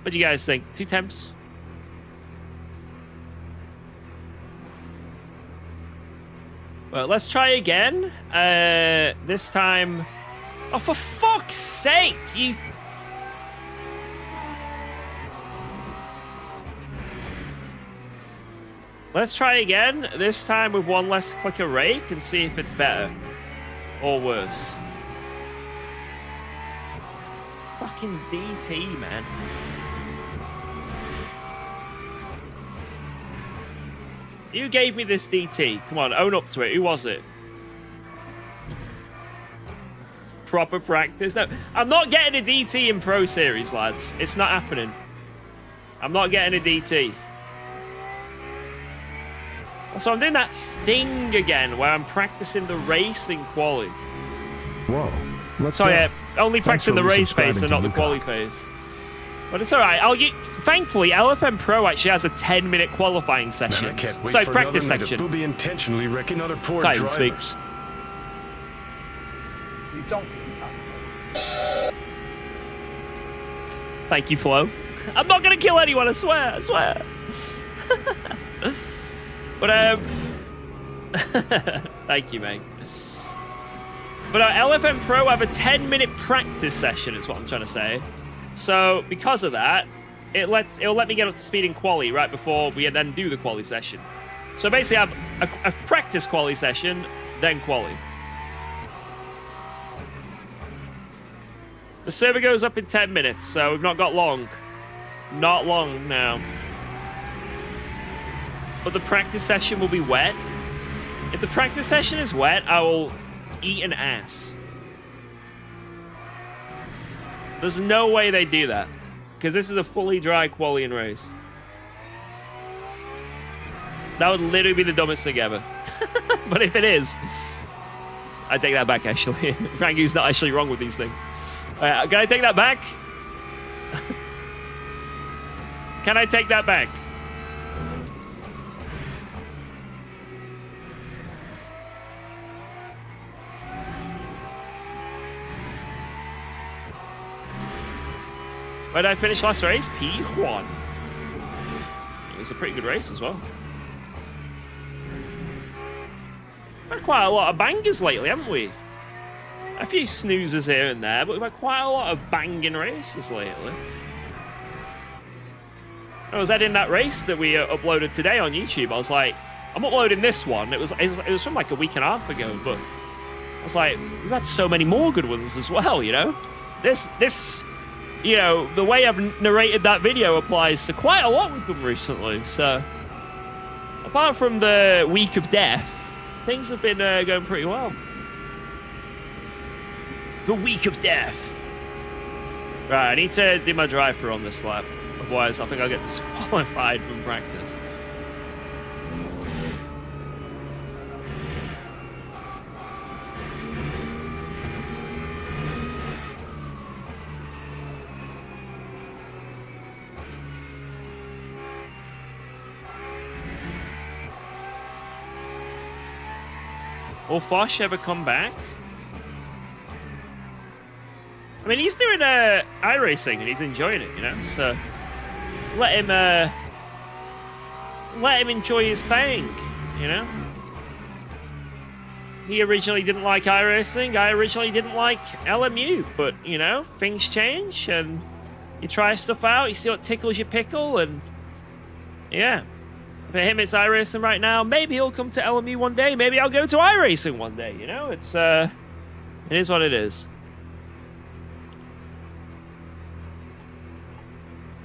What do you guys think? 2 temps? Well, let's try again. This time... Oh, for fuck's sake! You... Let's try again, this time with 1 less clicker rake and see if it's better. Or worse. Fucking DT, man. Who gave me this DT? Come on, own up to it. Who was it? Proper practice. No, I'm not getting a DT in Pro Series, lads. It's not happening. I'm not getting a DT. So I'm doing that thing again where I'm practicing the racing quali. Whoa, let's So go. yeah, only Thanks practicing for the race resubscribing phase and to not the UKOG. quali phase. But it's all right. Thankfully, LFM Pro actually has a 10-minute qualifying session. Man, I can't wait So for practice government section. to be intentionally wrecking other poor Can't even speak. drivers. You don't. Thank you, Flo. I'm not gonna kill anyone. I swear. I swear. But thank you, mate. But LFM Pro have a 10-minute practice session. Is what I'm trying to say. So because of that, it'll let me get up to speed in quali right before we then do the quali session. So basically, I have a practice quali session, then quali. The server goes up in 10 minutes, so we've not got long. Not long now. But the practice session will be wet. If the practice session is wet, I will eat an ass. There's no way they do that. Because this is a fully dry qualifying race. That would literally be the dumbest thing ever. But if it is, I take that back, actually. Rangu's not actually wrong with these things. Can I take that back? Can I take that back? Where did I finish last race? P1. It was a pretty good race as well. We've had quite a lot of bangers lately, haven't we? A few snoozers here and there, but we've had quite a lot of banging races lately. I was editing that race that we uploaded today on YouTube. I was like, I'm uploading this one. It was from like a week and a half ago, but I was like, we've had so many more good ones as well, you know? This, you know, the way I've narrated that video applies to quite a lot with them recently. So, apart from the week of death, things have been going pretty well. The week of death. Right, I need to do my drive-through on this lap. Otherwise, I think I'll get disqualified from practice. Will Fosh ever come back? I mean, he's doing iRacing and he's enjoying it, you know. So let him enjoy his thing, you know. He originally didn't like iRacing. I originally didn't like LMU, but you know, things change and you try stuff out. You see what tickles your pickle, and yeah. For him, it's iRacing right now. Maybe he'll come to LMU one day. Maybe I'll go to iRacing one day. You know, it is what it is.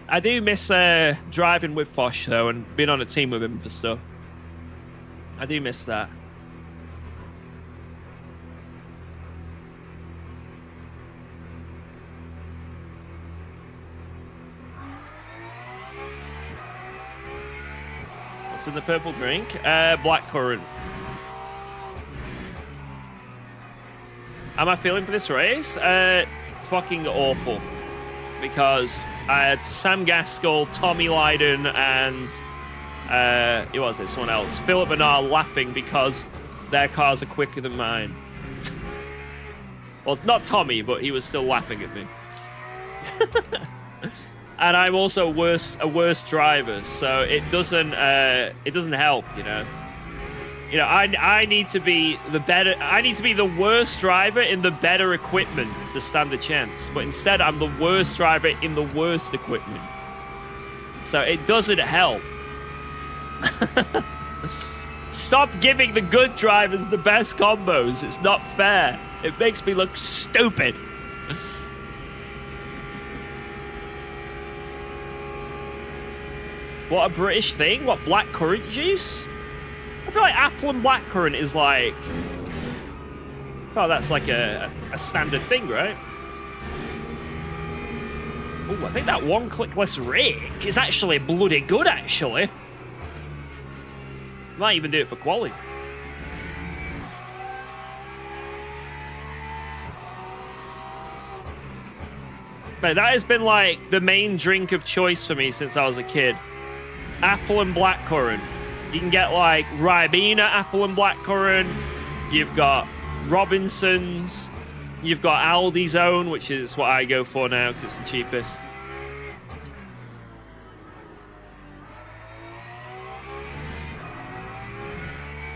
I do miss driving with Fosh, though, and being on a team with him for stuff. I do miss that. What's in the purple drink? Blackcurrant. Am I feeling for this race? Fucking awful. Because I had Sam Gaskell, Tommy Lydon, and who was it? Someone else. Philip Bernard laughing because their cars are quicker than mine. Well, not Tommy, but he was still laughing at me. And I'm also a worse driver, so it doesn't help, you know. You know, I need to be the worst driver in the better equipment to stand a chance. But instead, I'm the worst driver in the worst equipment. So it doesn't help. Stop giving the good drivers the best combos. It's not fair. It makes me look stupid. What a British thing? What, black currant juice? I feel like apple and blackcurrant is like... I feel like that's like a standard thing, right? Oh, I think that one-clickless rake is actually bloody good, actually. Might even do it for quali. But that has been like the main drink of choice for me since I was a kid. Apple and blackcurrant. You can get like Ribena apple and blackcurrant. You've got Robinson's. You've got Aldi's own, which is what I go for now because it's the cheapest.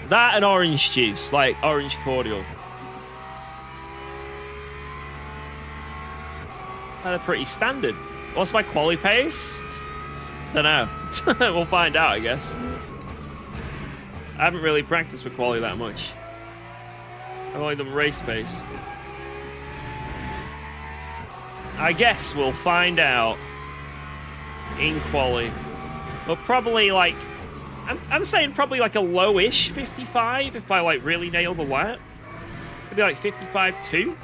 That and orange juice, like orange cordial. They're pretty standard. What's my quali pace? Don't know. We'll find out, I guess. I haven't really practiced for quali that much. I've only done race pace. I guess we'll find out in quali. Well, probably like... I'm saying probably like a low-ish 55 if I like really nail the lap. Maybe like 55.2.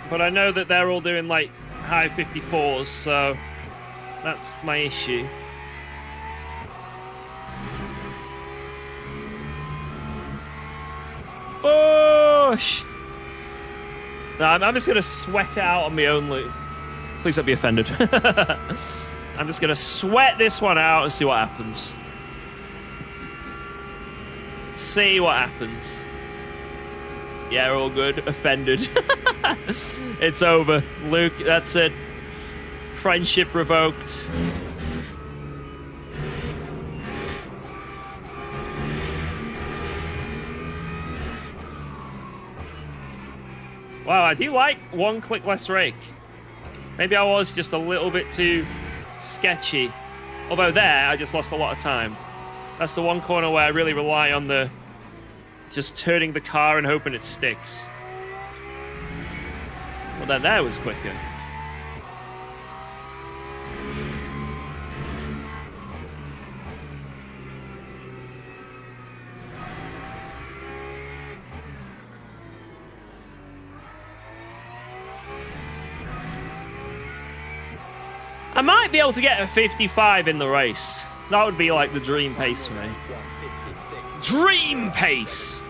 But I know that they're all doing like high 54s, so that's my issue. Push! No, I'm just gonna sweat it out on my own loop. Please don't be offended. I'm just gonna sweat this one out and see what happens. See what happens. Yeah, all good. Offended. It's over. Luke, that's it. Friendship revoked. Wow, I do like one click less rake. Maybe I was just a little bit too sketchy. Although there, I just lost a lot of time. That's the one corner where I really rely on the just turning the car and hoping it sticks. Well, then there was quicker. I might be able to get a 55 in the race. That would be like the dream pace for me. Dream pace!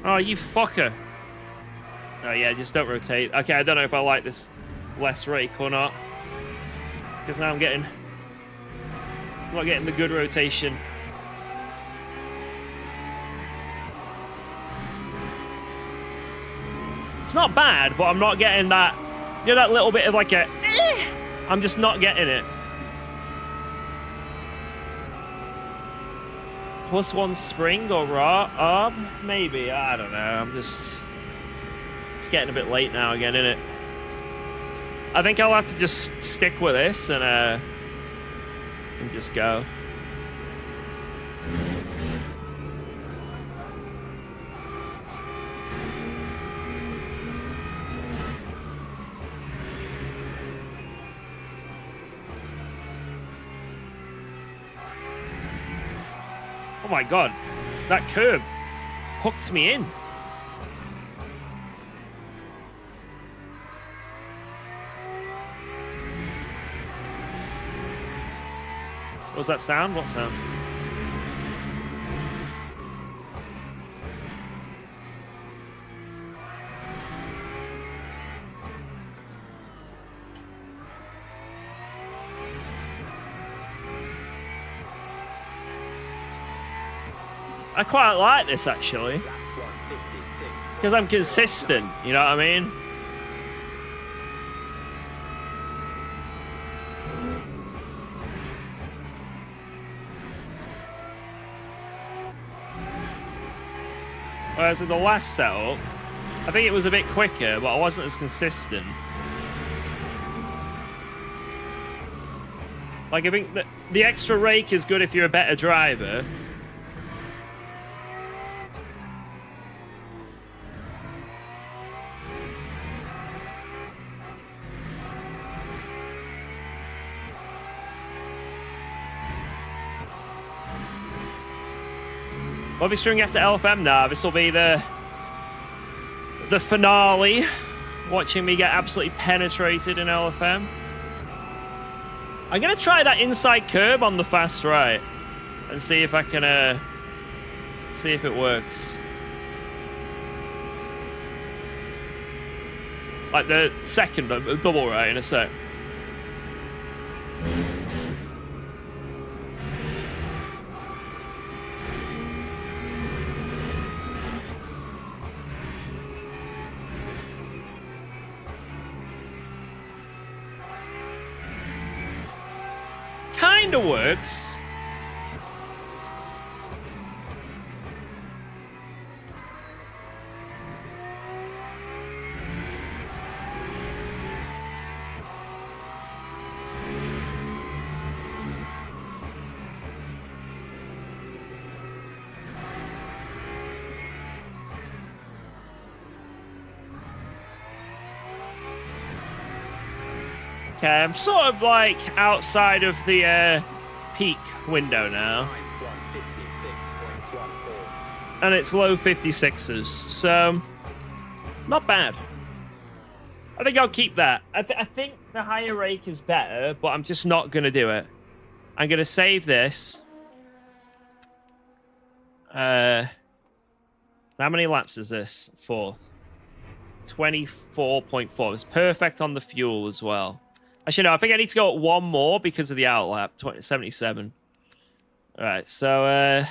Oh, you fucker. Oh, yeah, just don't rotate. Okay, I don't know if I like this less rake or not. Because now I'm not getting the good rotation. It's not bad, but I'm not getting that, you know, that little bit of like a, I'm just not getting it. +1 spring or raw? Maybe. I don't know. I'm just... It's getting a bit late now again, isn't it? I think I'll have to just stick with this and just go. Oh my god, that curb hooked me in. What was that sound? What sound? I quite like this actually, because I'm consistent, you know what I mean? Whereas with the last setup, I think it was a bit quicker, but I wasn't as consistent. Like, I think that the extra rake is good if you're a better driver. We'll be streaming after LFM now. This will be the finale. Watching me get absolutely penetrated in LFM. I'm gonna try that inside curb on the fast right and see if I can see if it works. Like the second double right in a sec. Kinda works. Okay, I'm sort of like outside of the peak window now. And it's low 56s, so not bad. I think I'll keep that. I think the higher rake is better, but I'm just not going to do it. I'm going to save this. How many laps is this for? 24.4. It's perfect on the fuel as well. Actually, no, I think I need to go at one more because of the outlap. 77. All right, so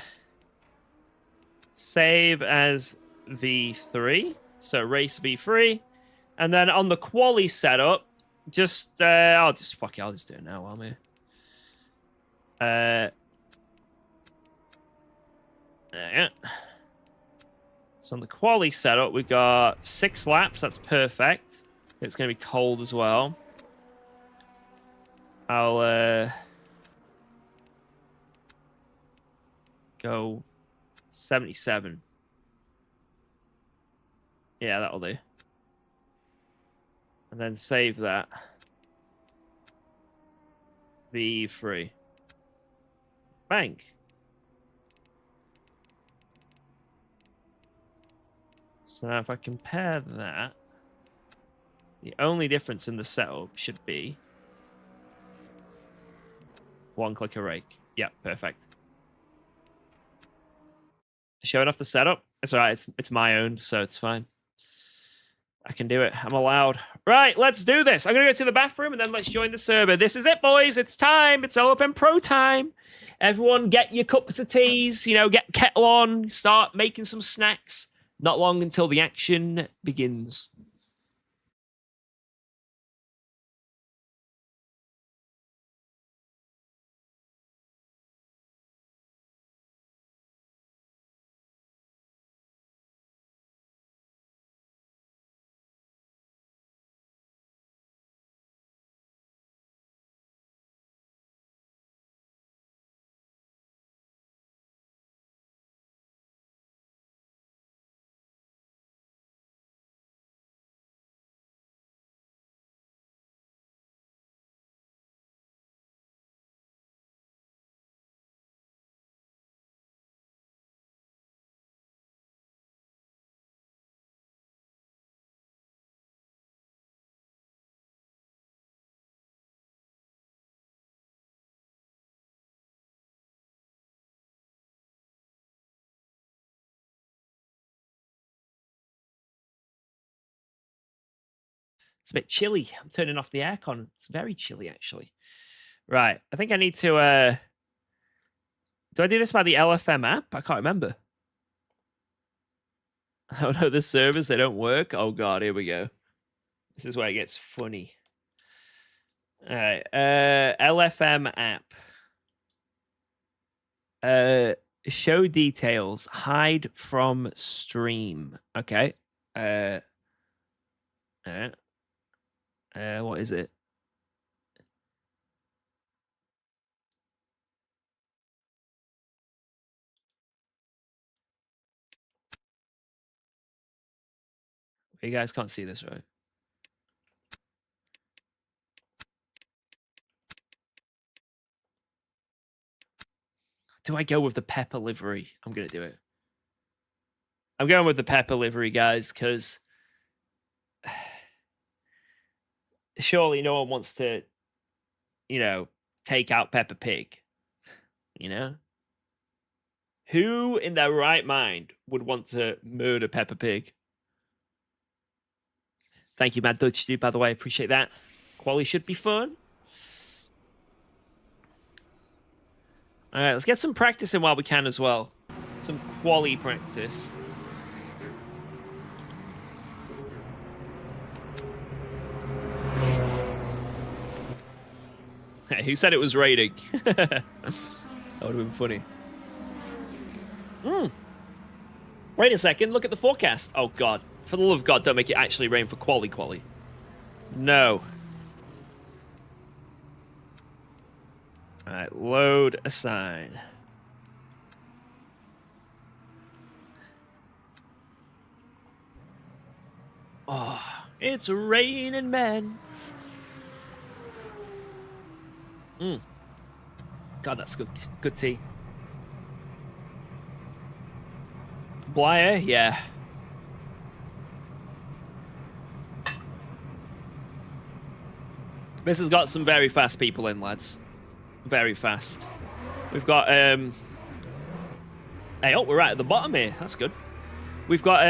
save as V3. So race V3. And then on the quali setup, just I'll just do it now while I'm here. Yeah. So on the quali setup, we've got 6 laps. That's perfect. It's going to be cold as well. I'll go 77. Yeah, that'll do. And then save that. V3. Bang. So now if I compare that, the only difference in the setup should be one click a rake. Yeah, perfect. Showing off the setup? It's all right. It's my own, so it's fine. I can do it. I'm allowed. Right, let's do this. I'm going to go to the bathroom and then let's join the server. This is it, boys. It's time. It's LFM Pro time. Everyone get your cups of teas, get kettle on, start making some snacks. Not long until the action begins. It's a bit chilly. I'm turning off the aircon. It's very chilly, actually. Right. I think I need to... Do I do this by the LFM app? I can't remember. Oh, no, the servers, they don't work. Oh, God, here we go. This is where it gets funny. All right. LFM app. Show details. Hide from stream. Okay. What is it? You guys can't see this, right? Do I go with the pepper livery? I'm going to do it. I'm going with the pepper livery, guys, because surely no one wants to, you know, take out Peppa Pig. You know? Who in their right mind would want to murder Peppa Pig? Thank you, Mad Dutch, dude, by the way. Appreciate that. Quali should be fun. All right, let's get some practice in while we can as well. Some quali practice. Hey, who said it was raining? That would have been funny. Wait a second, look at the forecast. Oh, God. For the love of God, don't make it actually rain for quali. No. Alright, load a sign. Oh, it's raining men. God, that's good tea. Blyer, yeah. This has got some very fast people in, lads. Very fast. We've got, hey, oh, we're right at the bottom here. That's good. We've got,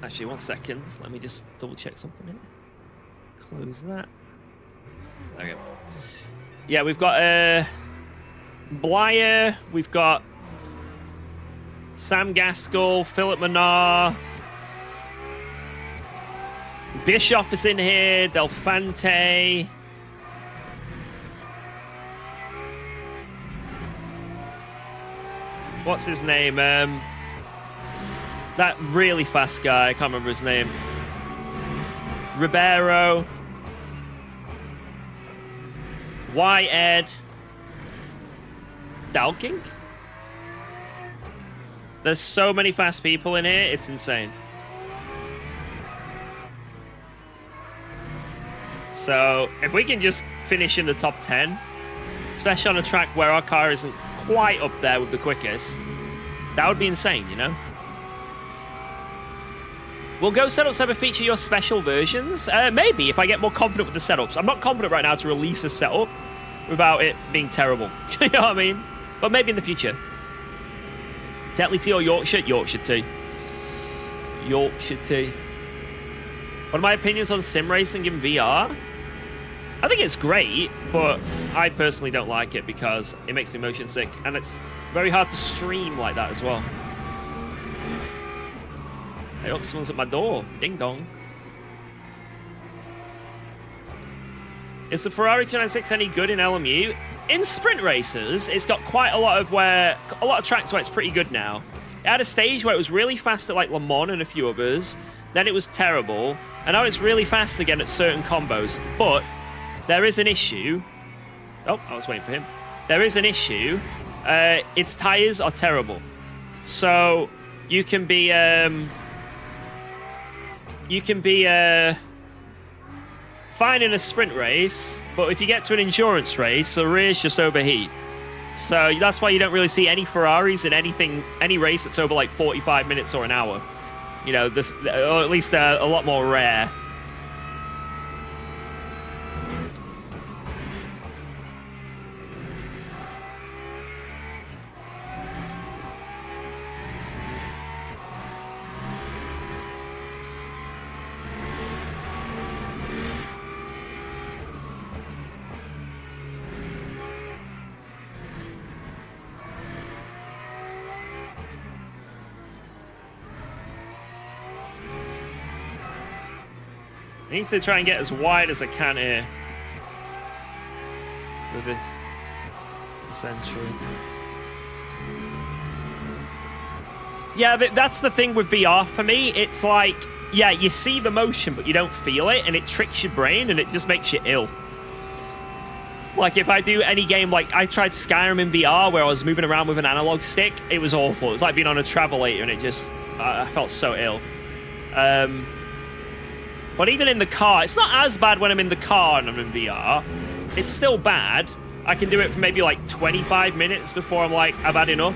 actually, 1 second. Let me just double check something here. Close that. There we go. Yeah, we've got, Blyer. We've got Sam Gaskell, Philip Manar. Bischoff is in here. Delfante. What's his name? That really fast guy. I can't remember his name. Ribeiro. Ed. Dalking? There's so many fast people in here. It's insane. So, if we can just finish in the top 10, especially on a track where our car isn't quite up there with the quickest, that would be insane, you know? Will Go setups ever feature your special versions? Maybe, if I get more confident with the setups. I'm not confident right now to release a setup without it being terrible. You know what I mean? But maybe in the future. Tetley tea or Yorkshire? Yorkshire tea. Yorkshire tea. What are my opinions on sim racing in VR? I think it's great, but I personally don't like it because it makes me motion sick, and it's very hard to stream like that as well. Hey, look, someone's at my door. Ding dong. Is the Ferrari 296 any good in LMU? In sprint races, it's got quite a lot of tracks where it's pretty good now. It had a stage where it was really fast at like Le Mans and a few others. Then it was terrible, and now it's really fast again at certain combos. But there is an issue. Oh, I was waiting for him. There is an issue. Its tires are terrible, so you can be fine in a sprint race, but if you get to an endurance race, the rears just overheat. So that's why you don't really see any Ferraris in any race that's over like 45 minutes or an hour. You know, or at least they're a lot more rare. I need to try and get as wide as I can here for this century. Yeah, that's the thing with VR for me. It's like, yeah, you see the motion, but you don't feel it, and it tricks your brain, and it just makes you ill. Like, if I do any game, like, I tried Skyrim in VR, where I was moving around with an analog stick, it was awful. It was like being on a travelator, and it just, I felt so ill. But even in the car, it's not as bad when I'm in the car and I'm in VR. It's still bad. I can do it for maybe like 25 minutes before I'm like, I've had enough.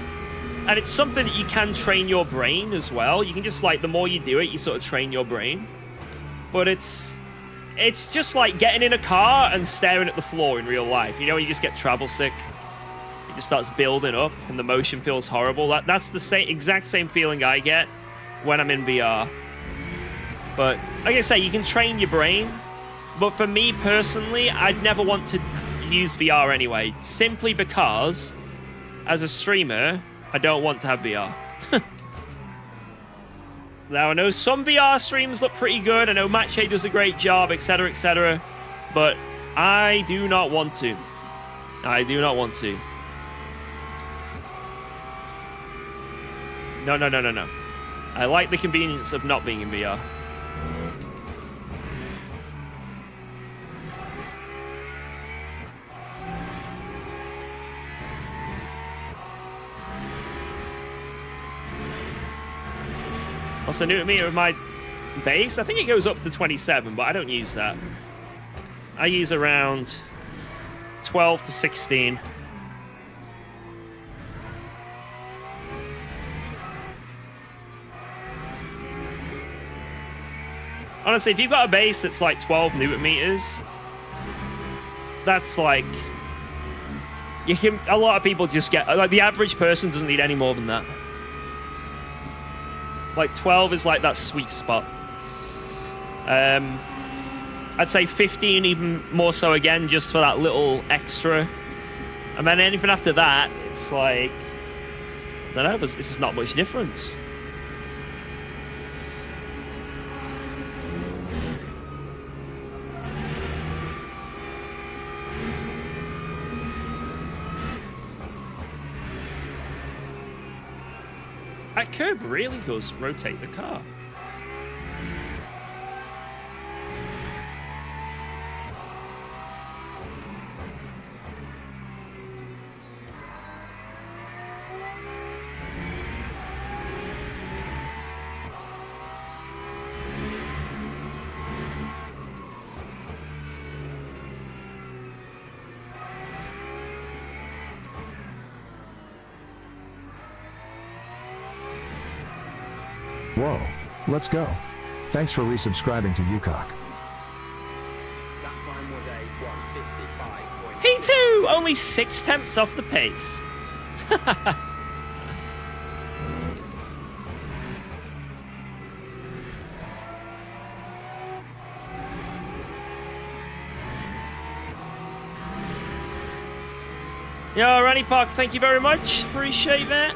And it's something that you can train your brain as well. You can just, like, the more you do it, you sort of train your brain. But it's just like getting in a car and staring at the floor in real life. You know, when you just get travel sick. It just starts building up and the motion feels horrible. That's the exact same feeling I get when I'm in VR. But like I say, you can train your brain. But for me personally, I'd never want to use VR anyway. Simply because, as a streamer, I don't want to have VR. Now, I know some VR streams look pretty good. I know Matche does a great job, etc., etc. But I do not want to. I do not want to. No, no, no, no, no. I like the convenience of not being in VR. What's the newton meter of my base? I think it goes up to 27, but I don't use that. I use around 12 to 16. Honestly, if you've got a base that's like 12 newton meters, that's like... You can... A lot of people just get... Like, the average person doesn't need any more than that. Like, 12 is like that sweet spot. I'd say 15 even more so again, just for that little extra. And then anything after that, it's like... I don't know, it's just not much difference. That curb really does rotate the car. Whoa, let's go. Thanks for resubscribing to UKOG. That time was a 155. P2! Only 6/10 off the pace. Yo, Ranny Park, thank you very much. Appreciate that.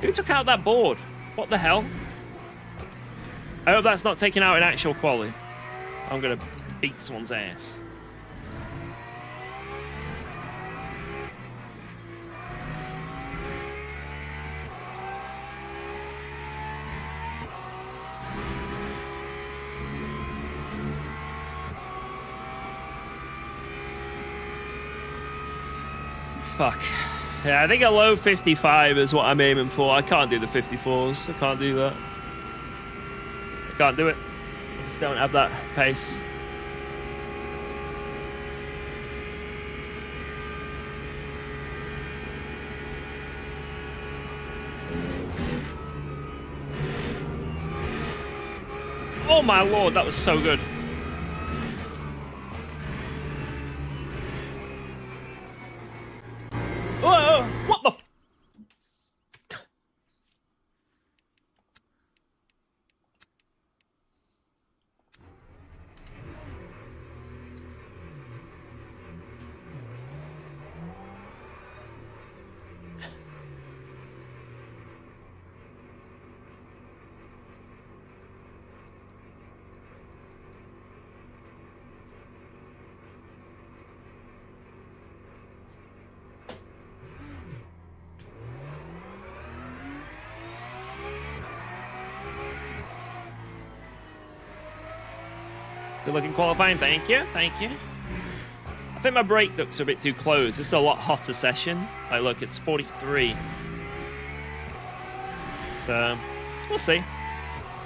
Who took out that board? What the hell? I hope that's not taken out in actual quality. I'm gonna beat someone's ass. Fuck. Yeah, I think a low 55 is what I'm aiming for. I can't do the 54s. I can't do that. I can't do it. I just don't have that pace. Oh my lord, that was so good. Whoa, what the f— Good looking qualifying, thank you, thank you. I think my brake ducts are a bit too close. This is a lot hotter session. Like, look, it's 43. So, we'll see.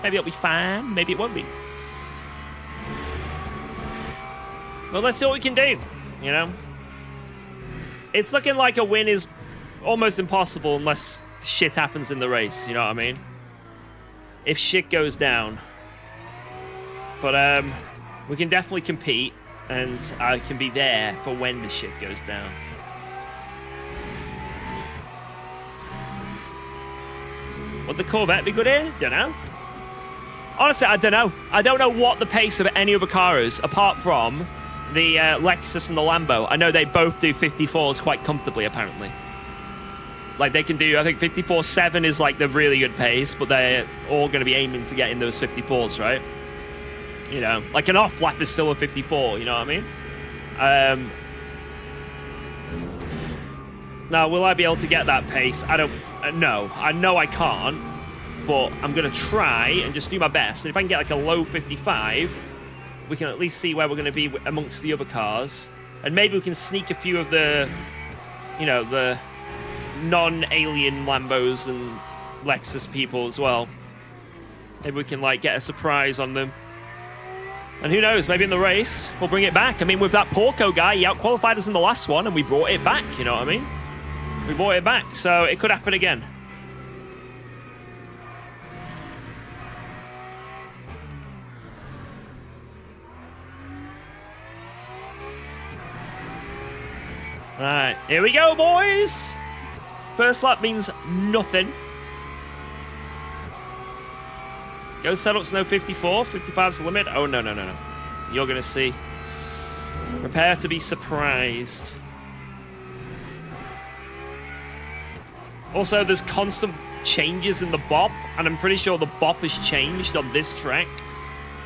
Maybe it'll be fine, maybe it won't be. Well, let's see what we can do, you know? It's looking like a win is almost impossible unless shit happens in the race, you know what I mean? If shit goes down. But we can definitely compete, and I can be there for when the shit goes down. Would the Corvette be good here? Don't know. Honestly, I don't know. I don't know what the pace of any other car is, apart from the Lexus and the Lambo. I know they both do 54s quite comfortably, apparently. Like, they can do, I think 54.7 is like the really good pace, but they're all going to be aiming to get in those 54s, right? You know, like an off lap is still a 54, you know what I mean? Now, will I be able to get that pace? I don't know. I know I can't, but I'm going to try and just do my best. And if I can get like a low 55, we can at least see where we're going to be amongst the other cars. And maybe we can sneak a few of the, you know, the non-alien Lambos and Lexus people as well. Maybe we can like get a surprise on them. And who knows, maybe in the race, we'll bring it back. I mean, with that Porco guy, he outqualified us in the last one, and we brought it back, you know what I mean? We brought it back, so it could happen again. Alright, here we go, boys! First lap means nothing. Go setups no 54, 55's the limit. Oh, no. You're going to see. Prepare to be surprised. Also, there's constant changes in the bop, and I'm pretty sure the bop has changed on this track.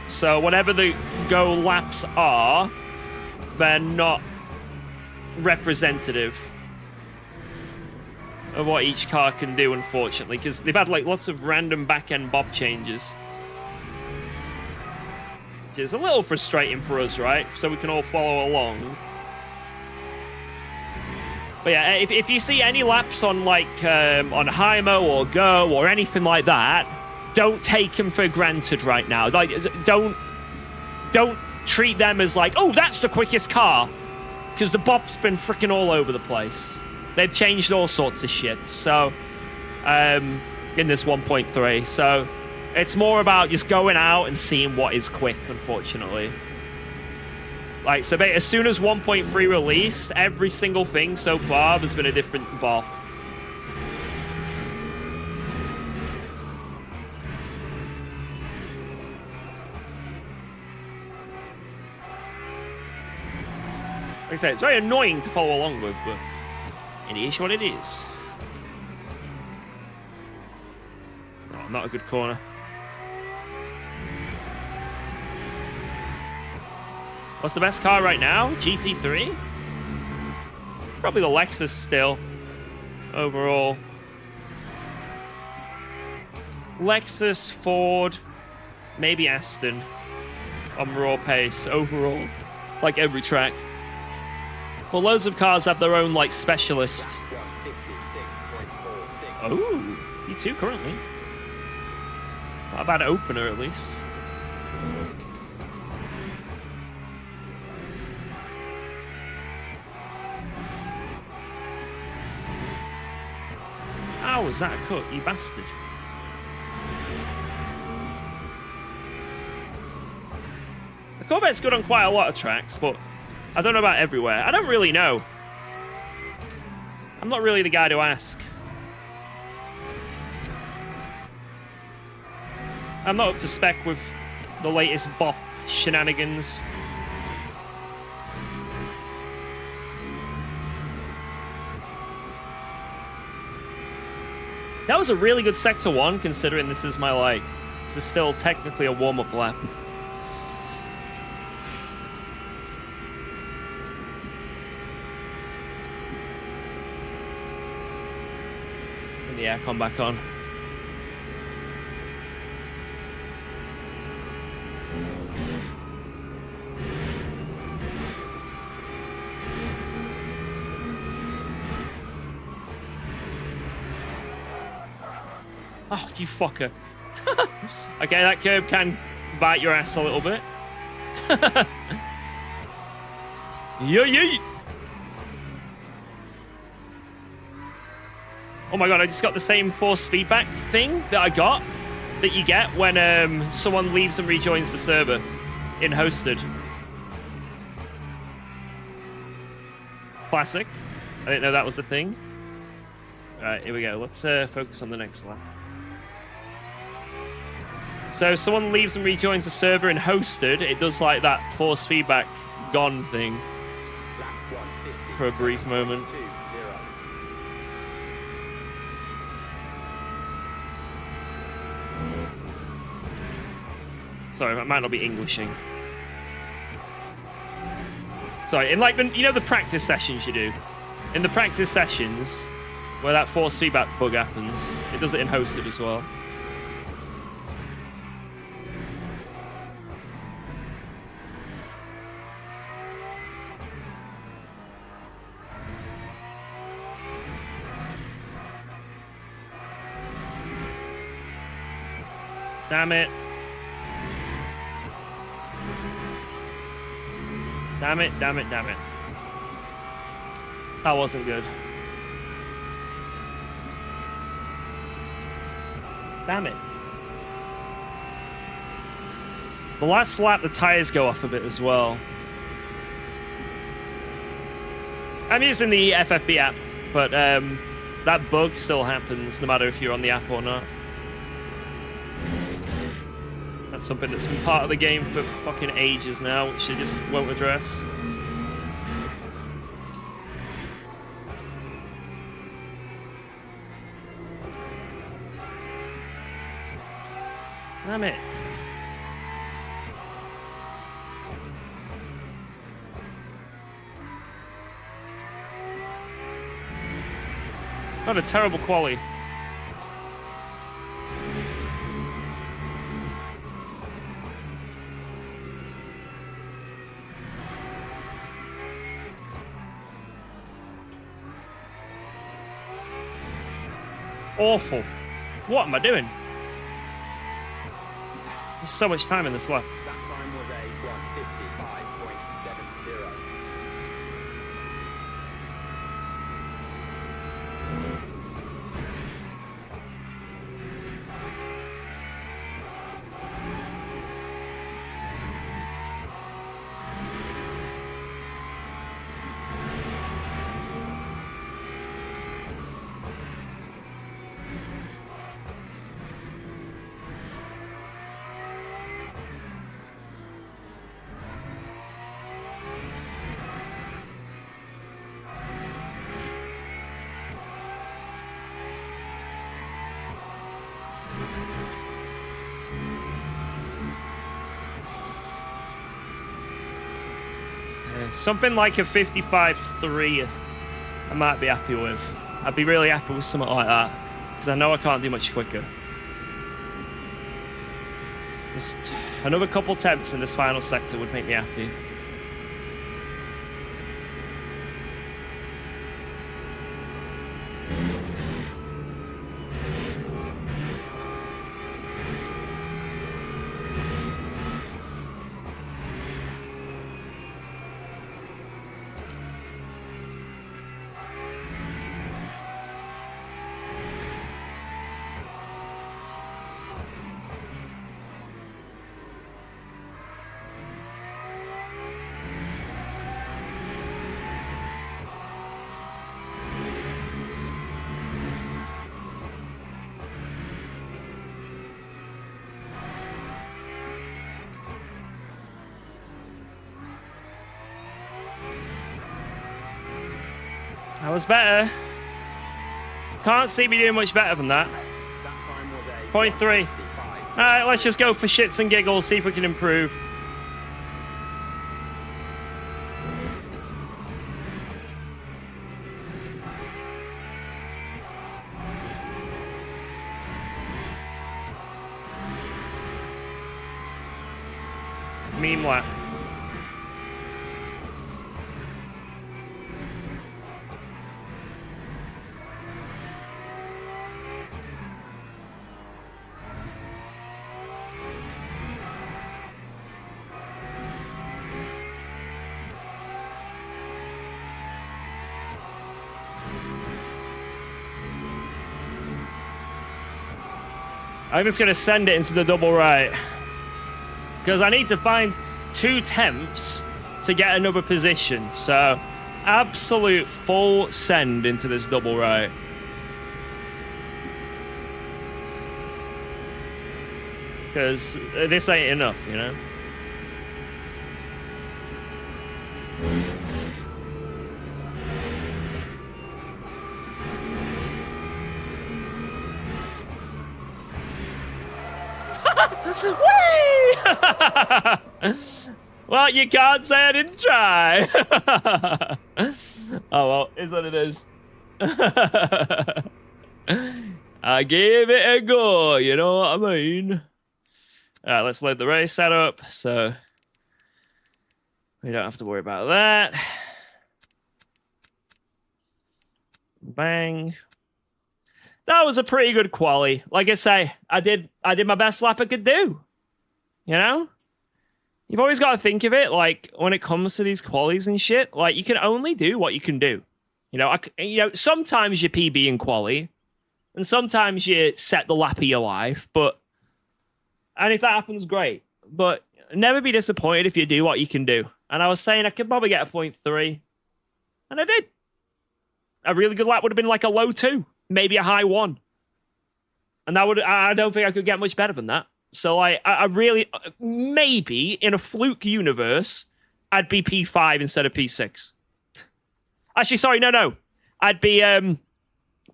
So whatever the go laps are, they're not representative of what each car can do, unfortunately, because they've had like lots of random back-end bop changes. Which is a little frustrating for us, right? So we can all follow along. But yeah, if you see any laps on like on Hymo or Go or anything like that, don't take them for granted right now. Like, don't treat them as like, oh, that's the quickest car, because the bop's been freaking all over the place. They've changed all sorts of shit. So in this 1.3, so it's more about just going out and seeing what is quick, unfortunately. Like, so as soon as 1.3 released, every single thing so far, there's been a different bop. Like I say, it's very annoying to follow along with, but it is what it is. Oh, not a good corner. What's the best car right now? GT3? Probably the Lexus still. Overall. Lexus, Ford, maybe Aston. On raw pace, overall. Like every track. Well, loads of cars have their own, like, specialist. Oh, P2 currently. Not a bad opener, at least. How was that a cut, you bastard? The Corvette's good on quite a lot of tracks, but I don't know about everywhere. I don't really know. I'm not really the guy to ask. I'm not up to spec with the latest bop shenanigans. That was a really good Sector 1, considering this is my, like, this is still technically a warm-up lap. Turn the aircon back on. Oh, you fucker. Okay, that curb can bite your ass a little bit. Yeah. Oh my god, I just got the same force feedback thing that I got that you get when someone leaves and rejoins the server in hosted. Classic. I didn't know that was a thing. Alright, here we go. Let's focus on the next lap. So if someone leaves and rejoins the server in hosted, it does like that force feedback gone thing for a brief moment. Sorry, I might not be Englishing. Sorry, in like the practice sessions you do. In the practice sessions where that force feedback bug happens, it does it in hosted as well. Damn it. Damn it, damn it, damn it. That wasn't good. Damn it. The last lap, the tires go off a bit as well. I'm using the FFB app, but that bug still happens no matter if you're on the app or not. That's something that's been part of the game for fucking ages now, which they just won't address. Damn it. What a terrible quality. Awful. What am I doing? There's so much time in this lap. That time was a 1:55.70. Something like a 55.3 I might be happy with. I'd be really happy with something like that, because I know I can't do much quicker. Just another couple attempts in this final sector would make me happy. That was better. Can't see me doing much better than that. That time was a 0.3. 1:55. Alright, let's just go for shits and giggles, see if we can improve. Meme lap. I'm just going to send it into the double right. Because I need to find 2 temps to get another position. So, absolute full send into this double right. Because this ain't enough, you know? Well, you can't say I didn't try. Oh, well, is what it is. I gave it a go, you know what I mean? All right, let's load the race setup so we don't have to worry about that. Bang. That was a pretty good quali. Like I say, I did my best lap I could do. You know? You've always got to think of it like when it comes to these qualies and shit, like you can only do what you can do. You know, sometimes you PB in quali and sometimes you set the lap of your life, and if that happens, great. But never be disappointed if you do what you can do. And I was saying I could probably get a 0.3. And I did. A really good lap would have been like a low 2. Maybe a high 1. And I don't think I could get much better than that. So I really, maybe in a fluke universe, I'd be P5 instead of P6. Actually, sorry, no. I'd be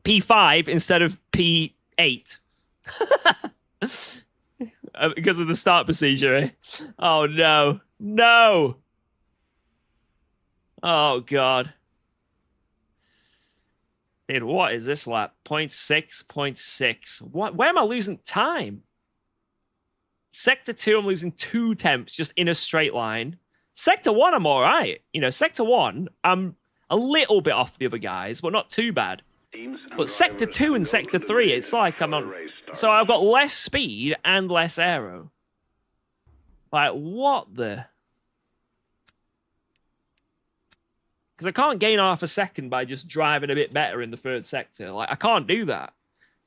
P5 instead of P8. Because of the start procedure, eh? Oh, no. No! Oh, God. Dude, what is this lap? 0.6, 0.6. What? Where am I losing time? Sector 2, I'm losing 2 temps just in a straight line. Sector 1, I'm all right. You know, Sector 1, I'm a little bit off the other guys, but not too bad. But Sector 2 and Sector 3, it's like I'm on... So I've got less speed and less aero. Like, what the... Because I can't gain half a second by just driving a bit better in the third sector. Like, I can't do that.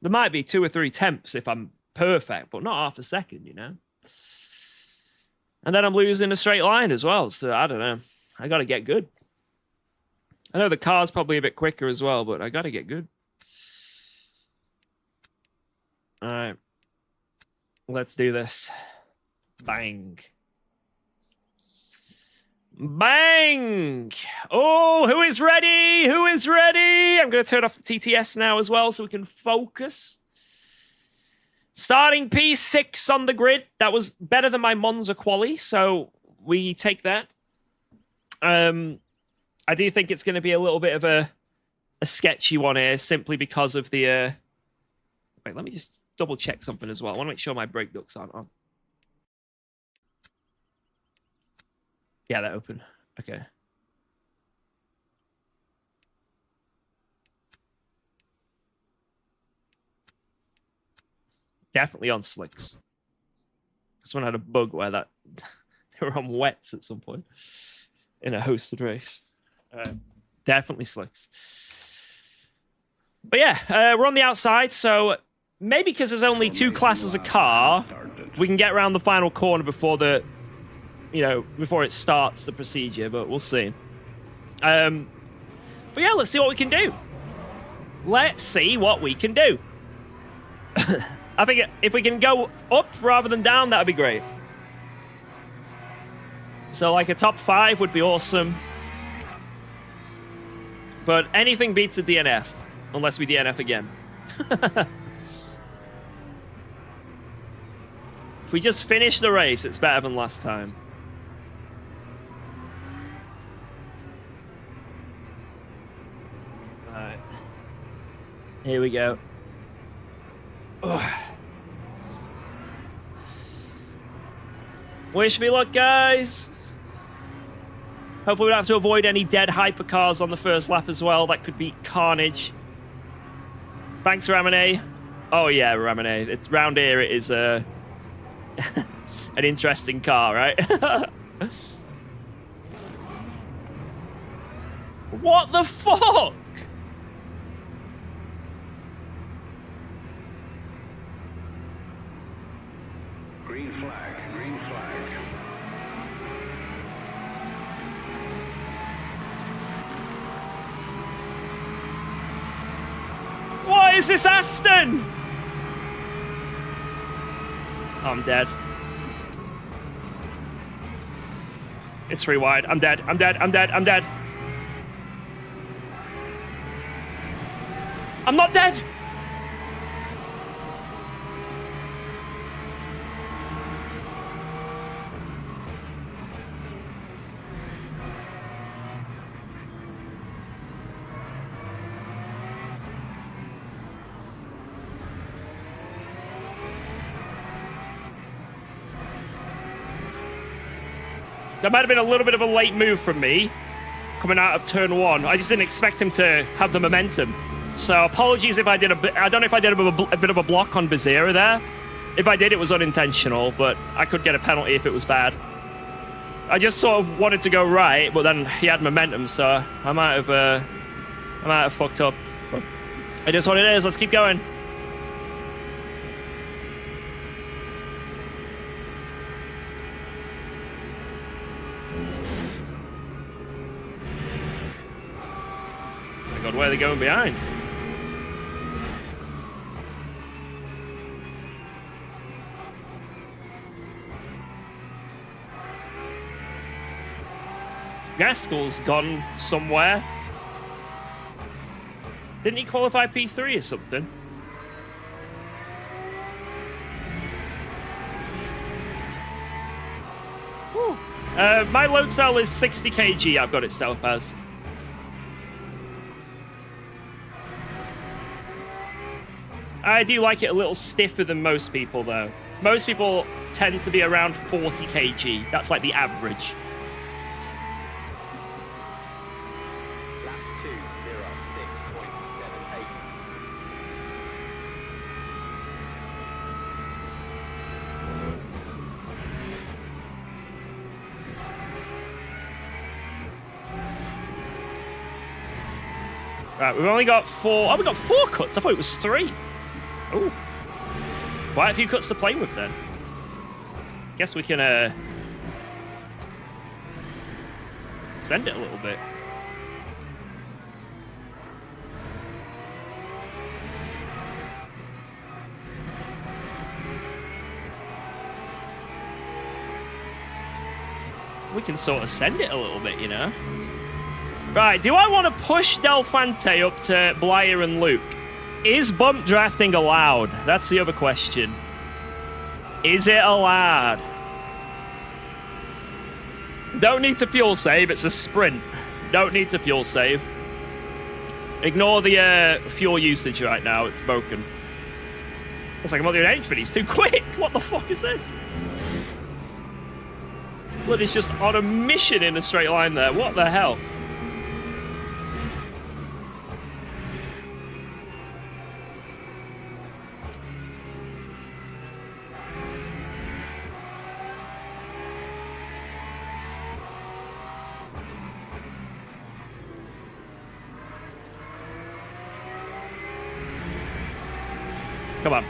There might be 2 or 3 temps if I'm perfect, but not half a second, you know? And then I'm losing a straight line as well, so I don't know. I got to get good. I know the car's probably a bit quicker as well, but I got to get good. All right. Let's do this. Bang. Bang! Oh, who is ready? Who is ready? I'm going to turn off the TTS now as well so we can focus. Starting P6 on the grid. That was better than my Monza quali, so we take that. I do think it's going to be a little bit of a sketchy one here, simply because of the... Wait, let me just double check something as well. I want to make sure my brake ducts aren't on. Yeah, they're open. Okay. Definitely on slicks. This one had a bug where they were on wets at some point in a hosted race. Definitely slicks. But yeah, we're on the outside, so maybe because there's only 2 classes of car, we can get around the final corner before the... You know, before it starts the procedure, but we'll see. But yeah, let's see what we can do. Let's see what we can do. I think if we can go up rather than down, that would be great. So, like, a top 5 would be awesome. But anything beats a DNF, unless we DNF again. If we just finish the race, it's better than last time. Alright. Here we go. Ugh. Wish me luck, guys. Hopefully we don't have to avoid any dead hypercars on the first lap as well. That could be carnage. Thanks, Ramone. Oh yeah, Ramone. It's round here. It is an interesting car, right? What the fuck? Green flag, green flag. What is this, Aston? I'm dead. It's 3 wide. I'm dead. I'm dead. I'm dead. I'm dead. I'm not dead. That might have been a little bit of a late move from me, coming out of turn 1. I just didn't expect him to have the momentum. So apologies if I did I don't know if I did a bit of a block on Bazira there. If I did, it was unintentional, but I could get a penalty if it was bad. I just sort of wanted to go right, but then he had momentum, so I might have fucked up. But it is what it is. Let's keep going. God, where are they going behind? Gaskell's gone somewhere. Didn't he qualify P3 or something? Whew. My load cell is 60 kg, I've got it set up as. I do like it a little stiffer than most people, though. Most people tend to be around 40 kg. That's like the average. Lap 206.78. Right, we've only got 4. Oh, we got 4 cuts. I thought it was 3. Oh, quite a few cuts to play with then. Guess we can send it a little bit. We can sort of send it a little bit, you know. Right, do I want to push Del Fante up to Blyer and Luke? Is bump drafting allowed? That's the other question. Is it allowed? Don't need to fuel save. It's a sprint. Don't need to fuel save. Ignore the fuel usage right now. It's broken. It's like I'm not doing anything. He's too quick. What the fuck is this? Blood is just on a mission in a straight line there. What the hell? Come on.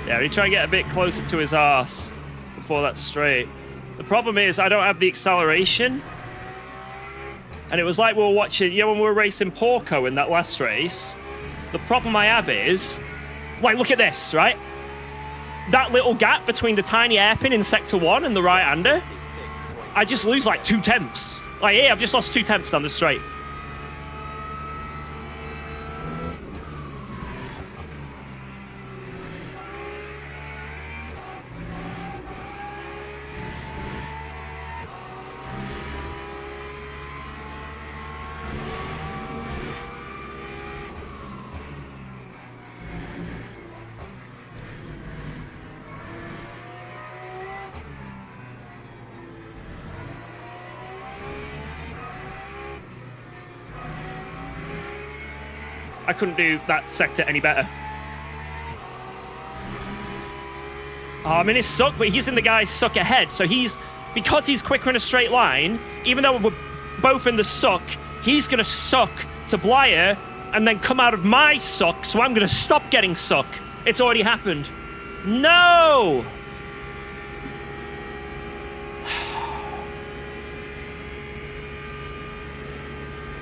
Yeah, we try and get a bit closer to his arse before that's straight. The problem is I don't have the acceleration. And it was like we were watching, you know, when we were racing Porco in that last race. The problem I have is, like, look at this, right? That little gap between the tiny hairpin in Sector 1 and the right-hander, I just lose like 2 tenths. Like, here, I've just lost 2 tenths down the straight. I couldn't do that sector any better. Oh, I'm in his suck, but he's in the guy's suck ahead. So because he's quicker in a straight line, even though we're both in the suck, he's going to suck to Blyer and then come out of my suck, so I'm going to stop getting suck. It's already happened. No!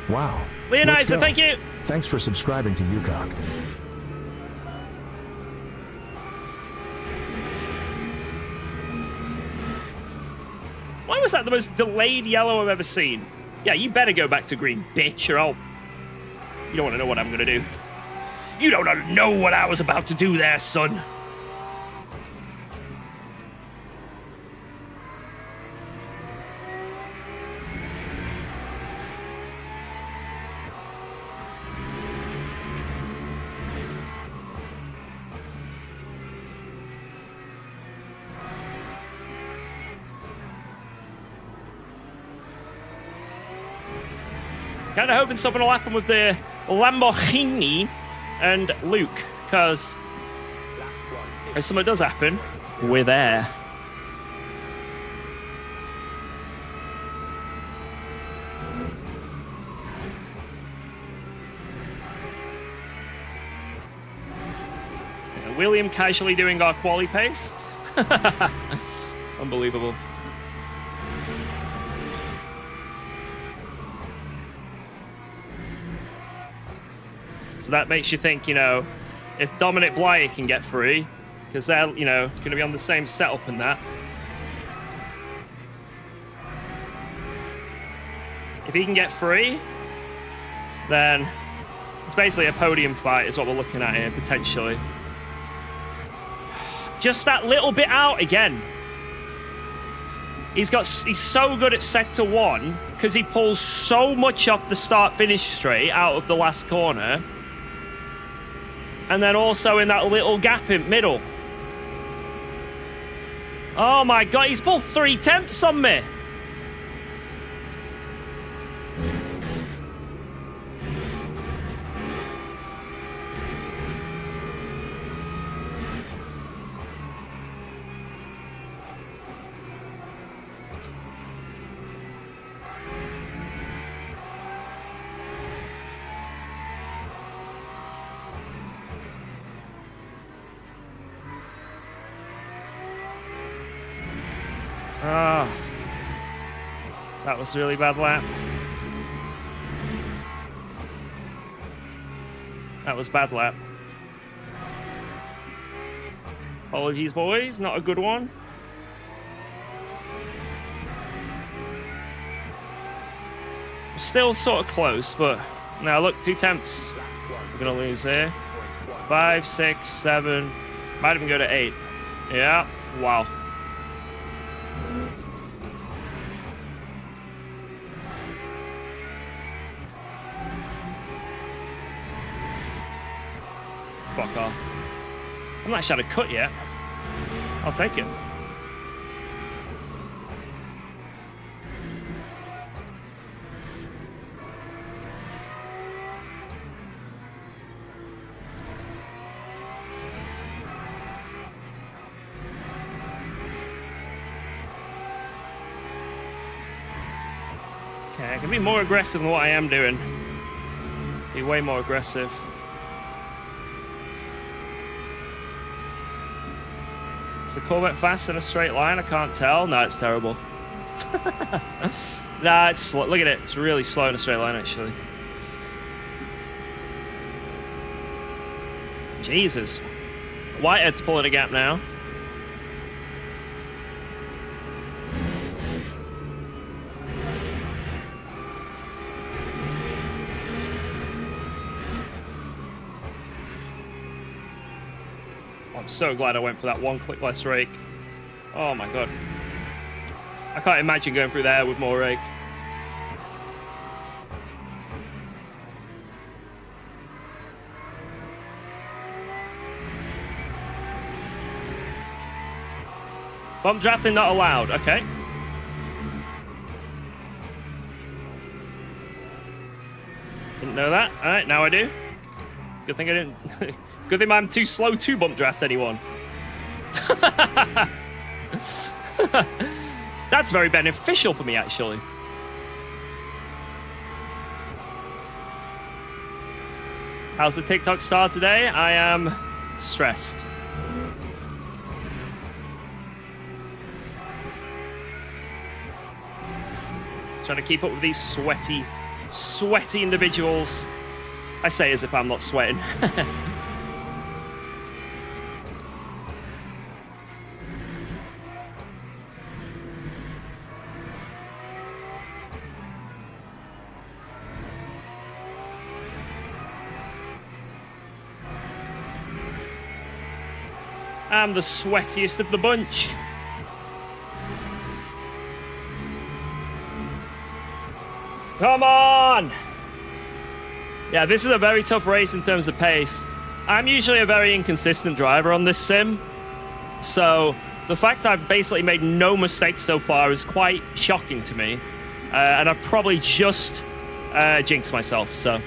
Wow. Leonidas, Let's go. thank you. Thanks for subscribing to UKOG. Why was that the most delayed yellow I've ever seen? Yeah, you better go back to green, bitch, or I'll... You don't want to know what I'm going to do. You don't know what I was about to do there, son. Kind of hoping something will happen with the Lamborghini and Luke, because if something does happen, we're there. And William casually doing our quali pace. Unbelievable. So that makes you think, you know, if Dominic Bly can get free, because they're, you know, going to be on the same setup and that. If he can get free, then it's basically a podium fight is what we're looking at here, potentially. Just that little bit out again. He's so good at sector 1 because he pulls so much off the start-finish straight out of the last corner. And then also in that little gap in middle. Oh my god, he's pulled 3 temps on me. Ah, that was a really bad lap. That was bad lap. Apologies, boys. Not a good one. Still sort of close, but now look, 2 temps. We're gonna lose here. 5, 6, 7. Might even go to 8. Yeah. Wow. Fuck off. I'm not actually had a cut yet. I'll take it. Okay, I can be more aggressive than what I am doing. Be way more aggressive. Is the Corvette fast in a straight line? I can't tell. No, it's terrible. Nah, it's slow. Look at it. It's really slow in a straight line, actually. Jesus. Whitehead's pulling a gap now. I'm so glad I went for that one click less rake. Oh my god. I can't imagine going through there with more rake. Bump drafting not allowed. Okay. Didn't know that. Alright, now I do. Good thing I didn't... Good thing I'm too slow to bump draft anyone. That's very beneficial for me, actually. How's the TikTok star today? I am stressed. Trying to keep up with these sweaty individuals. I say as if I'm not sweating. I'm the sweatiest of the bunch. Come on! Yeah, this is a very tough race in terms of pace. I'm usually a very inconsistent driver on this sim, so the fact I've basically made no mistakes so far is quite shocking to me, and I've probably just jinxed myself, so...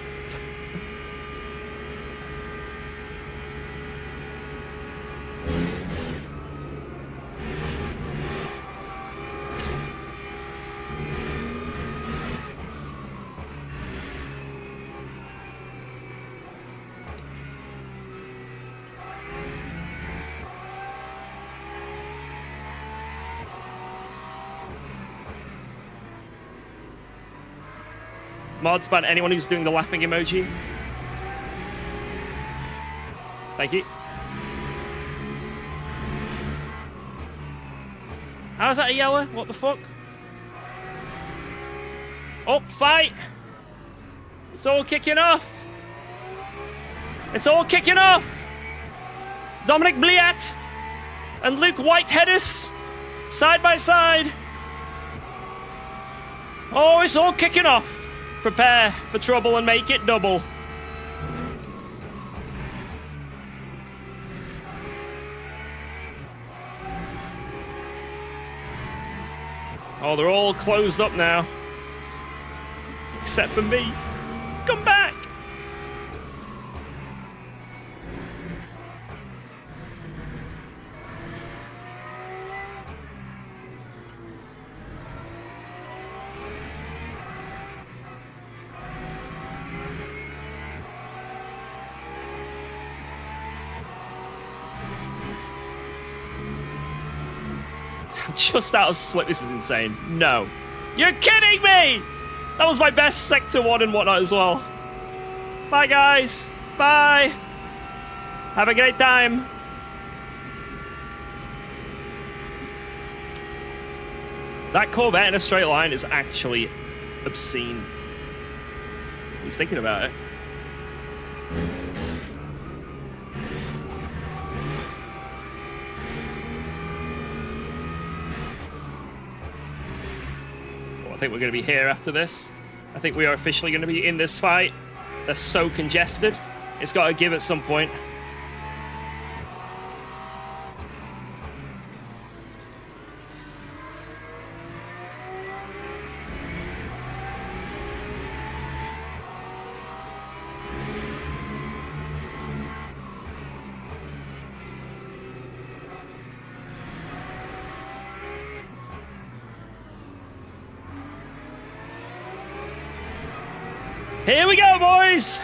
Mods ban anyone who's doing the laughing emoji. Thank you. How's that a yellow? What the fuck? Oh, fight! It's all kicking off! It's all kicking off! Dominic Bliat and Luke Whiteheadis side by side. Oh, it's all kicking off. Prepare for trouble and make it double. Oh, they're all closed up now. Except for me. Come back! Just out of slip. This is insane. No. You're kidding me! That was my best Sector 1 and whatnot as well. Bye, guys. Bye. Have a great time. That Corvette in a straight line is actually obscene. He's thinking about it. I think we're going to be here after this. I think we are officially going to be in this fight. They're so congested. It's got to give at some point. Here we go, boys!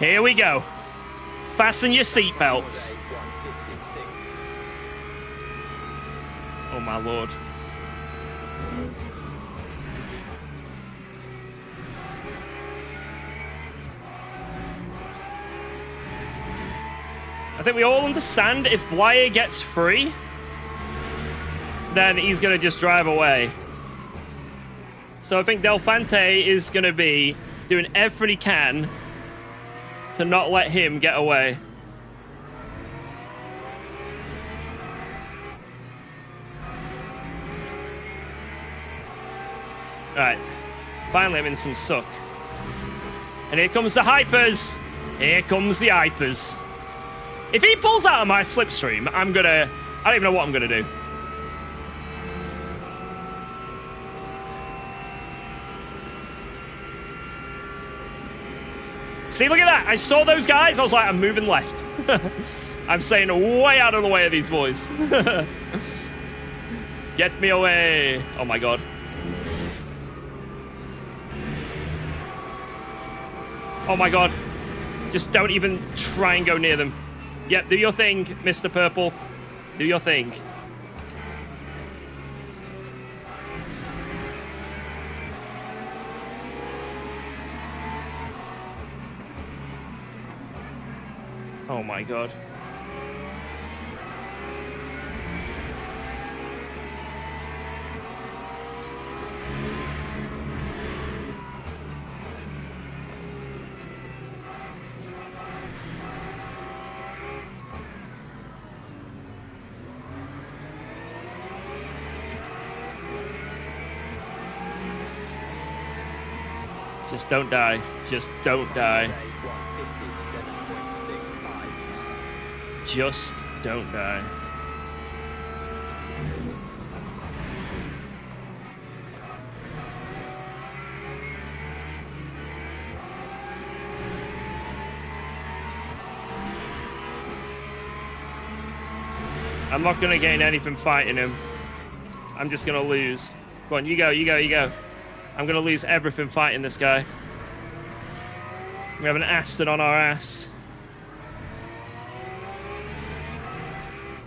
Here we go. Fasten your seatbelts. Oh my lord. I think we all understand if Blyer gets free, then he's going to just drive away. So I think Delfante is going to be doing everything he can to not let him get away. Alright. Finally I'm in some suck. And here comes the hypers. Here comes the hypers. If he pulls out of my slipstream, I don't even know what I'm gonna do. See, look at that. I saw those guys. I was like, I'm moving left. I'm staying way out of the way of these boys. Get me away. Oh, my God. Oh, my God. Just don't even try and go near them. Yep, do your thing, Mr. Purple. Do your thing. Oh my god. Just don't die. Just don't die. Just don't die. I'm not going to gain anything fighting him. I'm just going to lose. Go on, you go, you go, you go. I'm going to lose everything fighting this guy. We have an Aston on our ass.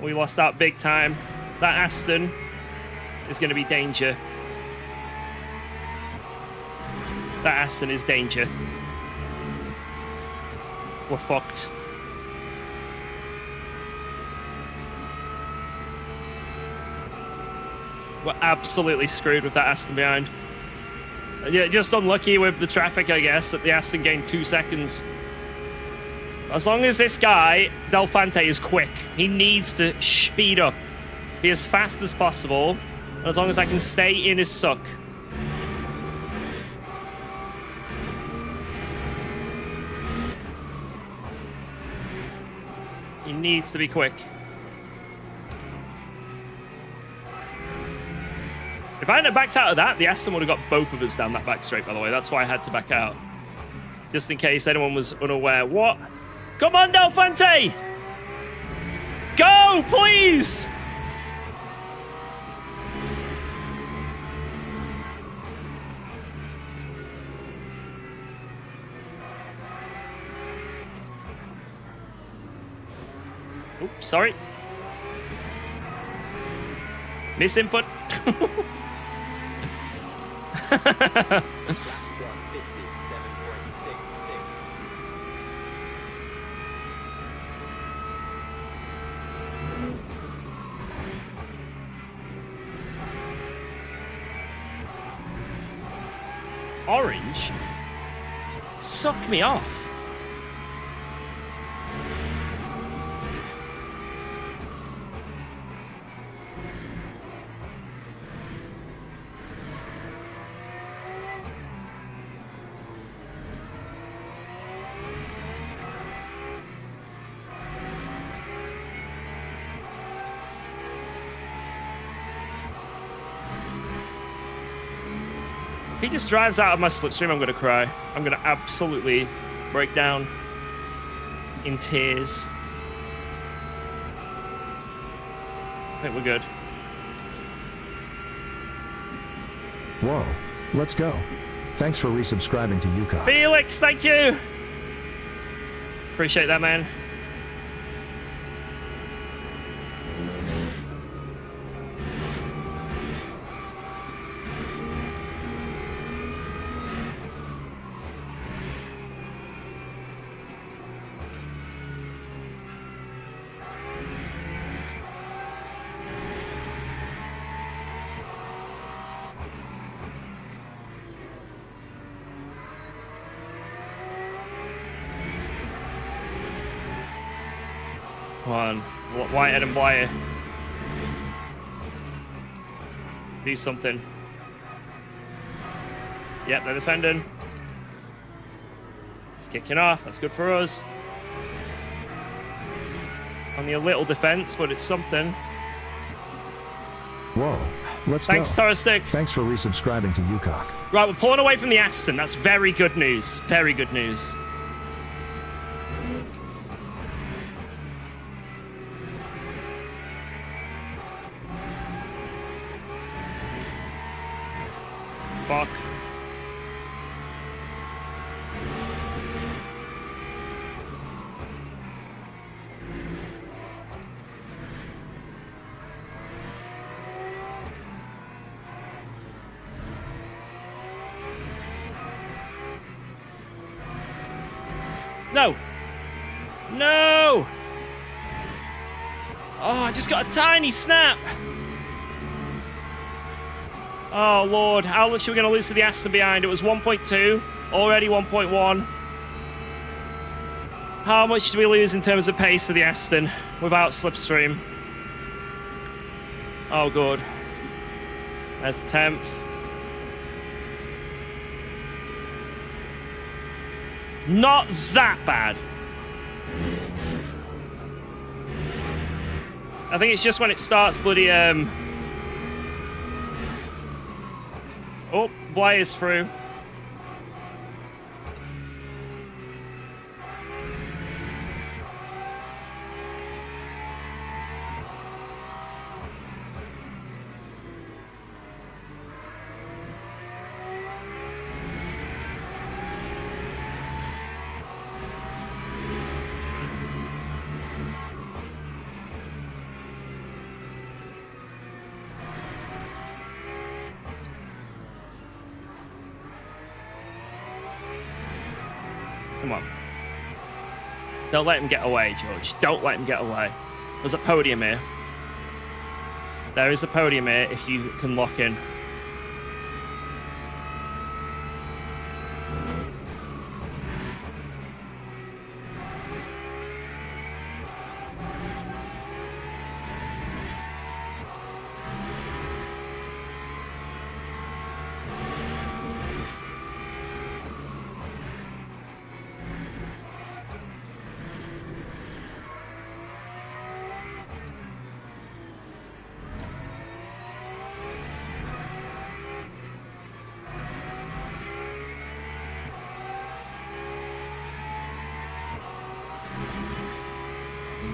We lost out big time. That Aston is going to be danger. That Aston is danger. We're fucked. We're absolutely screwed with that Aston behind. Yeah, just unlucky with the traffic, I guess, that the Aston gained 2 seconds. As long as this guy, Del Fante, is quick, he needs to speed up. Be as fast as possible. And as long as I can stay in his suck. He needs to be quick. If I hadn't backed out of that, the Aston would have got both of us down that back straight, by the way. That's why I had to back out. Just in case anyone was unaware. What? Come on, Del Fante! Go, please! Oops, sorry. Misinput. Orange? Suck me off. If he just drives out of my slipstream, I'm going to cry. I'm going to absolutely break down in tears. I think we're good. Whoa, let's go. Thanks for resubscribing to UKOG. Felix, thank you. Appreciate that, man. Come on, Whitehead and Blyer. Do something. Yep, they're defending. It's kicking off. That's good for us. Only a little defense, but it's something. Whoa, let's Thanks, go. Taurus Stick. Thanks for resubscribing to UKOG. Right, we're pulling away from the Aston. That's very good news. Very good news. Fuck. No. No! Oh, I just got a tiny snap. Oh, Lord. How much are we going to lose to the Aston behind? It was 1.2. Already 1.1. How much do we lose in terms of pace to the Aston without slipstream? Oh, good. There's 10th. Not that bad. I think it's just when it starts bloody, Oh, Blair's through. Come on. Don't let him get away, George. Don't let him get away. There's a podium here. There is a podium here if you can lock in.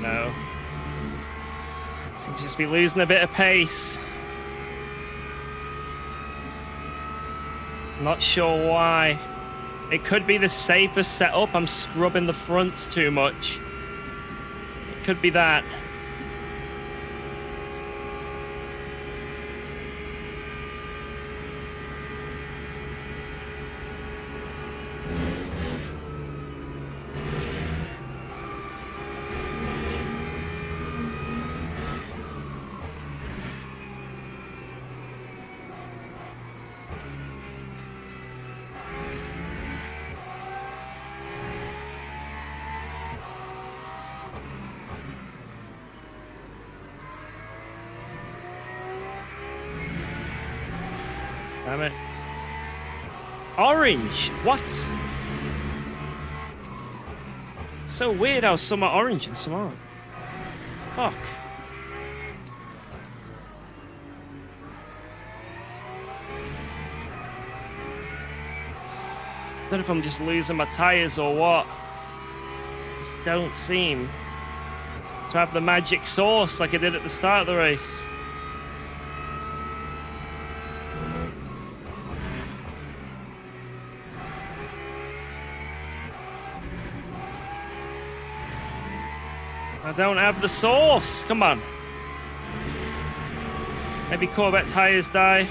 No. Seems to just be losing a bit of pace. Not sure why. It could be the safest setup. I'm scrubbing the fronts too much. It could be that. Damn it. Orange? What? It's so weird how some are orange and some aren't. Fuck. I don't know if I'm just losing my tires or what. Just don't seem to have the magic sauce like I did at the start of the race. I don't have the sauce. Come on. Maybe Corvette tires die.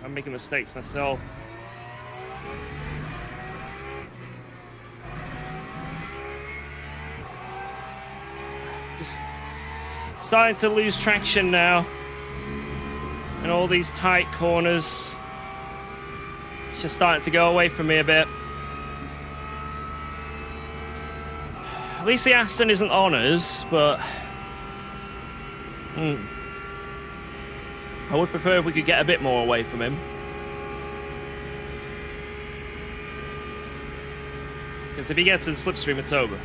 I'm making mistakes myself. Just starting to lose traction now. In all these tight corners. It's just starting to go away from me a bit. At least the Aston isn't on us, but I would prefer if we could get a bit more away from him. Because if he gets in slipstream, it's over.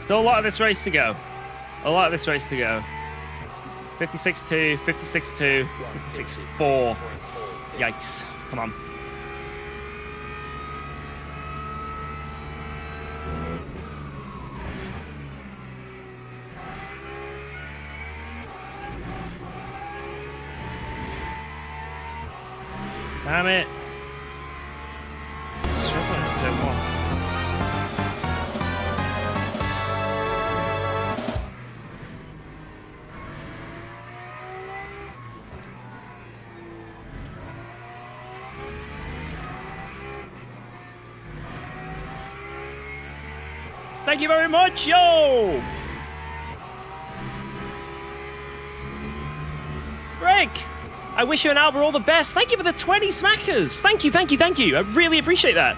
Still a lot of this race to go. A lot of this race to go. 56-2, 56-2, 56-4. Yikes. Come on. Damn it. Struggling in turn one. Thank you very much, yo! Rick! I wish you and Albert all the best. Thank you for the 20 smackers. Thank you, thank you, thank you. I really appreciate that.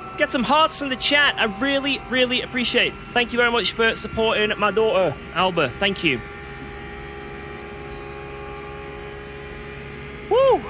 Let's get some hearts in the chat. I really, really appreciate it. Thank you very much for supporting my daughter, Albert. Thank you. Woo!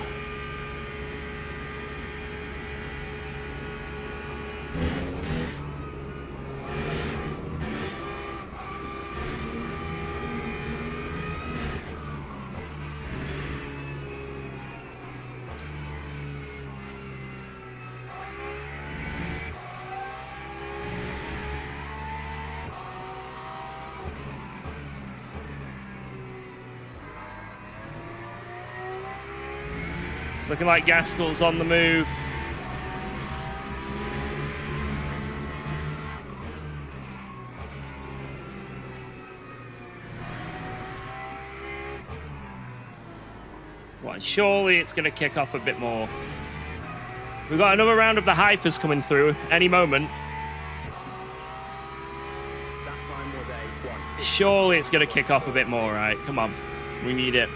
It's looking like Gaskell's on the move. Well, surely it's going to kick off a bit more. We've got another round of the hypers coming through any moment. Surely it's going to kick off a bit more, right? Come on. We need it.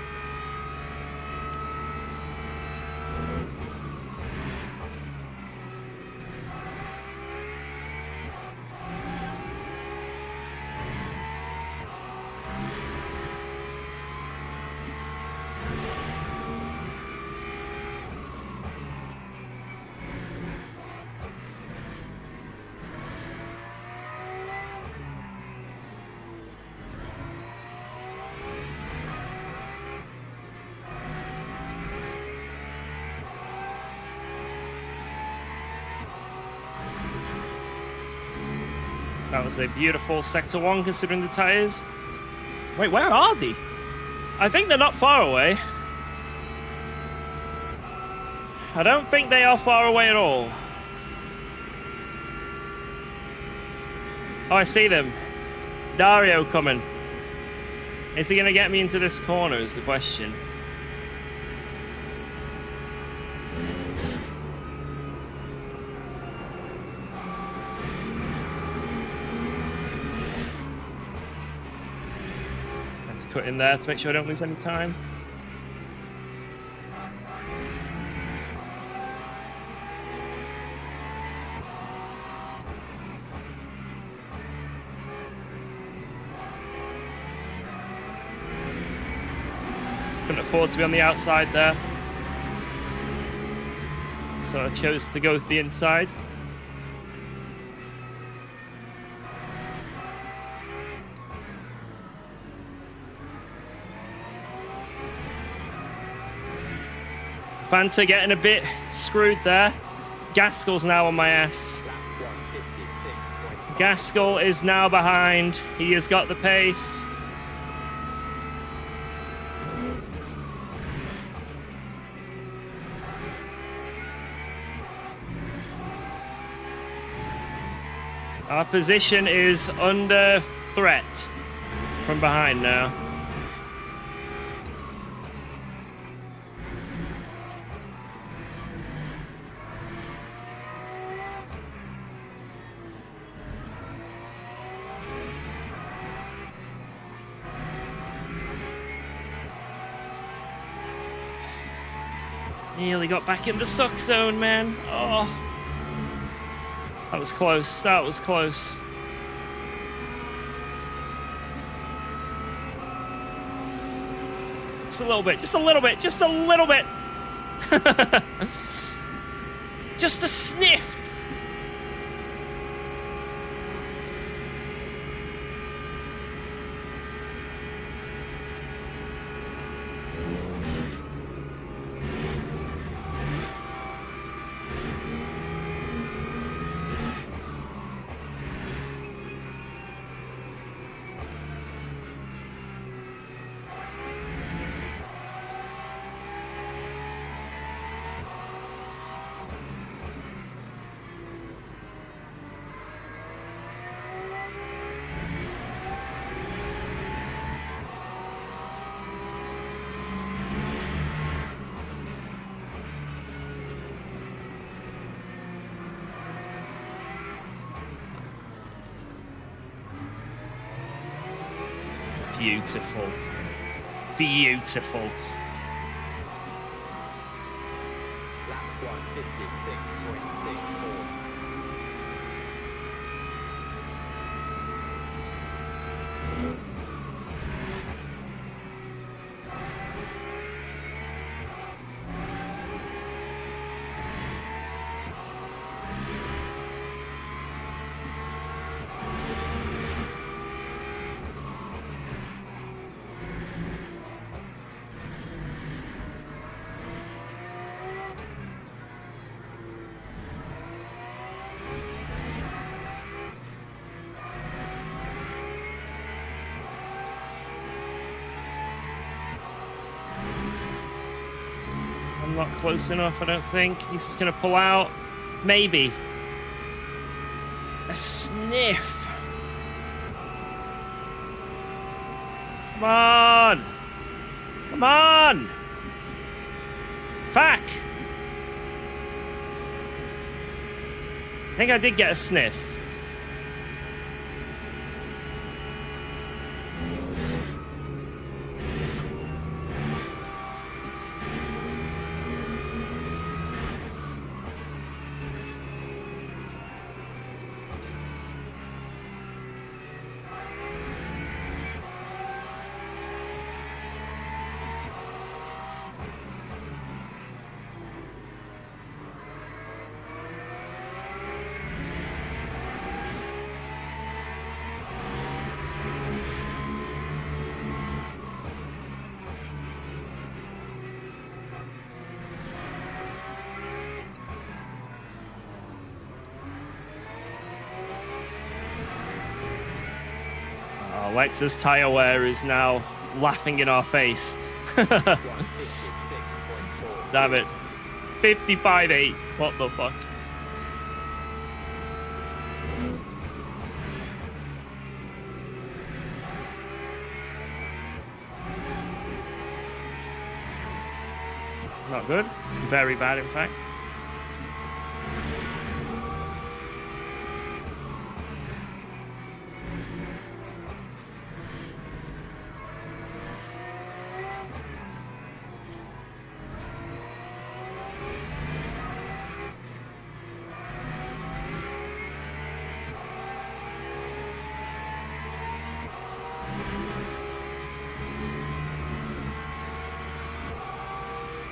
That was a beautiful Sector 1 considering the tyres. Wait, where are they? I think they're not far away. I don't think they are far away at all. Oh, I see them. Dario coming. Is he going to get me into this corner is the question. Cut in there to make sure I don't lose any time. Couldn't afford to be on the outside there, so I chose to go with the inside. Fanta getting a bit screwed there. Gaskell's now on my ass. Gaskell is now behind. He has got the pace. Our position is under threat from behind now. Nearly got back in the suck zone, man. Oh. That was close. That was close. Just a little bit. Just a little bit. Just a little bit. Just a sniff. Beautiful. Beautiful. Lap 156.64. I'm not close enough, I don't think. He's just going to pull out. Maybe. A sniff. Come on. Come on. Fuck. I think I did get a sniff. Lexus tire wear is now laughing in our face. Damn it. 55.8. What the fuck? Not good. Very bad, in fact.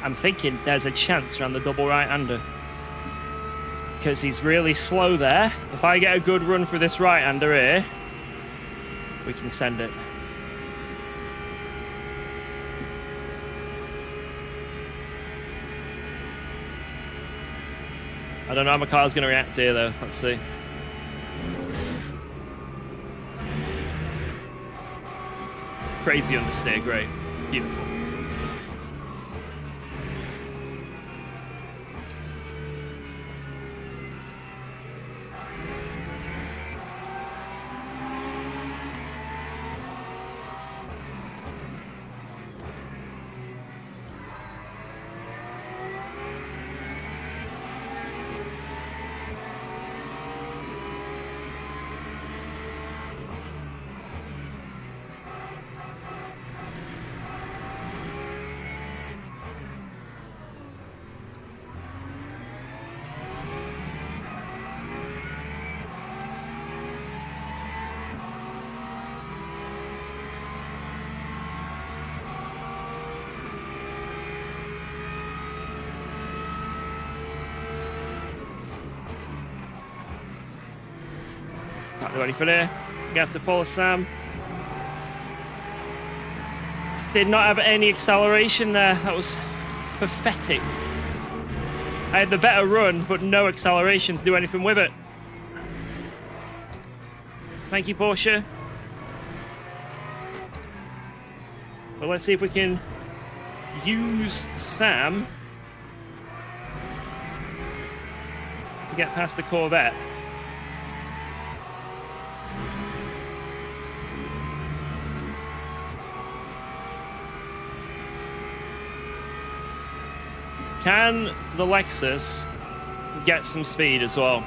I'm thinking there's a chance around the double right-hander. Because he's really slow there. If I get a good run for this right-hander here, we can send it. I don't know how my car's going to react here, though. Let's see. Crazy understeer, great. Beautiful. Can't do anything here. You have to follow Sam. Just did not have any acceleration there. That was pathetic. I had the better run, but no acceleration to do anything with it. Thank you, Porsche. But let's see if we can use Sam to get past the Corvette. Can the Lexus get some speed as well?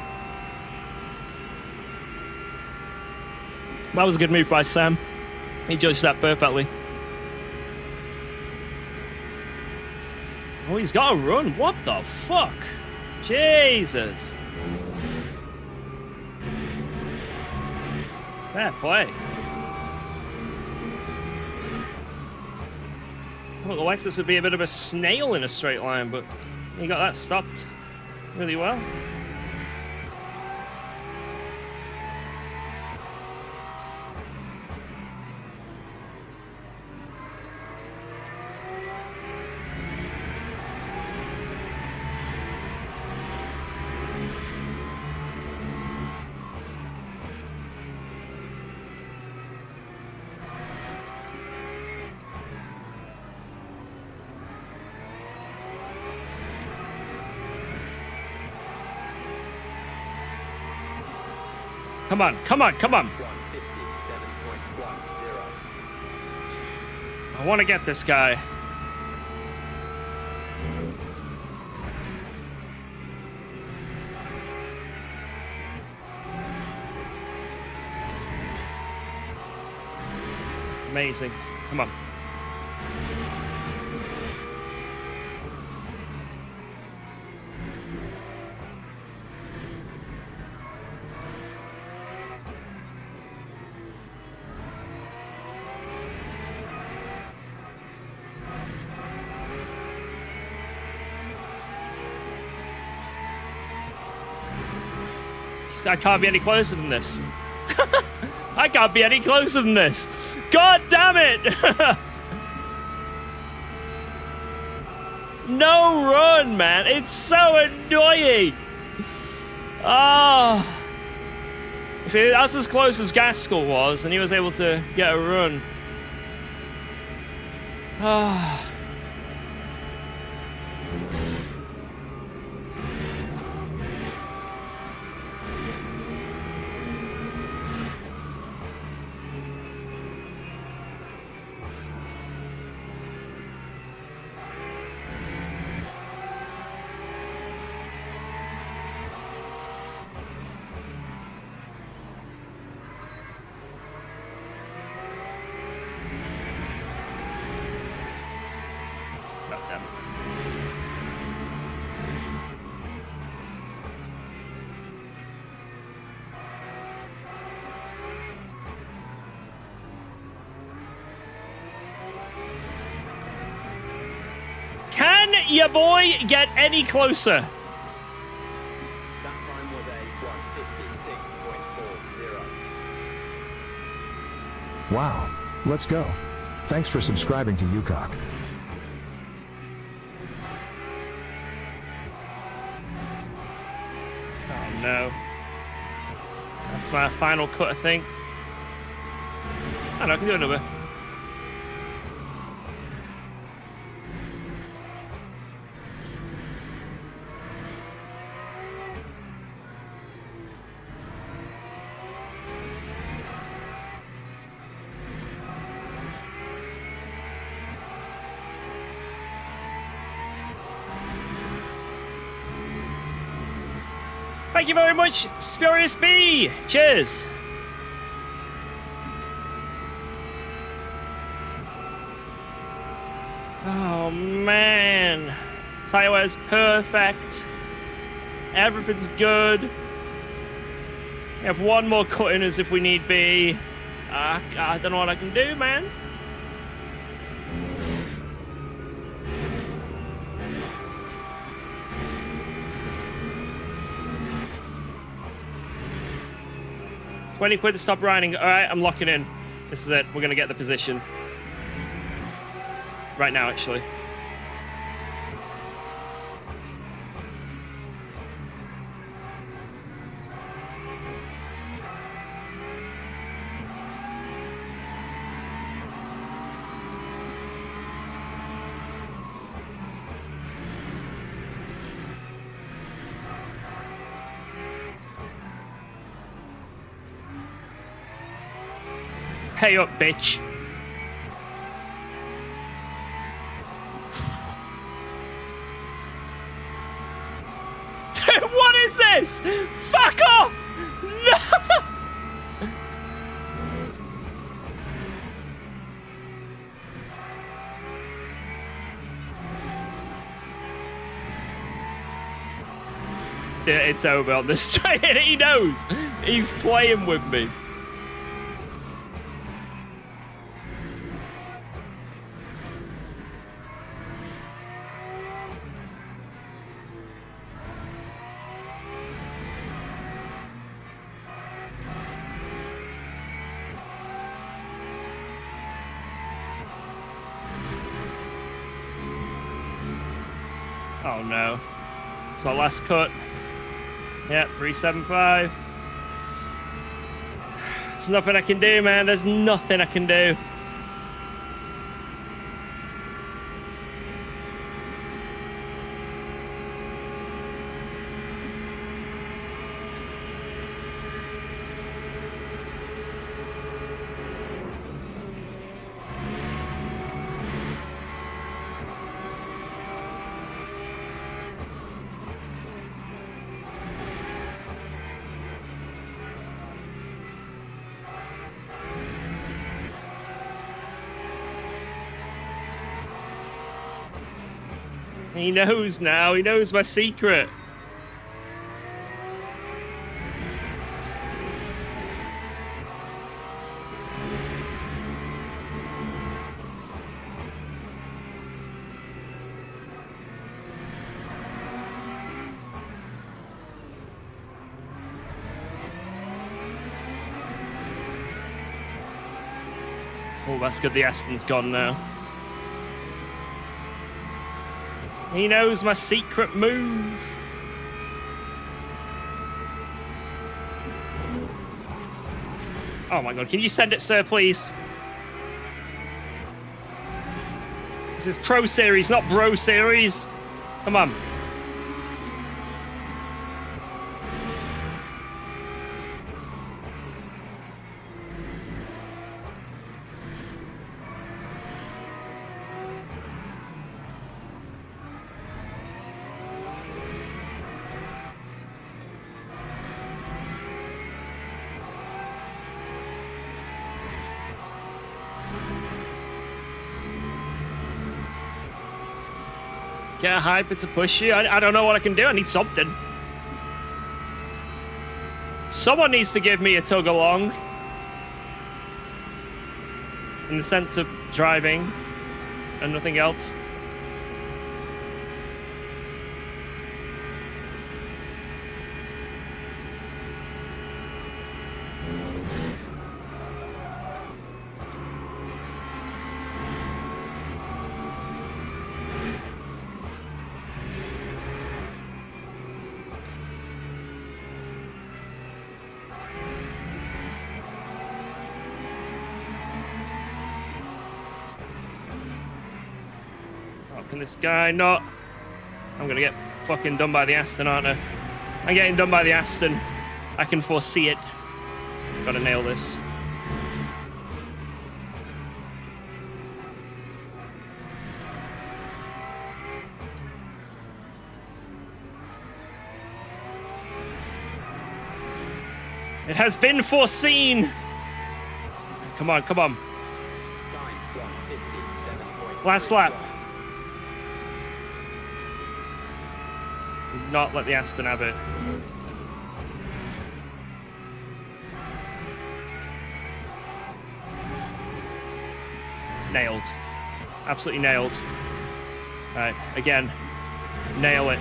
That was a good move by Sam. He judged that perfectly. Oh, he's got a run. What the fuck? Jesus. Fair play. I thought the Lexus would be a bit of a snail in a straight line, but he got that stopped really well. Come on, come on, come on. 157.10. I want to get this guy. Amazing. Come on. I can't be any closer than this. I can't be any closer than this. God damn it! No run, man. It's so annoying. Ah. See, that's as close as Gaskell was, and he was able to get a run. Ah. Can your boy get any closer? That time was a 156.40. Wow. Let's go. Thanks for subscribing to UKOG. Oh no. That's my final cut, I think. I know, I can do another. Thank you very much, Spurious B. Cheers. Oh man, tire wear's perfect. Everything's good. We have one more cut in us if we need be. I don't know what I can do, man. £20 to stop riding. All right, I'm locking in. This is it. We're gonna get the position right now, actually. Pay up, bitch. What is this? Fuck off! No! it's over on this straight. He knows. He's playing with me. Oh no. It's my last cut. Yeah, 375. There's nothing I can do, man. There's nothing I can do. He knows now. He knows my secret. Oh, that's good. The Aston's gone now. He knows my secret move. Oh my god, can you send it, sir, please? This is Pro Series, not Bro Series. Come on. Get a hyper to push you. I don't know what I can do. I need something. Someone needs to give me a tug along. In the sense of driving and nothing else. Can this guy not? I'm gonna get fucking done by the Aston, aren't I? I'm getting done by the Aston. I can foresee it. Gotta nail this. It has been foreseen! Come on, come on. Last lap. Not let the Aston have it. Nailed. Absolutely nailed. Alright, again. Nail it.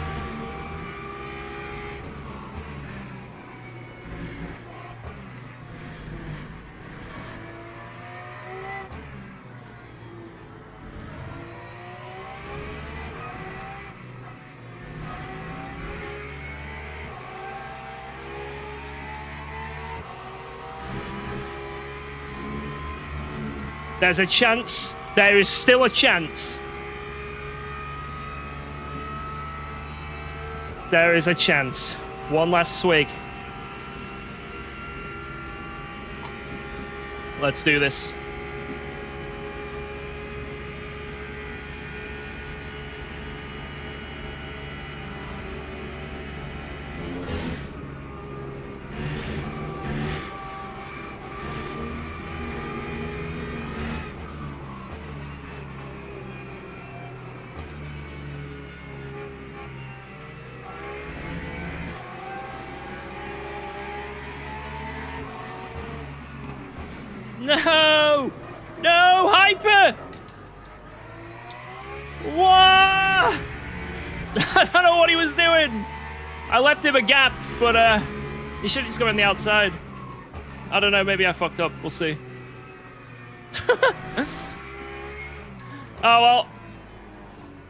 There's a chance. There is still a chance. There is a chance. One last swig. Let's do this. No! No, Hyper! What? I don't know what he was doing. I left him a gap, but he should just go on the outside. I don't know, maybe I fucked up. We'll see. Oh, well.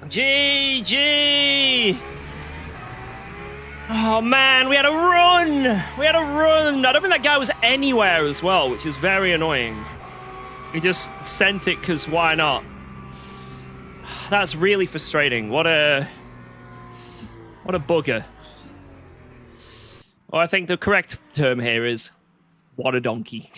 GG! Oh, man, we had a run! We had a run! I don't think that guy was anywhere as well, which is very annoying. He just sent it because why not? That's really frustrating. What a bugger. Well, I think the correct term here is, what a donkey.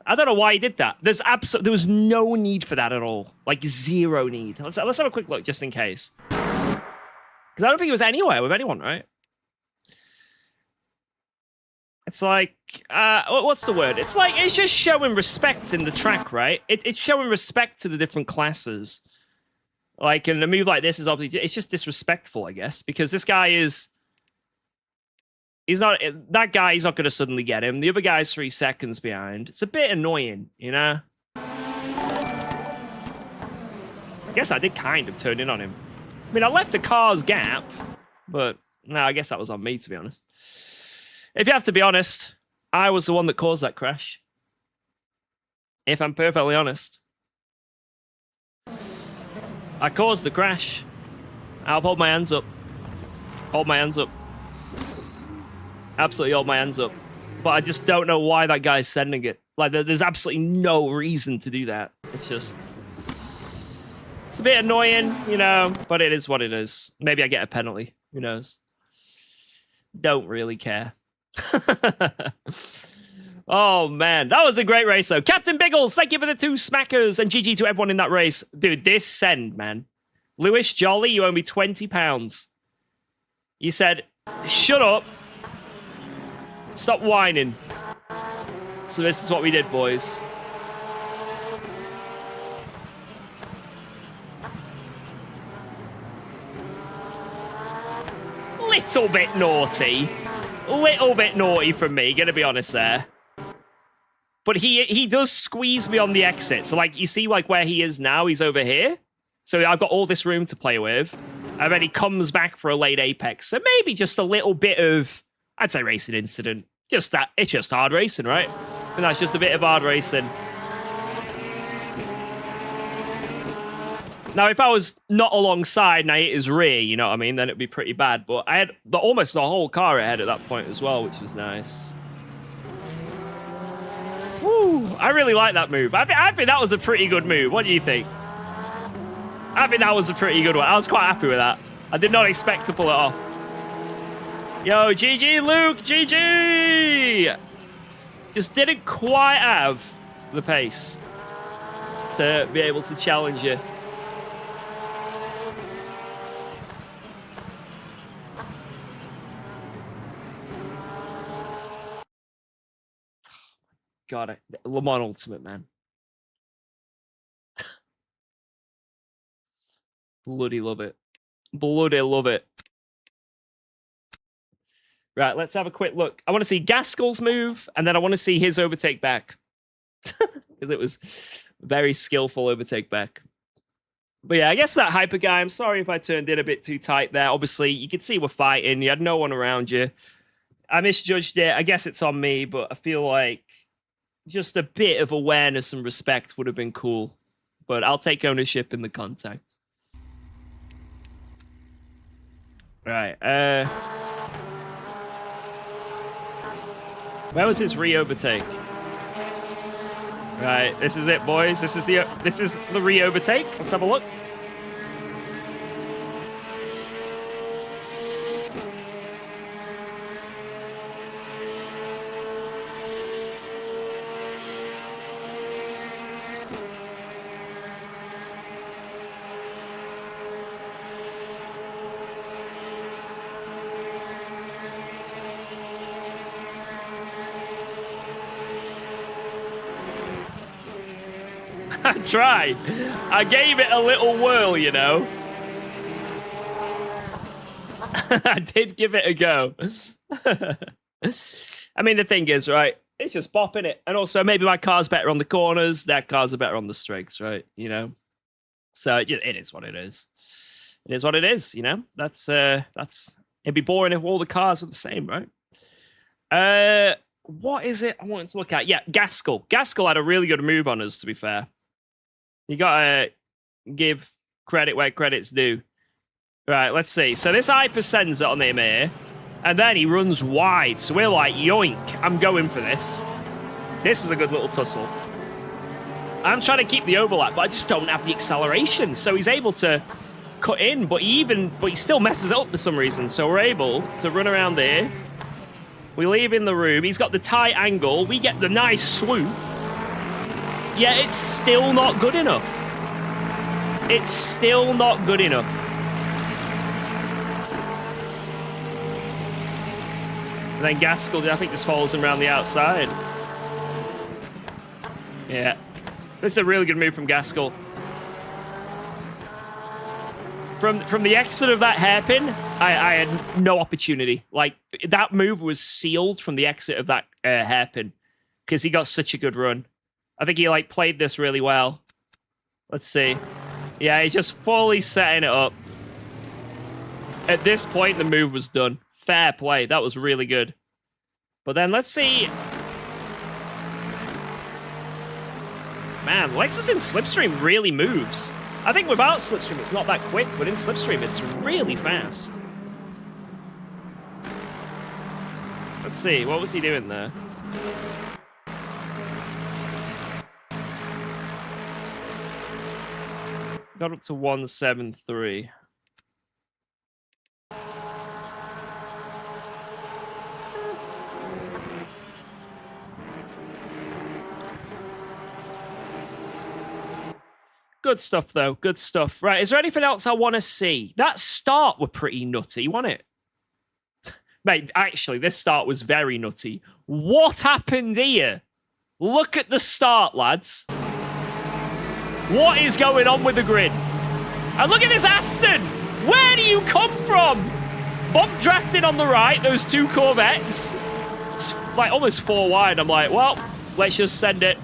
I don't know why he did that. There was no need for that at all. Like, zero need. Let's have a quick look just in case. Because I don't think it was anywhere with anyone, right? It's like, what's the word? It's like, it's just showing respect in the track, right? It's showing respect to the different classes. Like, and a move like this is obviously, it's just disrespectful, I guess, because this guy is, he's not going to suddenly get him. The other guy's 3 seconds behind. It's a bit annoying, you know? I guess I did kind of turn in on him. I mean, I left the car's gap, but no, I guess that was on me, to be honest. If you have to be honest, I was the one that caused that crash. If I'm perfectly honest. I caused the crash. I'll hold my hands up. Hold my hands up. Absolutely hold my hands up. But I just don't know why that guy's sending it. Like, there's absolutely no reason to do that. It's just... It's a bit annoying, you know, but it is what it is. Maybe I get a penalty. Who knows? Don't really care. Oh, man. That was a great race, though. Captain Biggles, thank you for the 2 smackers. And GG to everyone in that race. Dude, this send, man. Lewis Jolly, you owe me £20. You said, shut up. Stop whining. So this is what we did, boys. Little bit naughty. Little bit naughty from me, gonna be honest there. But he does squeeze me on the exit. So, like, you see, like, where he is now? He's over here. So I've got all this room to play with. And then he comes back for a late apex. So maybe just a little bit of, I'd say, racing incident. Just that. It's just hard racing, right? And that's just a bit of hard racing. Now, if I was not alongside and I hit his rear, you know what I mean, then it'd be pretty bad. But I had almost the whole car ahead at that point as well, which was nice. Woo! I really like that move. I think that was a pretty good move. What do you think? I think that was a pretty good one. I was quite happy with that. I did not expect to pull it off. Yo, GG, Luke! GG! Just didn't quite have the pace to be able to challenge you. God, Le Mans Ultimate, man. Bloody love it. Bloody love it. Right, let's have a quick look. I want to see Gaskell's move, and then I want to see his overtake back. Because it was very skillful overtake back. But yeah, I guess that hyper guy, I'm sorry if I turned in a bit too tight there. Obviously, you could see we're fighting. You had no one around you. I misjudged it. I guess it's on me, but I feel like just a bit of awareness and respect would have been cool. But I'll take ownership in the contact. Right. Where was his re-overtake? Right, this is it, boys. This is the re-overtake. Let's have a look. I tried. I gave it a little whirl, you know. I did give it a go. I mean, the thing is, right, It's just bopping it. And also, maybe my car's better on the corners. Their cars are better on the straights, right? You know? So it is what it is. It is what it is, you know? That's it'd be boring if all the cars were the same, right? What is it I wanted to look at? Yeah, Gaskell. Gaskell had a really good move on us, to be fair. You gotta give credit where credit's due. Right, let's see. So this hyper sends it on him here. And then he runs wide. So we're like, yoink, I'm going for this. This was a good little tussle. I'm trying to keep the overlap, but I just don't have the acceleration. So he's able to cut in, but he still messes it up for some reason. So we're able to run around there. We leave in the room. He's got the tight angle. We get the nice swoop. Yeah, it's still not good enough. It's still not good enough. And then Gaskell, I think, just follows him around the outside. Yeah. This is a really good move from Gaskell. From the exit of that hairpin, I had no opportunity. Like, that move was sealed from the exit of that hairpin because he got such a good run. I think he, like, played this really well. Let's see. Yeah, he's just fully setting it up. At this point, the move was done. Fair play. That was really good. But then let's see. Man, Lexus in Slipstream really moves. I think without Slipstream, it's not that quick, but in Slipstream, it's really fast. Let's see. What was he doing there? Got up to 173. Good stuff, though. Good stuff. Right, is there anything else I want to see? That start were pretty nutty, wasn't it? Mate, actually, this start was very nutty. What happened here? Look at the start, lads. What is going on with the grid? And look at this Aston. Where do you come from? Bump drafting on the right, those two Corvettes. It's like almost 4 wide. I'm like, well, let's just send it.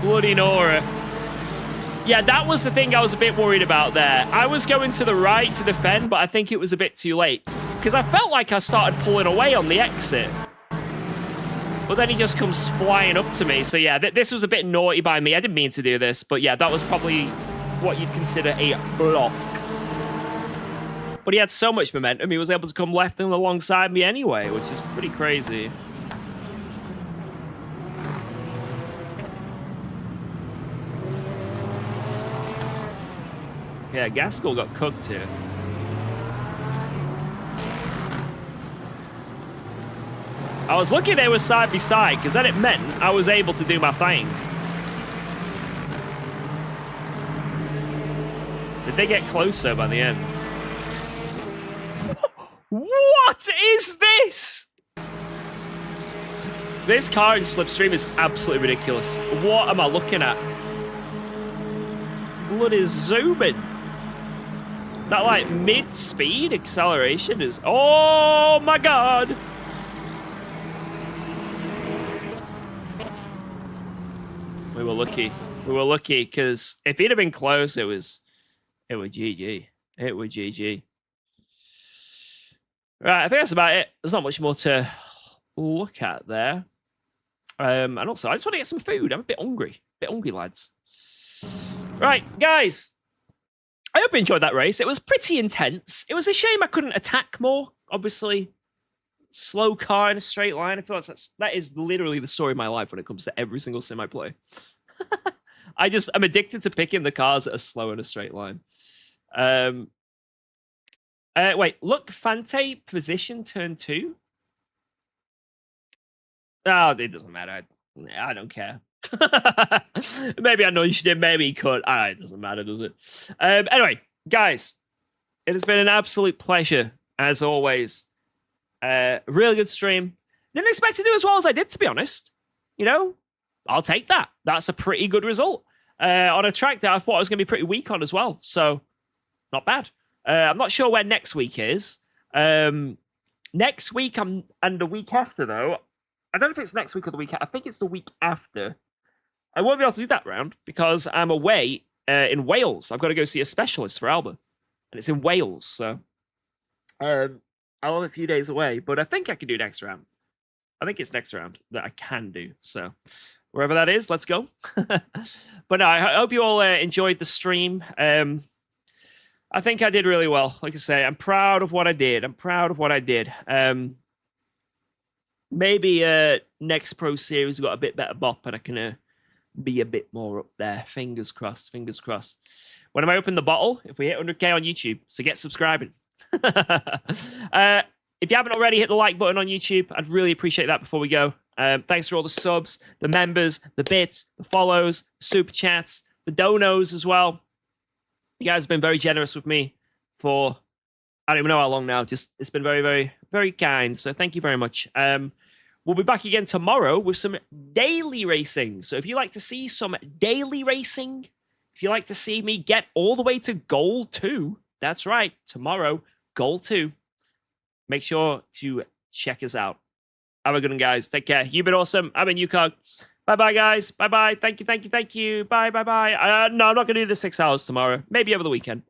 Bloody Nora. Yeah, that was the thing I was a bit worried about there. I was going to the right to defend, but I think it was a bit too late. Because I felt like I started pulling away on the exit. But then he just comes flying up to me. So yeah, this was a bit naughty by me. I didn't mean to do this. But yeah, that was probably what you'd consider a block. But he had so much momentum, he was able to come left and alongside me anyway, which is pretty crazy. Yeah, Gaskell got cooked here. I was lucky they were side by side, because then it meant I was able to do my thing. Did they get closer by the end? What is this? This car in Slipstream is absolutely ridiculous. What am I looking at? Bloody zooming. That, like, mid-speed acceleration is... Oh, my God! We were lucky. We were lucky, because if he'd have been close, it was GG. It was GG. Right, I think that's about it. There's not much more to look at there. And also, I just want to get some food. I'm a bit hungry. Lads. Right, guys. I hope you enjoyed that race. It was pretty intense. It was a shame I couldn't attack more. Obviously, slow car in a straight line. I feel like that is literally the story of my life when it comes to every single sim I play. I'm addicted to picking the cars that are slow in a straight line. Wait, look, Fante position turn 2. Oh, it doesn't matter. I don't care. Maybe I nudged him, maybe he could. It doesn't matter, does it? Anyway, guys, it has been an absolute pleasure, as always. Really good stream. Didn't expect to do as well as I did, to be honest. You know, I'll take that. That's a pretty good result. On a track that I thought I was going to be pretty weak on as well. So, not bad. I'm not sure where next week is. Next week, and the week after, though, I don't know if it's next week or the week. I think it's the week after. I won't be able to do that round because I'm away in Wales. I've got to go see a specialist for Alba, and it's in Wales. So I'll have a few days away, but I think I can do next round. I think it's next round that I can do. So wherever that is, let's go. But no, I hope you all enjoyed the stream. I think I did really well. Like I say, I'm proud of what I did. Maybe next Pro Series we got a bit better bop and I can be a bit more up there. Fingers crossed. When I open the bottle, if we hit 100k on YouTube, so get subscribing. If you haven't already, hit the like button on YouTube. I'd really appreciate that before we go. Thanks for all the subs, the members, the bits, the follows, super chats, the donos as well. You guys have been very generous with me for, I don't even know how long now. Just, it's been very, very, very kind. So thank you very much. We'll be back again tomorrow with some daily racing. So if you like to see some daily racing, if you like to see me get all the way to goal 2, that's right, tomorrow, goal 2. Make sure to check us out. Have a good one, guys. Take care. You've been awesome. I've been UKOG. Bye-bye, guys. Bye-bye. Thank you. Bye. No, I'm not going to do the 6 hours tomorrow. Maybe over the weekend.